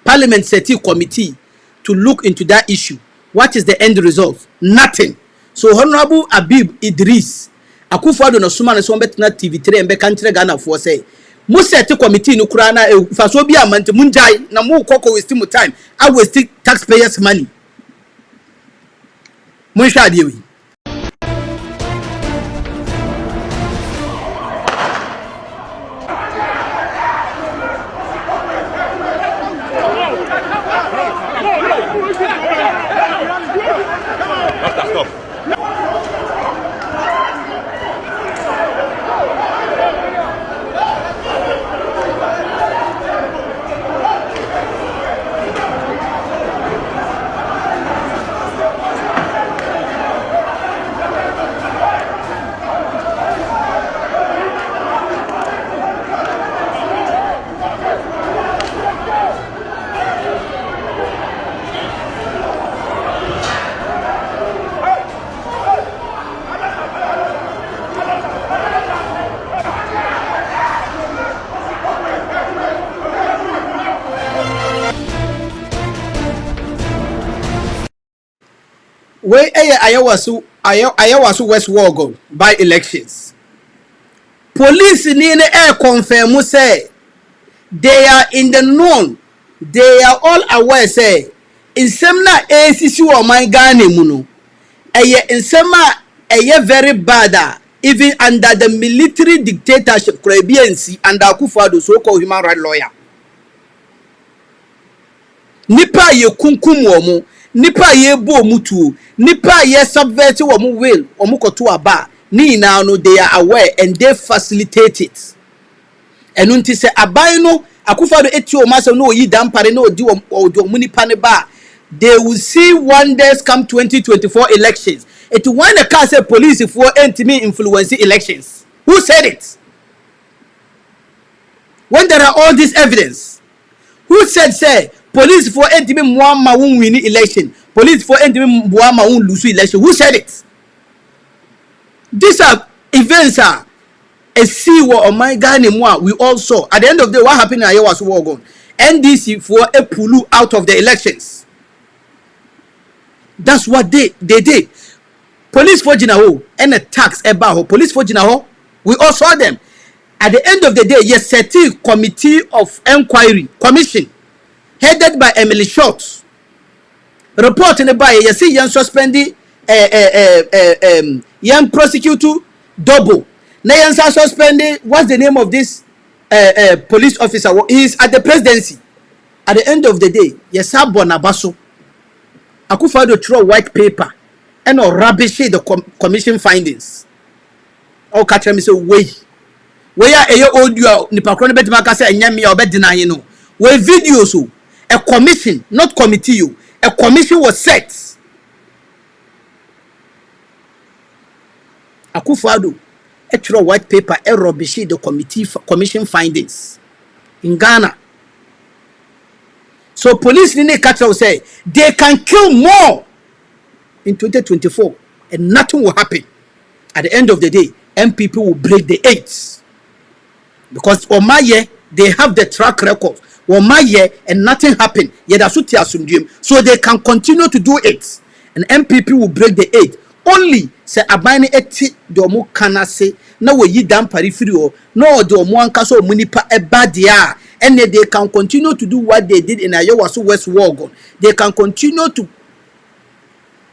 Parliament set a committee to look into that issue. What is the end result? Nothing. So Honorable HABIB IDDRISU, AKUFO ADDO no suma na so betena TV3 embe kantre Ghana for say, mu set committee no kura na faso bi amante munjai na mu kokko waste mu time. I waste taxpayers money. Mun sha de wi. Where ayawasu West Wogo by elections. Police in the air confirm say they are in the known. They are all aware say in semna ACC or my Ghana muno. In sema very bad even under the military dictatorship Caribbean and AKUFO ADDO so-called human rights lawyer. Nipa ye kunkum womu. Nipa ye bo mutu, nipa ye subvert womu will, omukotu aba, ni na no they are aware and they facilitate it. And unti se abai no, AKUFO ADDO eti o masa no yi dampare no di o munipa ne ba. They will see wonders come 2024 elections. It when the car say police for intimi influence elections. Who said it? When there are all this evidence, who said say police for intimi muama won win election? Police for intimi muama won lose election. Who said it? These are events are a see what on my Ghana we all saw. At the end of the day, what happened in Ayawasu Wogon? NDC for a pulu out of the elections. That's what they did. Police for Jinaho and a tax about police for Jinaho. We all saw them. At the end of the day, yes, set a committee of inquiry commission headed by Emily Schultz. Report in the by you see young suspended young prosecutor double. Now suspended. What's the name of this police officer? He is at the presidency. At the end of the day, yes, Bonabaso. AKUFO ADDO throw white paper and or rubbish the commission findings. Oh, catch me say where are your audio? Nipa kroni beti makase enyami ya obedi na no. We video so a commission, not committee you. A commission was set. AKUFO ADDO throw white paper and rubbish the commission findings in Ghana. So police in the catch will say they can kill more in 2024 and nothing will happen. At the end of the day, MPP will break the eights. Because Omaye, they have the track record. Omaye and nothing happened. So they can continue to do it. And MPP will break the eight. Only say abani eti domu kanase na we yi dam periphery no domu ankaso munipa ebadia. And they can continue to do what they did in Ayawasu West Wogon. They can continue to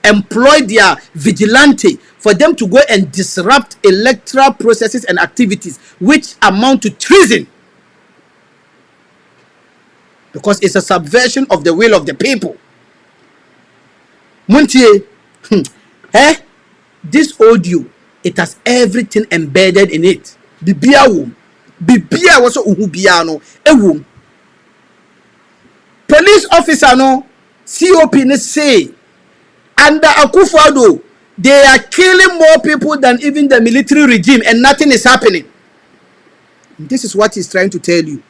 employ their vigilante for them to go and disrupt electoral processes and activities which amount to treason. Because it's a subversion of the will of the people. Muntie, this audio, it has everything embedded in it. Bibia was uhubiano ewum. Police officer no COP ne say under AKUFO ADDO they are killing more people than even the military regime and nothing is happening. This is what he's trying to tell you.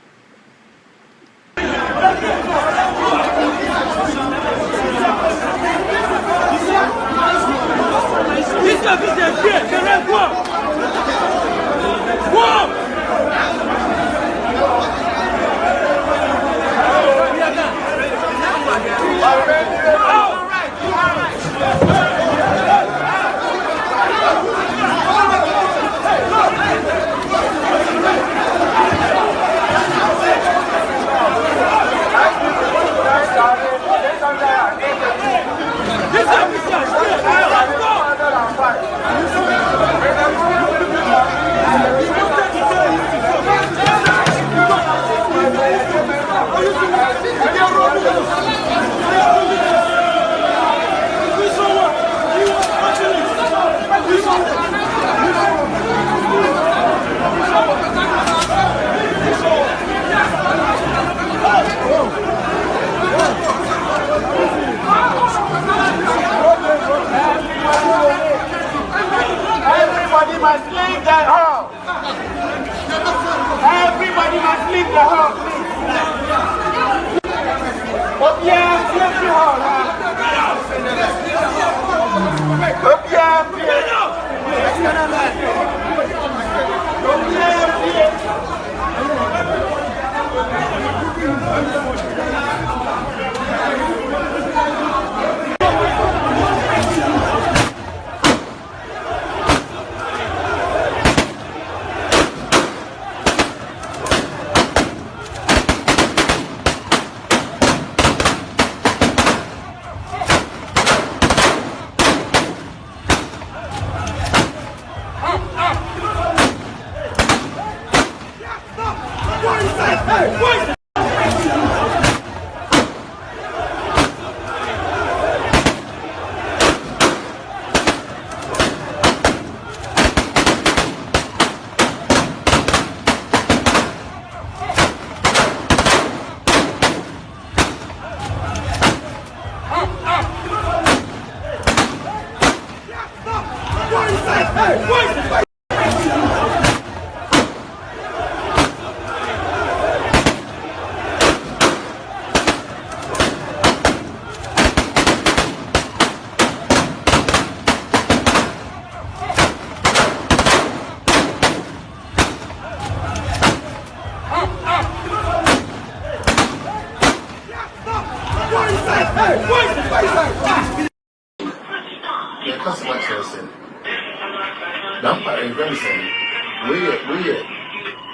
Everybody must leave the hall. Everybody must leave the hall, please. Oh, yeah, leave the hall. Oh, yeah,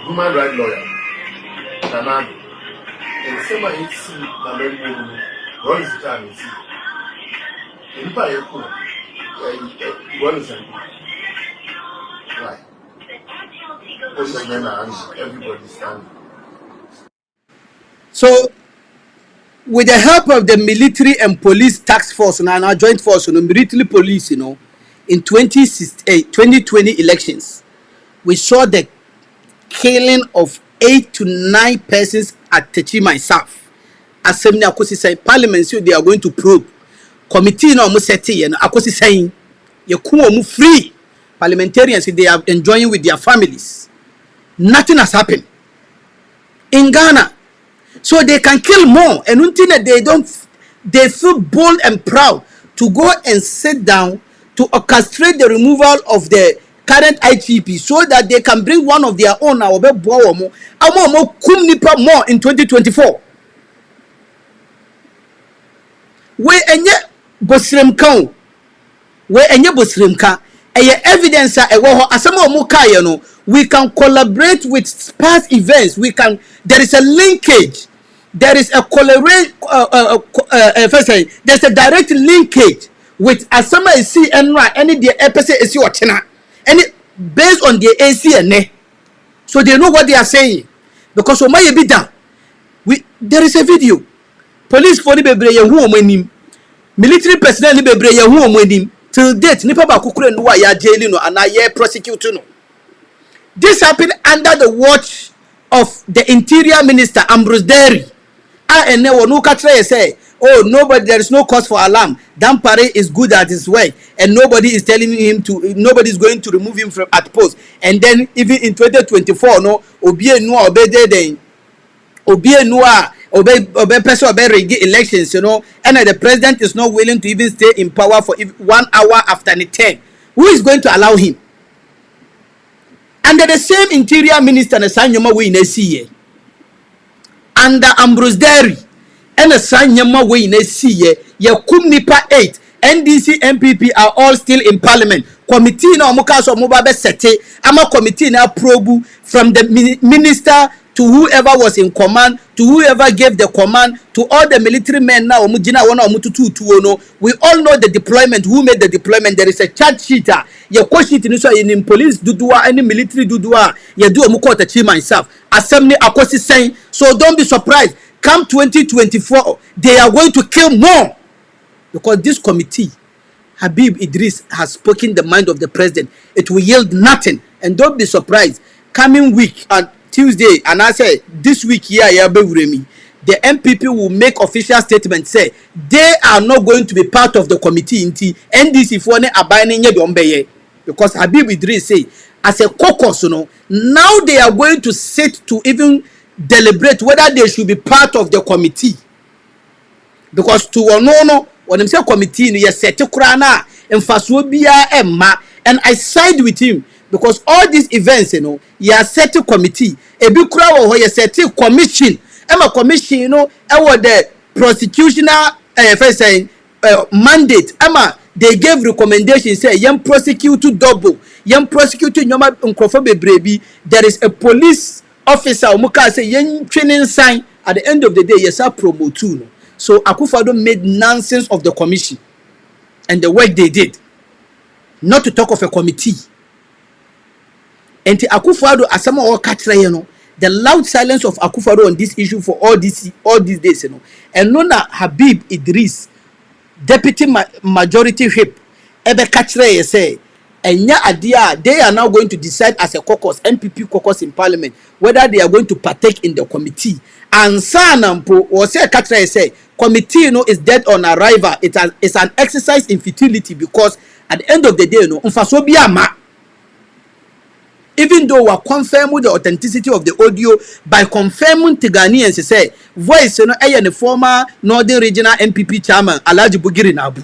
human rights lawyer. And the same way it's the very woman, what is the time you see? In what is it? Why? Those men are everybody standing. So, with the help of the military and police task force and our joint force, military police, in 2020 elections, we saw the killing of 8 to 9 persons at Techima South. Assembly Akosi said Parliament said they are going to probe. Committee no almost set and Akosi saying you come free. Parliamentarians they are enjoying with their families. Nothing has happened in Ghana. So they can kill more, and until they feel bold and proud to go and sit down to orchestrate the removal of the current IGP so that they can bring one of their own more in 2024. We enye bosremka we enye bosremka evidence we can collaborate with past events. There is a linkage. There is a there's a direct linkage with Asama AC and any the episode is your china. Any based on the AC and so they know what they are saying. Because my be done. There is a video. Police for the bebre who military personnel bebre who till date nipa ba kukure no ya jail no and I prosecute no. This happened under the watch of the Interior Minister Ambrose Derry. And then when say, oh, there is no cause for alarm. Dampare is good at his work, and nobody is telling him to. Nobody is going to remove him from at post. And then even in 2024, no, elections, and the president is not willing to even stay in power for 1 hour after the 10. Who is going to allow him? Under the same interior minister na sanyoma we na see under Ambrose Derry and a sanyoma we na see ye kum nipa 8 NDC MPP are all still in parliament. Committee na omuka so moba be sete ama committee na probe from the minister to whoever was in command, to whoever gave the command, to all the military men now. We all know the deployment, who made the deployment. There is a charge sheeter. Your question in police dudua, any military dudua, you do a achieve myself. Assembly akosi saying, so don't be surprised. Come 2024, they are going to kill more. Because this committee, Habib Idris has spoken the mind of the president. It will yield nothing. And don't be surprised. Coming week and Tuesday, and I say this week here, the MPP will make official statement say they are not going to be part of the committee in NDC for abiding because Habib Idris say as a caucus, now they are going to sit to even deliberate whether they should be part of the committee. Because to no when them say committee, you set to krana and faswobia emma, and I side with him. Because all these events, you are set to committee. A big crowd or you set to commission. I'm a commission, the prosecutional mandate. They gave recommendations, say, young prosecute to double, young prosecute nyoma unkrofobe brebi. There is a police officer, muka say, young training sign. At the end of the day, yes, I promote too. So AKUFO ADDO made nonsense of the commission and the work they did. Not to talk of a committee. And the AKUFO ADDO as some or catch the loud silence of AKUFO ADDO on this issue for all these days, and Nona Habib Idris, deputy majority whip, ebe catch say, and ya idea they are now going to decide as a caucus, MPP caucus in parliament, whether they are going to partake in the committee. And Sanampo or say catch say committee is dead on arrival. It's an exercise in futility because at the end of the day, even though we are confirming the authenticity of the audio by confirming to Ghanaians, say voice the former Northern Regional MPP chairman Alhaji Bugiri Nabu.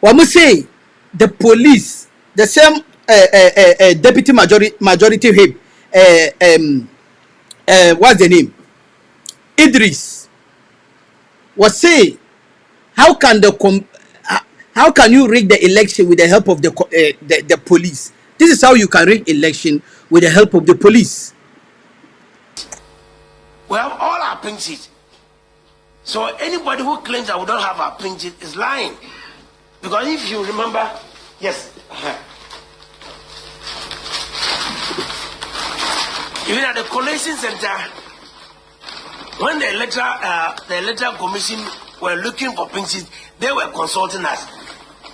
What we say the police, the same deputy majority whip, what's the name? Idris was say, how can you rig the election with the help of the police? This is how you can rig election with the help of the police. We have all our pink sheets. So anybody who claims that we don't have our pink sheet is lying. Because if you remember, yes. Even at the collation center, when the electoral commission were looking for pink sheets, they were consulting us.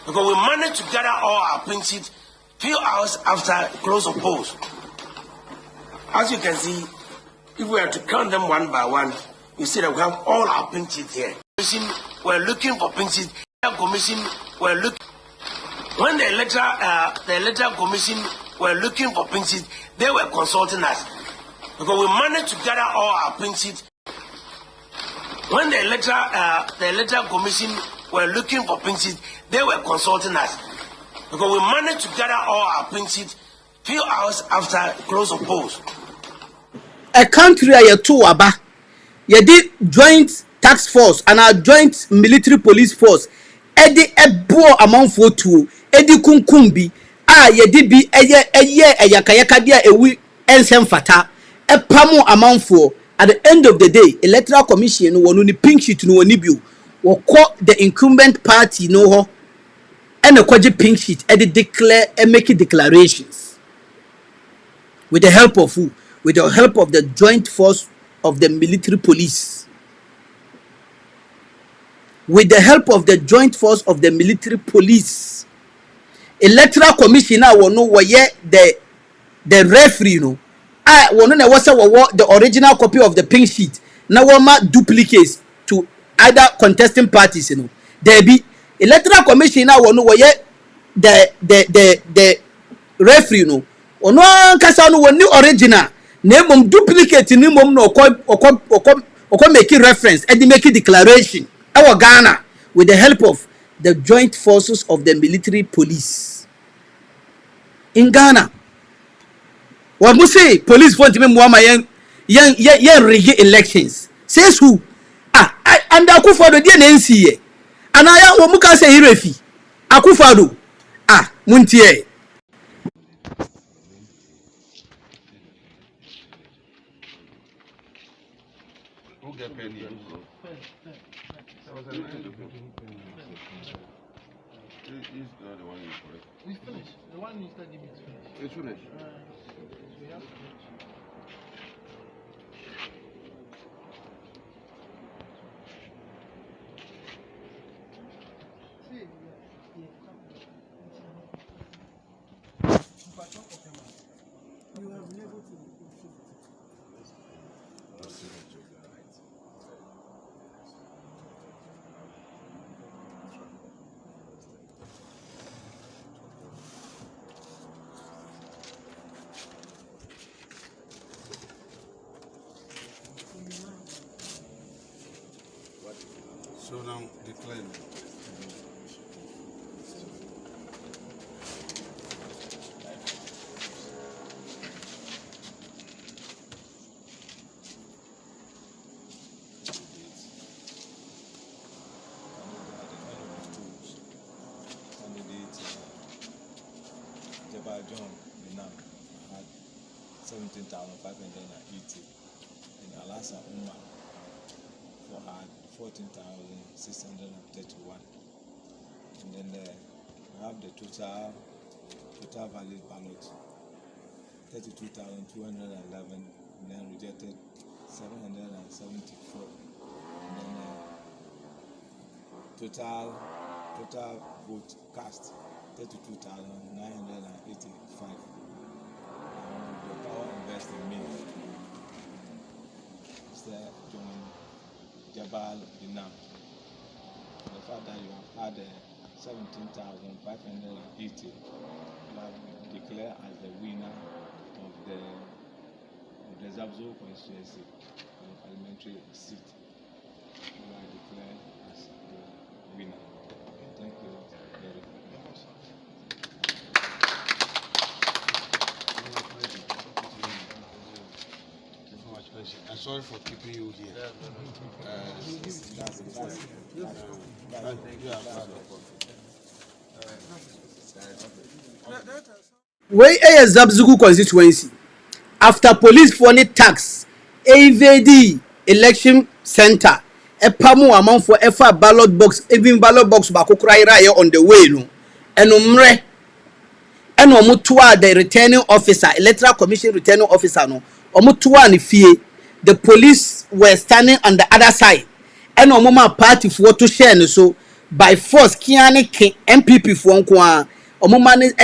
Because we managed to gather all our pink sheets few hours after close of polls. As you can see, if we are to count them one by one, you see that we have all our pink sheets here. We're looking for pink sheets. The commission were looking. When the electoral commission were looking for pink sheets, they were consulting us. Because we managed to gather all our pink sheets. When the electoral commission were looking for pink sheets, they were consulting us. Because we managed to gather all our pink sheets few hours after close of polls. A country a two aba. You did joint task force and our joint military police force. Edi ebo amount for two. Edi kunkumbi. Ye did be a yakayaka dia ewi ensem fata. A pamo amount for. At the end of the day, electoral commission wonu ni pink sheet no woni bio. Wo call the incumbent party no and a kwaji pink sheet and declare and make declarations with the help of who? With the help of the joint force of the military police. With the help of the joint force of the military police. Electoral commission now will know where the referee the original copy of the pink sheet. Now one duplicates to other contesting parties. There be electoral commission now will know where the referee no kasa no one new original name duplicate name no make reference and make declaration. Our Ghana with the help of the joint forces of the military police in Ghana. What we say police want to make young rig elections. Says who? And AKUFO ADDO dey NC. And I am what muka say Irefi. AKUFO ADDO. Muntie. Who get paid here? He's not the one you correct. We finished. The one you started giving is finished. It's finished. We have to finish. So now declare. John Binam had 17,580, and Alasa Umar had 14,631, and then we have the total valid ballot 32,211, and then rejected 774, and then total vote cast 32,985. The power invest in me. Mr. John Jabal Binam. The fact that you have had 17,580, you have declared as the winner of the Zabzo constituency parliamentary seat. You are declared as the winner. Thank you very much. I'm sorry for keeping you here. Where a Zabzugu constituency after police for any tax AVD election center a pamu amount for a ballot box, even ballot box bakukrai on the way no and umre and omutua the returning officer electoral commission returning officer no omutua ni fie. The police were standing on the other side and omuma party for to share so by force kiani MPP for nkwa omuma ni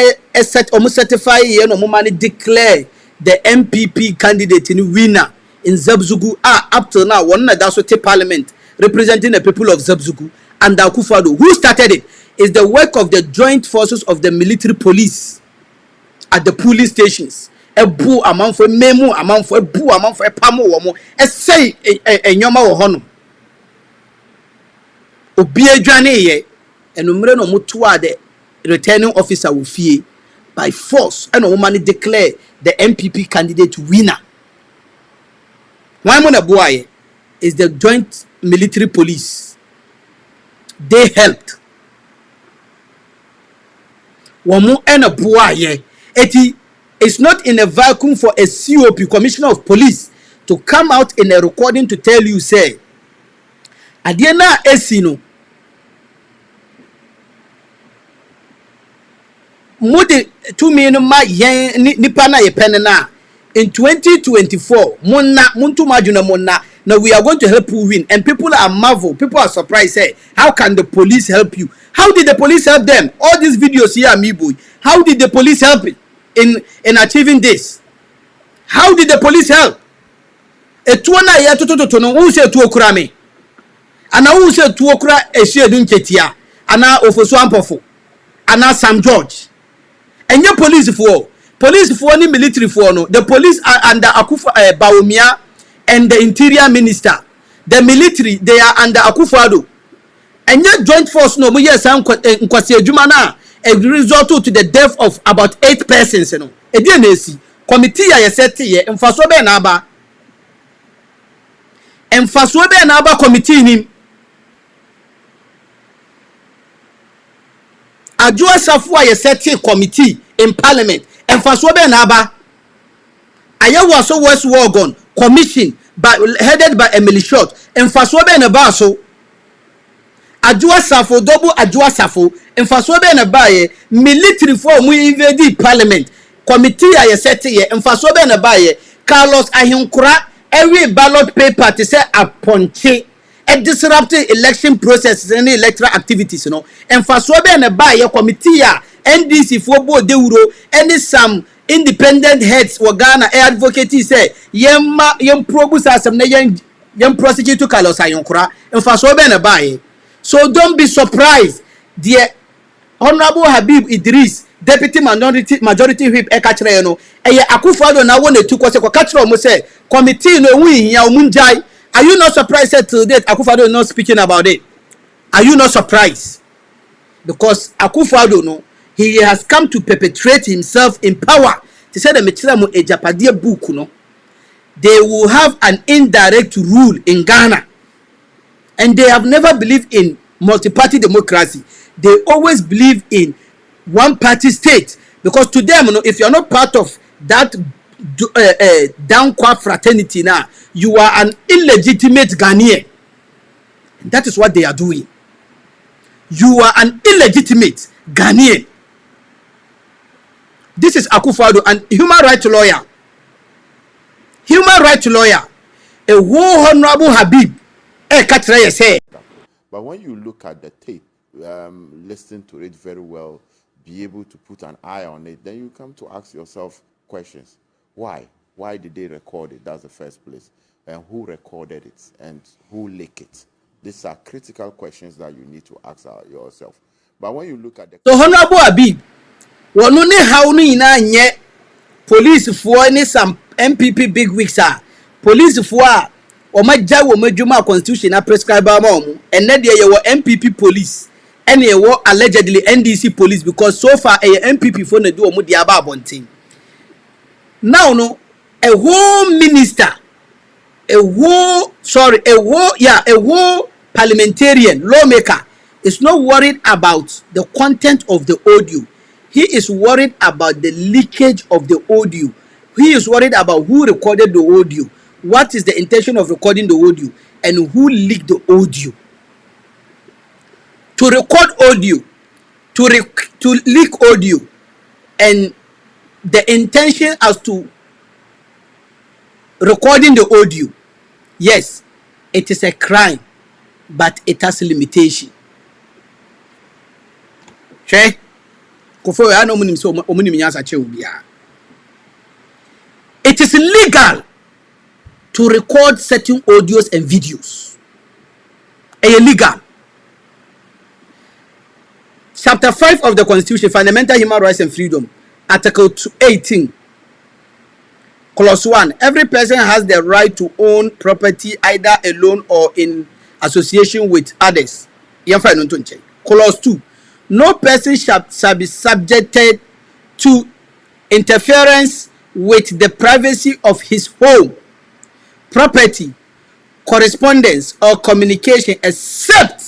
set omu certify and omuma ni declare the MPP candidate in winner in Zabzugu up till now one that's what parliament representing the people of Zabzugu and AKUFO ADDO. Who started it is the work of the joint forces of the military police at the police stations. A boo amount for memo amount for a boo amount for a pamo womo a say a nyoma wo hono obi adwane ye enumre no mutua the returning officer will fie by force and woman declare the MPP candidate winner. Why mo na boy is the joint military police. They helped womo and a boy eti. It's not in a vacuum for a COP, Commissioner of Police, to come out in a recording to tell you, say, Adiana Esino, Mudi 2 million ma yen nipana ye penena in 2024, Muntu Majuna Mona. Now we are going to help you win, and people are marvel. People are surprised. Say, how can the police help you? How did the police help them? All these videos here, me boy. How did the police help it? In achieving this? How did the police help? Etuana ya to no who say tuokura me. Ana who say tuokura ehedun ketia. Ana ofoso ampofo. Ana Sam George. Enye police for ni military for no. The police are under AKUFO Bawumia and the interior minister. The military they are under AKUFO ADDO. And yet joint force no yes nkwasi adwuma na a result to the death of about 8 persons no. E dey na esi committee ya set ye mfaso be na aba. Mfaso be na aba committee ni. Adwoa Safo ya set committee in parliament. Mfaso be na aba. Ayawa so West Wagon commission headed by Emily Short. Mfaso be na ba so. Adwoa Safo double Adwoa Safo mfaso be na baye military for mu invade parliament committee ya set ye mfaso be na baye Carlos Ahinkura every ballot paper to say aponche a disrupting election processes and electoral activities no mfaso be na baye committee ya NDC for bo deuro any some independent heads wa Ghana advocate say yem probus asem na yem prosecute Carlos Ahinkura mfaso be na baye. So don't be surprised. The Honorable HABIB IDDRISU, Deputy Majority Whip Ekachre no. Eye AKUFO ADDO na won etu kwose kwa kachre omo say committee no win ya omunjai. Are you not surprised that to date AKUFO ADDO is not speaking about it? Are you not surprised? Because AKUFO ADDO no, he has come to perpetrate himself in power. To say the metira mo ejapade book no. They will have an indirect rule in Ghana. And they have never believed in multi-party democracy. They always believe in one-party state. Because to them, you know, if you're not part of that down-quad fraternity now, you are an illegitimate Ghanaian. That is what they are doing. You are an illegitimate Ghanaian. This is AKUFO ADDO, and human rights lawyer. Human rights lawyer. A whole Honorable HABIB. But when you look at the tape, listen to it very well, be able to put an eye on it, then you come to ask yourself questions. Why? Why did they record it? That's the first place. And who recorded it? And who leaked it? These are critical questions that you need to ask yourself. But when you look at the... So Honorable HABIB, one how ni police for any some MPP big wigs are police for Omaja wo medjuma constitution na prescribe ma omo enne de ye wo MPP police ene ye wo allegedly NDC police because so far a MPP for na do omo dia ba abontin. Now no a whole minister a whole parliamentarian lawmaker is not worried about the content of the audio. He is worried about the leakage of the audio. He is worried about who recorded the audio. What is the intention of recording the audio and who leaked the audio? To record audio, to leak audio, and the intention as to recording the audio, yes, it is a crime, but it has a limitation. Okay? It is legal to record certain audios and videos. Illegal. Chapter 5 of the Constitution, Fundamental Human Rights and Freedom, Article 18, Clause 1. Every person has the right to own property either alone or in association with others. Clause 2. No person shall be subjected to interference with the privacy of his home, property, correspondence, or communication except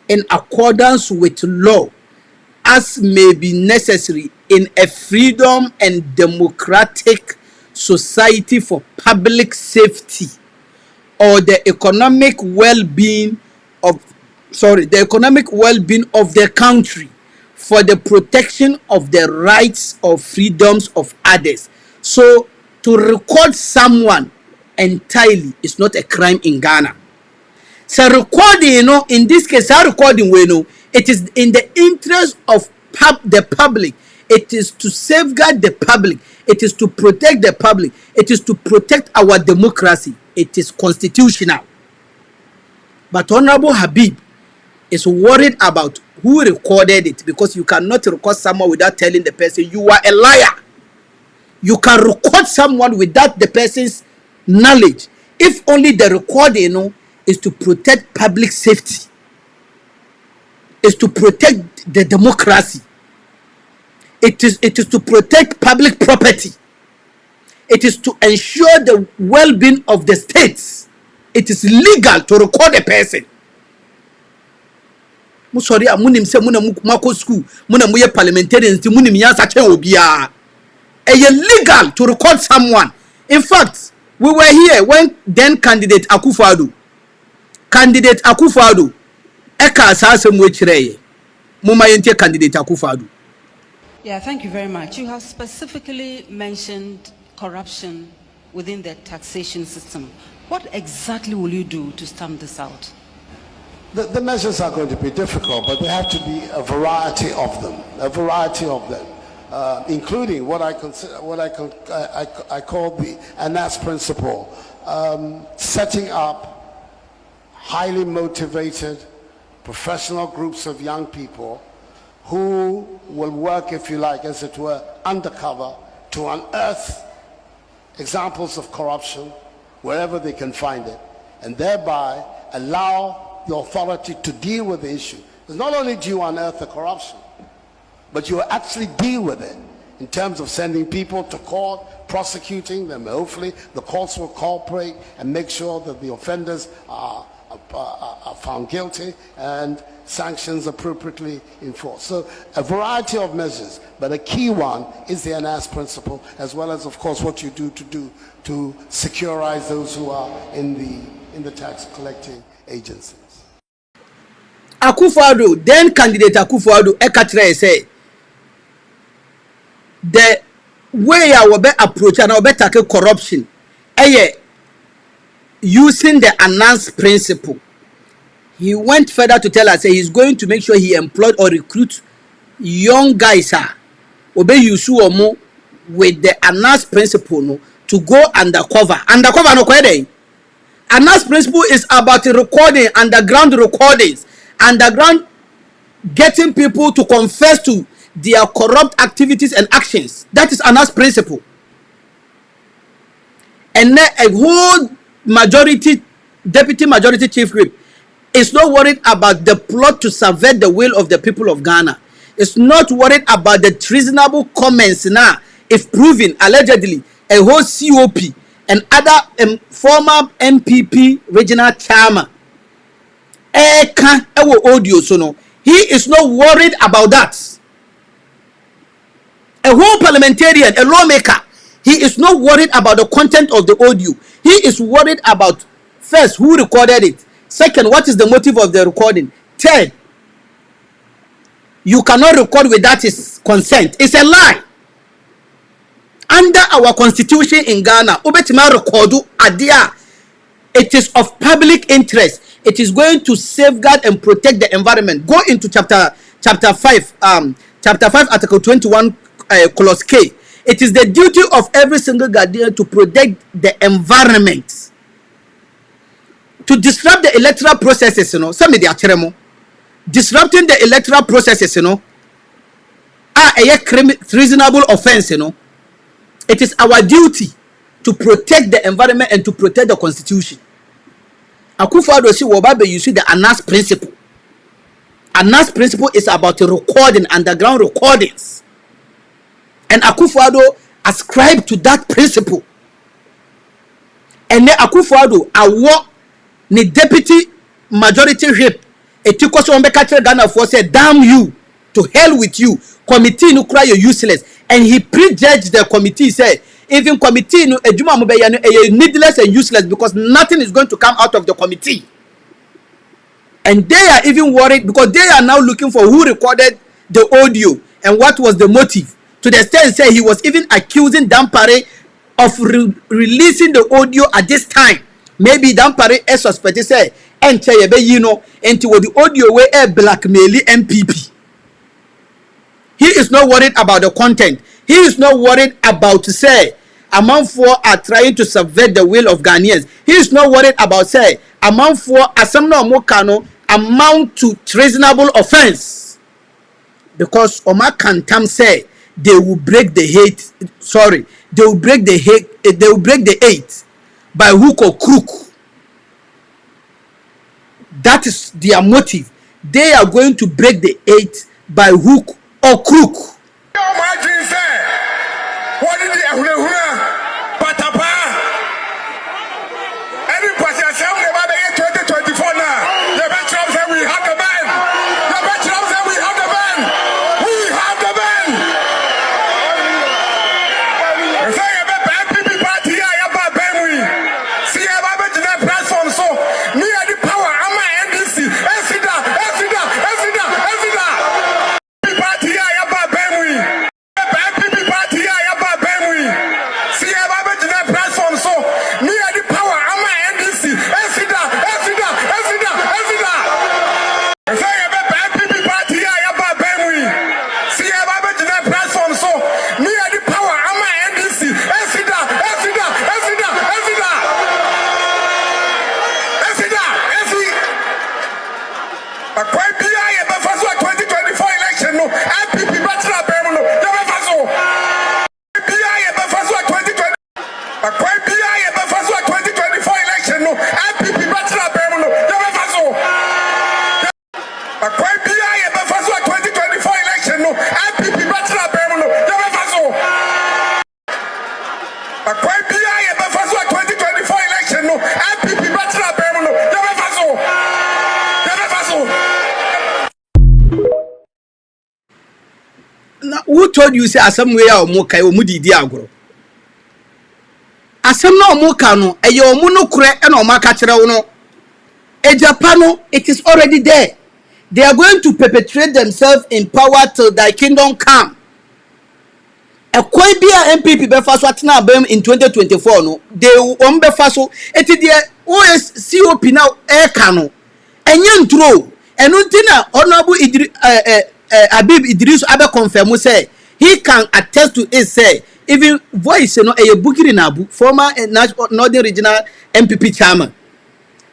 in accordance with law as may be necessary in a freedom and democratic society for public safety or the economic well-being of the country, for the protection of the rights or freedoms of others. So to record someone entirely is not a crime in Ghana. So recording, in this case, recording, it is in the interest of the public. It is to safeguard the public. It is to protect the public. It is to protect our democracy. It is constitutional. But Honorable HABIB is worried about who recorded it, because you cannot record someone without telling the person you are a liar. You can record someone without the person's knowledge, if only the recording is to protect public safety. is to protect the democracy. It is to protect public property. It is to ensure the well-being of the states. It is legal to record a person. Sorry, munim se mako school, muye parliamentarians, munim yansa chen obia. Legal to record someone. In fact, we were here when then candidate AKUFO ADDO eka asase mu echireye. Muma yente candidate AKUFO ADDO. Yeah, thank you very much. You have specifically mentioned corruption within the taxation system. What exactly will you do to stamp this out? The measures are going to be difficult, but there have to be a variety of them. Including what I call the ANAS principle, setting up highly motivated professional groups of young people who will work, if you like, as it were, undercover to unearth examples of corruption wherever they can find it, and thereby allow the authority to deal with the issue. Because not only do you unearth the corruption, but you actually deal with it in terms of sending people to court, prosecuting them. Hopefully the courts will cooperate and make sure that the offenders are found guilty and sanctions appropriately enforced. So a variety of measures, but a key one is the ANAS principle, as well as, of course, what you do to securize those who are in the tax collecting agencies. AKUFO ADDO, then candidate AKUFO ADDO, ekatre say the way I will be approach and I will be tackle corruption, using the ANAS principle. He went further to tell us he's going to make sure he employed or recruit young guys obey you with the ANAS principle to go undercover. Undercover no kwede. ANAS principle is about recording, underground recordings, underground getting people to confess to their corrupt activities and actions. That is ANAS principle. And then a whole deputy majority chief whip is not worried about the plot to subvert the will of the people of Ghana. It's not worried about the treasonable comments now, if proven allegedly a whole COP and other former MPP regional chairman. He is not worried about that. A whole parliamentarian, a lawmaker, he is not worried about the content of the audio. He is worried about, first, who recorded it. Second, what is the motive of the recording? Third, you cannot record without his consent. It's a lie. Under our constitution in Ghana, it is of public interest. It is going to safeguard and protect the environment. Go into chapter 5, article 21, clause K. It is the duty of every single Ghanaian to protect the environment. To disrupt the electoral processes, some of the disrupting the electoral processes, a reasonable offense, It is our duty to protect the environment and to protect the constitution. AKUFO ADDO you see the ANAS principle. ANAS principle is about recording, underground recordings. And AKUFO ADDO ascribed to that principle. And then AKUFO ADDO award the deputy majority whip. A tikos on Ghana for said, damn you, to hell with you. Committee no cry, you're useless. And he prejudged the committee, said, even committee no needless and useless because nothing is going to come out of the committee. And they are even worried because they are now looking for who recorded the audio and what was the motive. To the extent say he was even accusing Dampare of releasing the audio at this time. Maybe Dampare is suspected say enter into the audio where a blackmail MPP. He is not worried about the content. He is not worried about say among four are trying to subvert the will of Ghanaians. He is not worried about say among four asamno mokano amount to treasonable offense. Because Omar Kantam say they will break the hate. Sorry, they will break the hate. They will break the hate by hook or crook. That is their motive. they are going to break the 8 by hook or crook. Who told you say asem we ya omo kai omo didi agoro? Asem na omo ka no eye omo no kure e na omo aka kire wo no. Japan, it is already there. They are going to perpetrate themselves in power till thy kingdom come. A quite be a MPP befaso atina bem in 2024 no. They won befaso eti the OS COP now air cano. Enyen throw. Enuntina honorable HABIB IDDRISU abe confirm say he can attest to it say even voice no a Bukiri Nabu former Northern Regional MPP chairman.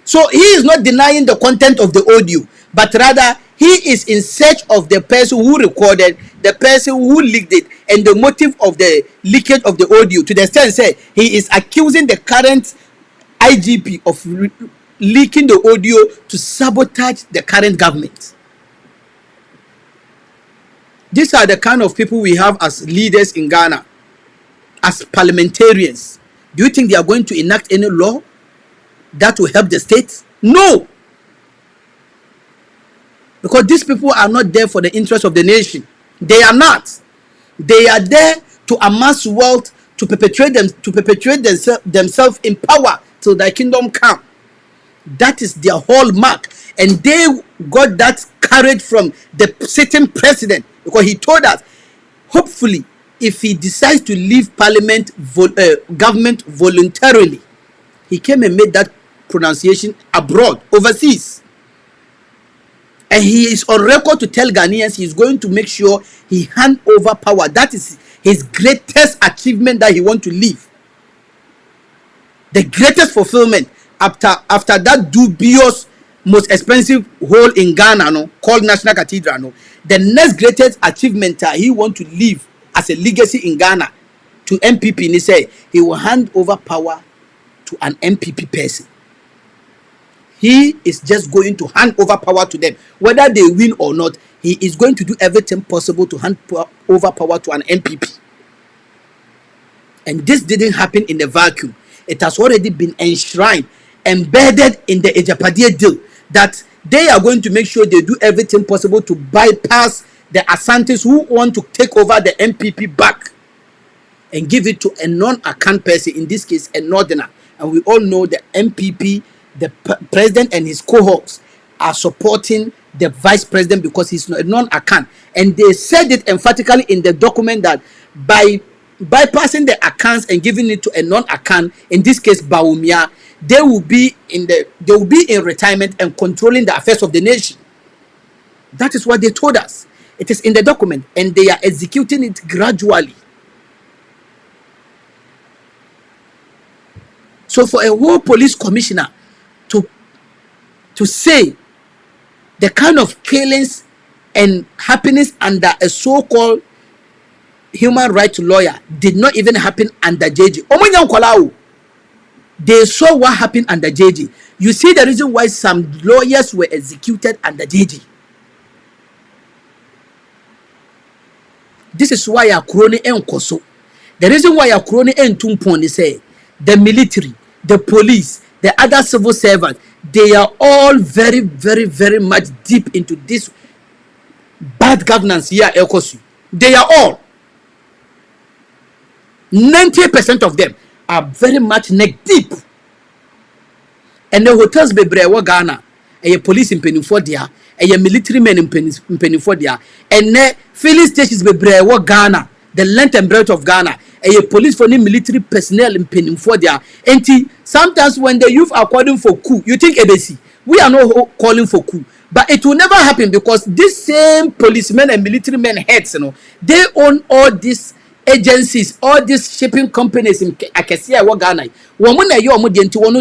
So he is not denying the content of the audio, but rather he is in search of the person who recorded, the person who leaked it, and the motive of the leakage of the audio. To the extent say he is accusing the current IGP of leaking the audio to sabotage the current government. These are the kind of people we have as leaders in Ghana, as parliamentarians. Do you think they are going to enact any law that will help the state? No. Because these people are not there for the interest of the nation. They are not. They are there to amass wealth, to perpetuate themselves in power till thy kingdom come. That is their hallmark. And they got that courage from the sitting president, because he told us, hopefully, if he decides to leave parliament, government voluntarily, he came and made that pronunciation abroad, overseas. And he is on record to tell Ghanaians he is going to make sure he hand over power. That is his greatest achievement that he wants to leave. The greatest fulfillment after that dubious, most expensive hole in Ghana, no, called National Cathedral, no, the next greatest achievement he wants to leave as a legacy in Ghana to MPP, and he said he will hand over power to an MPP person. He is just going to hand over power to them. Whether they win or not, he is going to do everything possible to hand over power to an MPP. And this didn't happen in a vacuum. It has already been enshrined, embedded in the Ejapadia deal, that they are going to make sure they do everything possible to bypass the Asantes who want to take over the MPP back and give it to a non-account person, in this case, a northerner. And we all know the MPP, the president and his cohorts are supporting the vice president because he's a non-account. And they said it emphatically in the document that by bypassing the accounts and giving it to a non-account, in this case Bawumia, they will be in retirement and controlling the affairs of the nation. That is what they told us. It is in the document, and they are executing it gradually. So for a whole police commissioner to say the kind of killings and happenings under a so-called human rights lawyer did not even happen under JJ. They saw what happened under JJ. You see the reason why some lawyers were executed under JJ. This is why Akroni enkoso. The reason why Akroni entumpon is say the military, the police, the other civil servants, they are all very, very, very much deep into this bad governance here, Ekosu. They are all 90% of them are very much neck deep. And the hotels be brewa Ghana, a police in Penifodia, a military men in Penifodia, and the filling stations be brewa Ghana, the length and breadth of Ghana, a police for the military personnel in Penifodia. And sometimes when the youth are calling for coup, you think ABC, we are not calling for coup. But it will never happen because these same policemen and military men heads, you know, they own all these agencies, all these shipping companies in Akesia Ghana.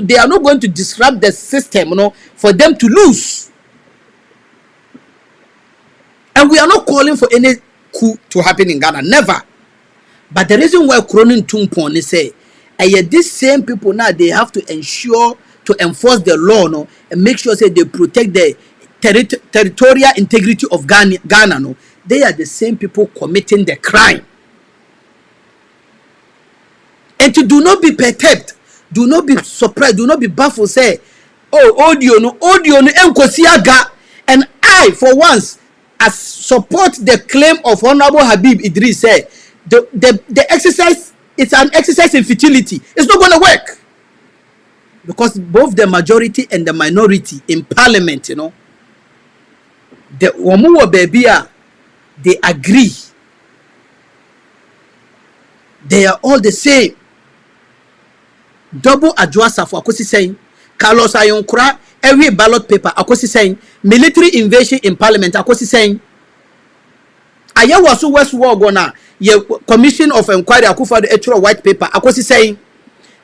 They are not going to disrupt the system, you know, for them to lose. And we are not calling for any coup to happen in Ghana, never. But the reason why Cronin Tumpon is say, these same people now, they have to ensure to enforce the law, no, and make sure say they protect the territorial integrity of Ghana, no. They are the same people committing the crime. And to do not be perturbed, do not be surprised, do not be baffled, say, oh, audio no, enkosiaga. And I, for once, as support the claim of Honorable HABIB IDDRISU, say, the exercise, it's an exercise in futility. It's not going to work. Because both the majority and the minority in parliament, you know, the Wamuwa Bebia, they agree. They are all the same. Double Adjuasa for Akosi saying, Carlos Ayonkura, every ballot paper, Akosi saying, military invasion in parliament, Akosi saying, Ayawasu West Wagona, ye commission of inquiry, AKUFO ADDO white paper, Akosi saying,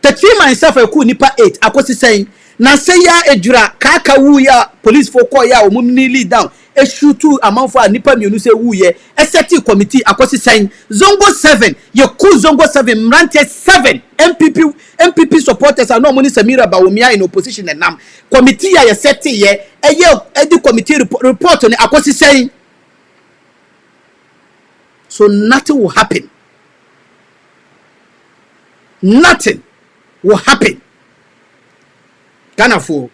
the team myself a coup nipa 8, Akosi saying, na say ya ejura kaka wu ya police for call ya omumni lead down e shoot amount for nipa mienu say wu ye executive committee Akosi saying zongo 7 ye coup zongo 7 mrante 7 MPP supporters are no money Samira Bawumia in opposition and nam committee ya ye set ye edi committee report on Akosi saying, so nothing will happen. Nothing will happen. Ghana for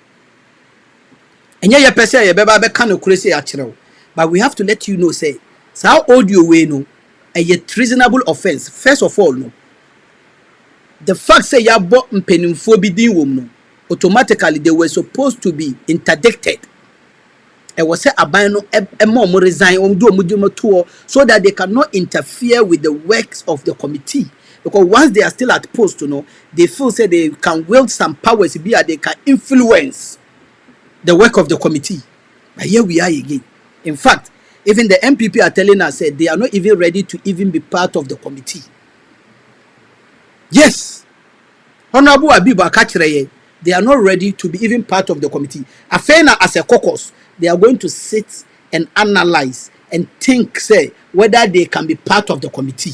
and yeah, person ya beba be can crazy actually. But we have to let you know, say, how audio way no a treasonable offense. First of all, no. The fact say ya bought mpenimphobia no, automatically they were supposed to be interdicted. It was say abano a mom resign so that they cannot interfere with the works of the committee. Because once they are still at post, you know, they feel say they can wield some powers, they can influence the work of the committee. But here we are again. In fact, even the MPP are telling us that they are not even ready to even be part of the committee. Yes. Honorable Abiba Kachireye, they are not ready to be even part of the committee. Afena as a caucus, they are going to sit and analyze and think, say, whether they can be part of the committee.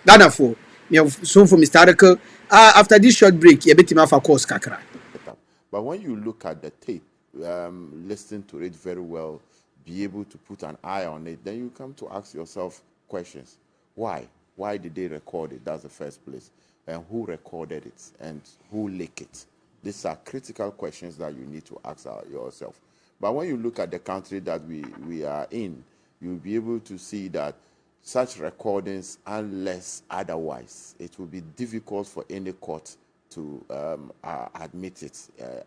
Therefore, so for Mr. Arako, after this short break, you better have a course, Kakra. But when you look at the tape, listen to it very well, be able to put an eye on it, then you come to ask yourself questions. Why? Why did they record it? That's the first place. And who recorded it? And who leaked it? These are critical questions that you need to ask yourself. But when you look at the country that we are in, you'll be able to see that such recordings, unless otherwise, it will be difficult for any court to admit it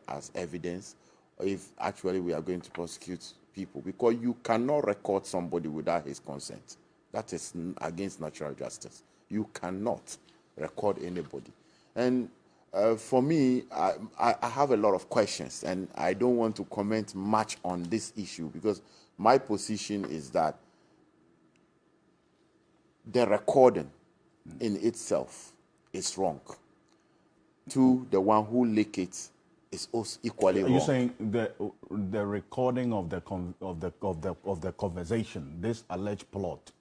as evidence, if actually we are going to prosecute people, because you cannot record somebody without his consent. That is against natural justice. You cannot record anybody. And for me, I have a lot of questions, and I don't want to comment much on this issue because my position is that the recording in itself is wrong. To the one who leaked it is also equally wrong. Are you saying the recording of the conversation, this alleged plot,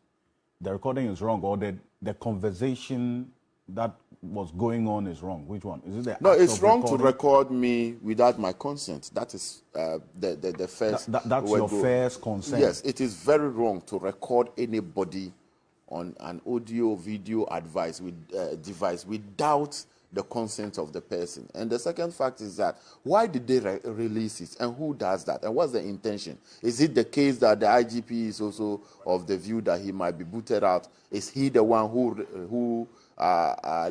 the recording is wrong, or the conversation that was going on is wrong? Which one? Is it the No, it's wrong recording? To record me without my consent. That is the first. That's your first consent. Yes, it is very wrong to record anybody on an audio video device without the consent of the person. And the second fact is that why did they release it, and who does that, and what's the intention? Is it the case that the IGP is also of the view that he might be booted out? Is he the one who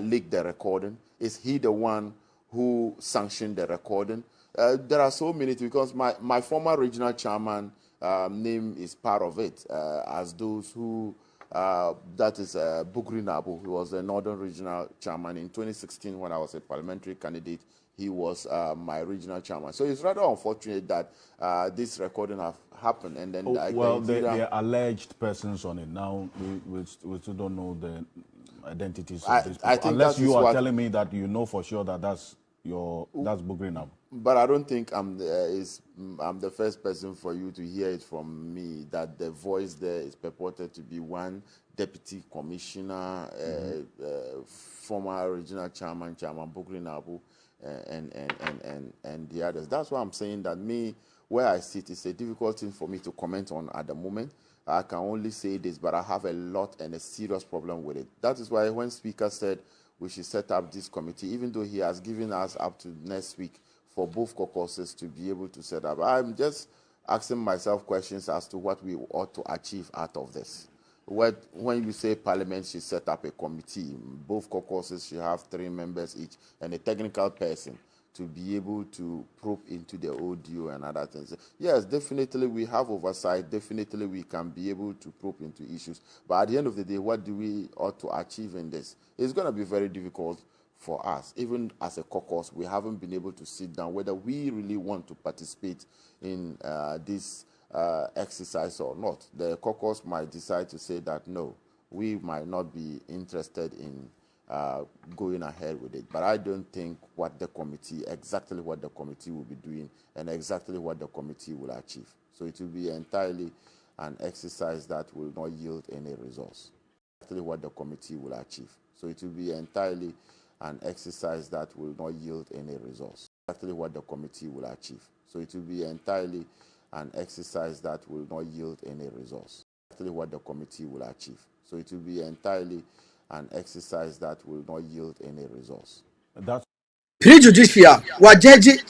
leaked the recording? Is he the one who sanctioned the recording? There are so many, because my former regional chairman name is part of it, as those who that is Bugri Nabu, who was the Northern Regional Chairman in 2016 when I was a parliamentary candidate. He was my regional chairman. So it's rather unfortunate that this recording have happened. And then they're alleged persons on it. Now we still don't know the identities of these people. Unless you are telling me that you know for sure that that's Bugri Nabu. But I don't think I'm the first person for you to hear it from me that the voice there is purported to be one deputy commissioner, former regional chairman Bugri Nabu, and the others. That's why I'm saying that where I sit, is a difficult thing for me to comment on at the moment. I can only say this, but I have a lot and a serious problem with it. That is why when Speaker said we should set up this committee, even though he has given us up to next week for both caucuses to be able to set up, I'm just asking myself questions as to what we ought to achieve out of this. When you say Parliament should set up a committee, both caucuses should have 3 members each and a technical person to be able to probe into the audio and other things. Yes, definitely we have oversight. Definitely we can be able to probe into issues. But at the end of the day, what do we ought to achieve in this? It's going to be very difficult for us. Even as a caucus, we haven't been able to sit down whether we really want to participate in this exercise or not. The caucus might decide to say that no, we might not be interested in going ahead with it. But I don't think exactly what the committee will be doing and exactly what the committee will achieve. So it will be entirely an exercise that will not yield any results. Exactly what the committee will achieve. So it will be entirely an exercise that will not yield any results. Exactly what the committee will achieve. So it will be entirely an exercise that will not yield any results. Exactly what the committee will achieve. So it will be entirely an exercise that will not yield any results. That's prejudicial. Wa judge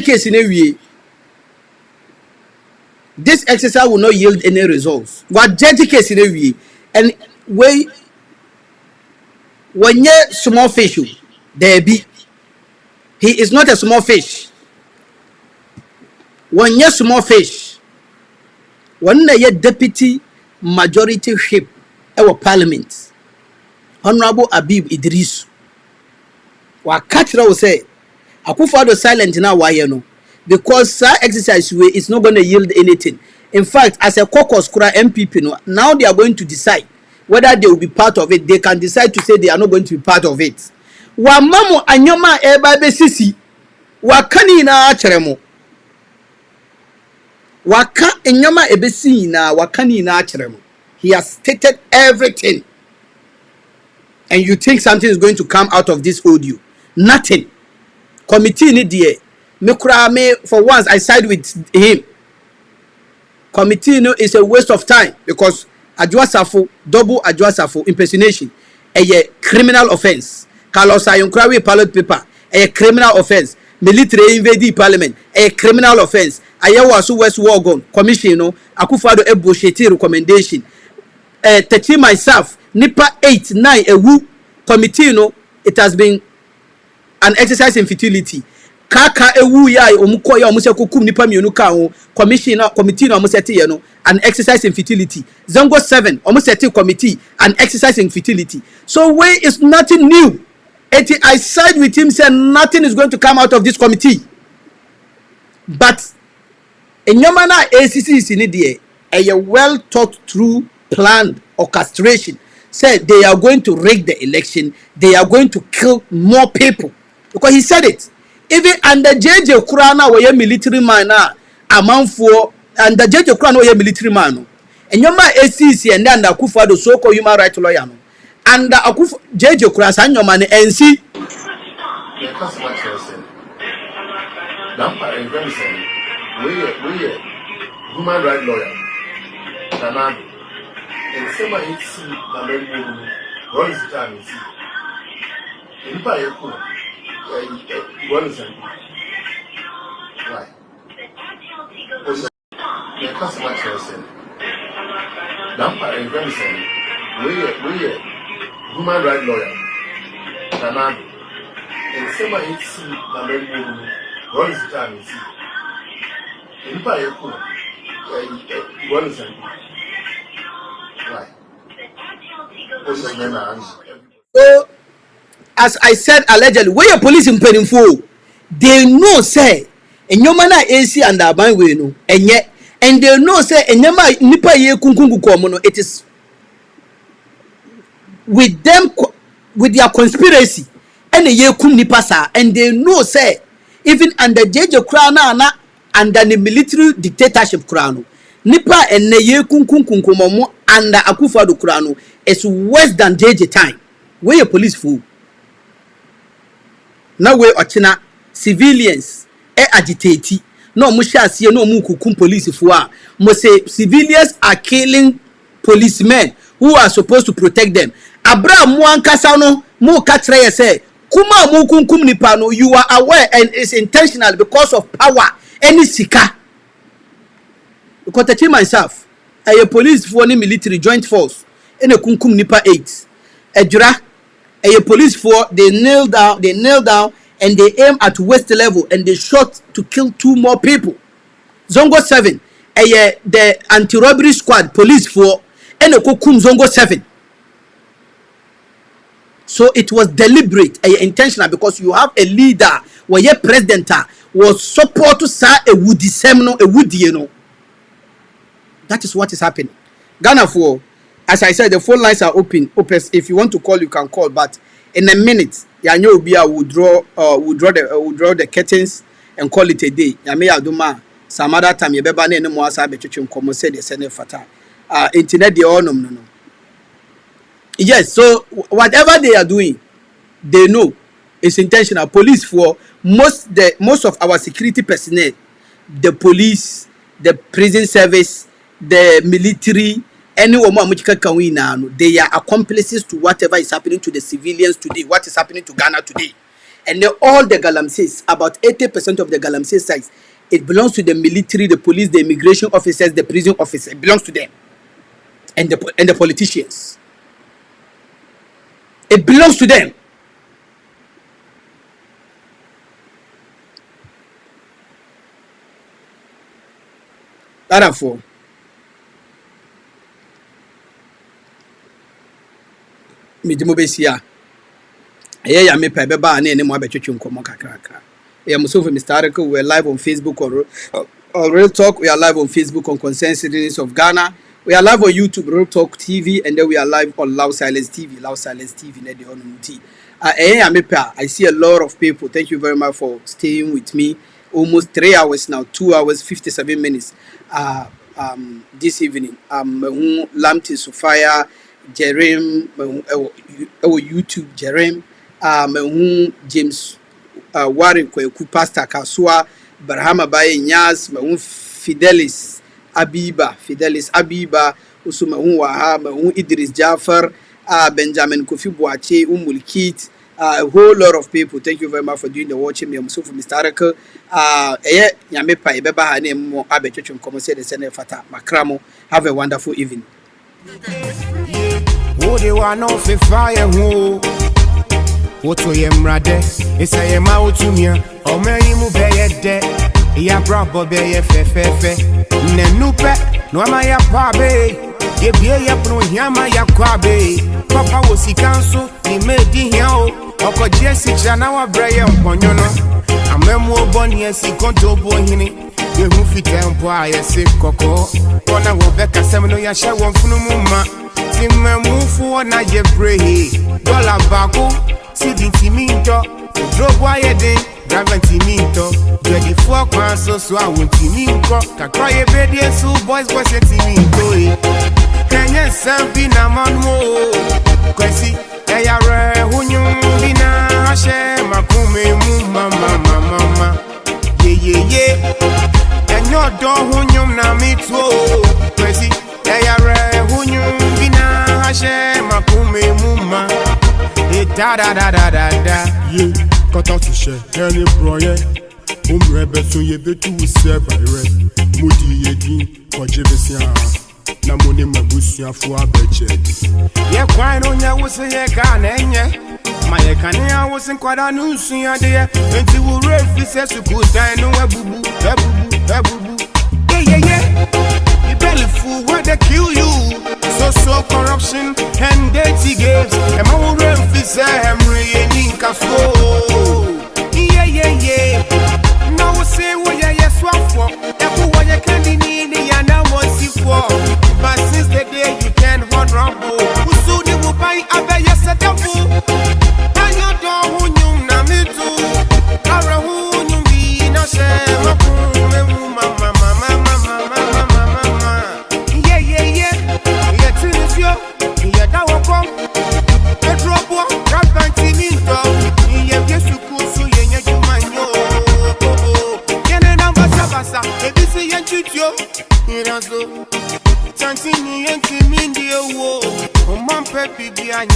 case in a way. This exercise will not yield any results. Wa judge case in a way. And when you small fish, there be. He is not a small fish. When you small fish, when you deputy majority whip our parliament, Honorable HABIB IDDRISU, wa catcher will say, AKUFO ADDO silent now. Why you know? Because exercise way is not going to yield anything. In fact, as a caucus kura MPP, now they are going to decide whether they will be part of it. They can decide to say they are not going to be part of it. Wa mamu anyoma eba be sisi, wa kani na cheremo. Waka anyoma ebesi na wakani na cheremo. He has stated everything. And you think something is going to come out of this audio? Nothing. Committee ni die. Me for once I side with him. Committee is a waste of time because adjwasafo, double adjwasafo impersonation, a criminal offense. Carlos Ayonkra ballot paper, a criminal offense. Military invade parliament, a criminal offense. Ayawasu West Wagon Commission, AKUFO ADDO bullshit recommendation. Touching myself, NIPA 8, 9, a woo committee, it has been an exercise in futility. Kaka ewu ya omuko ya omuse kukum nipa mienu ka ho committee no omuseti an exercise in futility. Zongo 7 omuseti committee an exercise in futility. So way is nothing new. I side with him, said nothing is going to come out of this committee. But in Yomana ACC is in it, a well thought through planned orchestration said they are going to rig the election, they are going to kill more people. Because he said it. Even under JJ Kurana were a military man amount for under JJ Kurana were a military man. And Yoma ACC and then AKUFO ADDO so-called human rights lawyer. And AKUFO JJ Kurana and your man NC. The customer person. Nampa and Venison, we human rights lawyer. And some I see the men run is time and see. In by a cool, one is why? The customer said, Nampa and Venison, we human rights lawyer, Nanan, and some I see the men run is time and see. In by a cool, one is why? So, as I said allegedly, where your police in Penifo, they know say, and your man AC and Aban we know, and yet, and they know say, and Yama Nipa ye kunkungu komono, it is with them, with their conspiracy, and the ye kum nipasa, and they know say, even under JJ Krana, under the military dictatorship Krano, Nipa and the ye kunkunkumomo under AKUFO ADDO Krano is worse than JJ time. Where your police fool? Now we ochina civilians agitate. No musha see no mu kukum police for. Mo say civilians are killing policemen who are supposed to protect them. Abra mu ankasa no mu ka kire say kuma mu kunkum nipa no, you are aware and it's intentional because of power. Any sika. Because I tell myself, a police for any military joint force in a kunkum nipa 8. Ejura a police for they kneel down and they aim at waist level and they shot to kill 2 more people. Zongo 7 the anti-robbery squad police for and a kukum Zongo 7. So it was deliberate and intentional because you have a leader where your president was support to say a woody seminal a woody, you know. That is what is happening. Ghana for, as I said, the phone lines are open. If you want to call, you can call. But in a minute, Yanyo Ubia will draw the curtains and call it a day. Yame Aduma, some other time you beba ne mo asa bechuchum komo said the Senate fata. Internet the onum no. Yes, so whatever they are doing, they know it's intentional. Police for most of our security personnel, the police, the prison service, the military, anyone can win now. They are accomplices to whatever is happening to the civilians today, what is happening to Ghana today. And all the galamseys, about 80% of the galamsey sites, it belongs to the military, the police, the immigration officers, the prison officers. It belongs to them. And the politicians. It belongs to them. Therefore, Midimobesia. Yeah, me pay beba and any more between Komaka. Yeah, Mr. Article, we're live on Facebook or Real Talk. We are live on Facebook on Concerned Citizens of Ghana. We are live on YouTube, Real Talk TV, and then we are live on Loud Silence TV. Loud Silence TV, I see a lot of people. Thank you very much for staying with me. Almost 3 hours now, 2 hours, 57 minutes. This evening, Lamti Sofia, Jerem, YouTube, Jerem, James Warren, Pastor Kasua, Barhama Baye Nyas, Fidelis Abiba, Usuma Waha, Idris Jafar, Benjamin Kofi Boache, Mulkit, a whole lot of people. Thank you very much for doing the watching. I'm so for Mr. Article. Yamepa Beba Hanem Mo Abechum Commerce the Senate Fata Makramo. Have a wonderful evening. Oh, they want no fire. What to yem rade? It's a yam out to me. Oh, may you move a dead. Ya brabo be ye fe. Nenupe, no ma ya pabe. Ye be ya pro yama ya kwabe. Papa was he council, he made the hill. Oko Jesse Chana wa Brian Ponyono. A memo bonny as he conto bohini. You who fit tempo, I say coco. Ona wo beka semino ya sha won funumuma. Timma move for na ye pray. Dollar bako, sidi timinto. Drop wire day, drive timinto. 24 kwanso so I won't timinko. Kakroye bedi so boys timinto. Kenya sampi na manwo. Kwesi Eyare hunyum bina hashe makume mu mama ye enyo do hunyum na mitwo kwesi eyare hunyum Da da da da da da. Yeah, cut out to share any broye. Umrebe so ye betu se by red. Mudi yedi kojebesia. Na money mabusia for abeche. Ye kwai no nya wo se ye ka na enye. My canea wasn't quite a news in your day. And you will refuse to put down no boo boo. Yeah. You belly fool where they kill you. So corruption and dirty games. And my will refuse Henry and Inca flow. Yeah. Now we say we are yes swap for. Everyone you can need the now once you for. But since the day you can hold rumble. Who soon you will buy a bear yes a double. Tantini and Mindy, oh, Mom Peppy, be a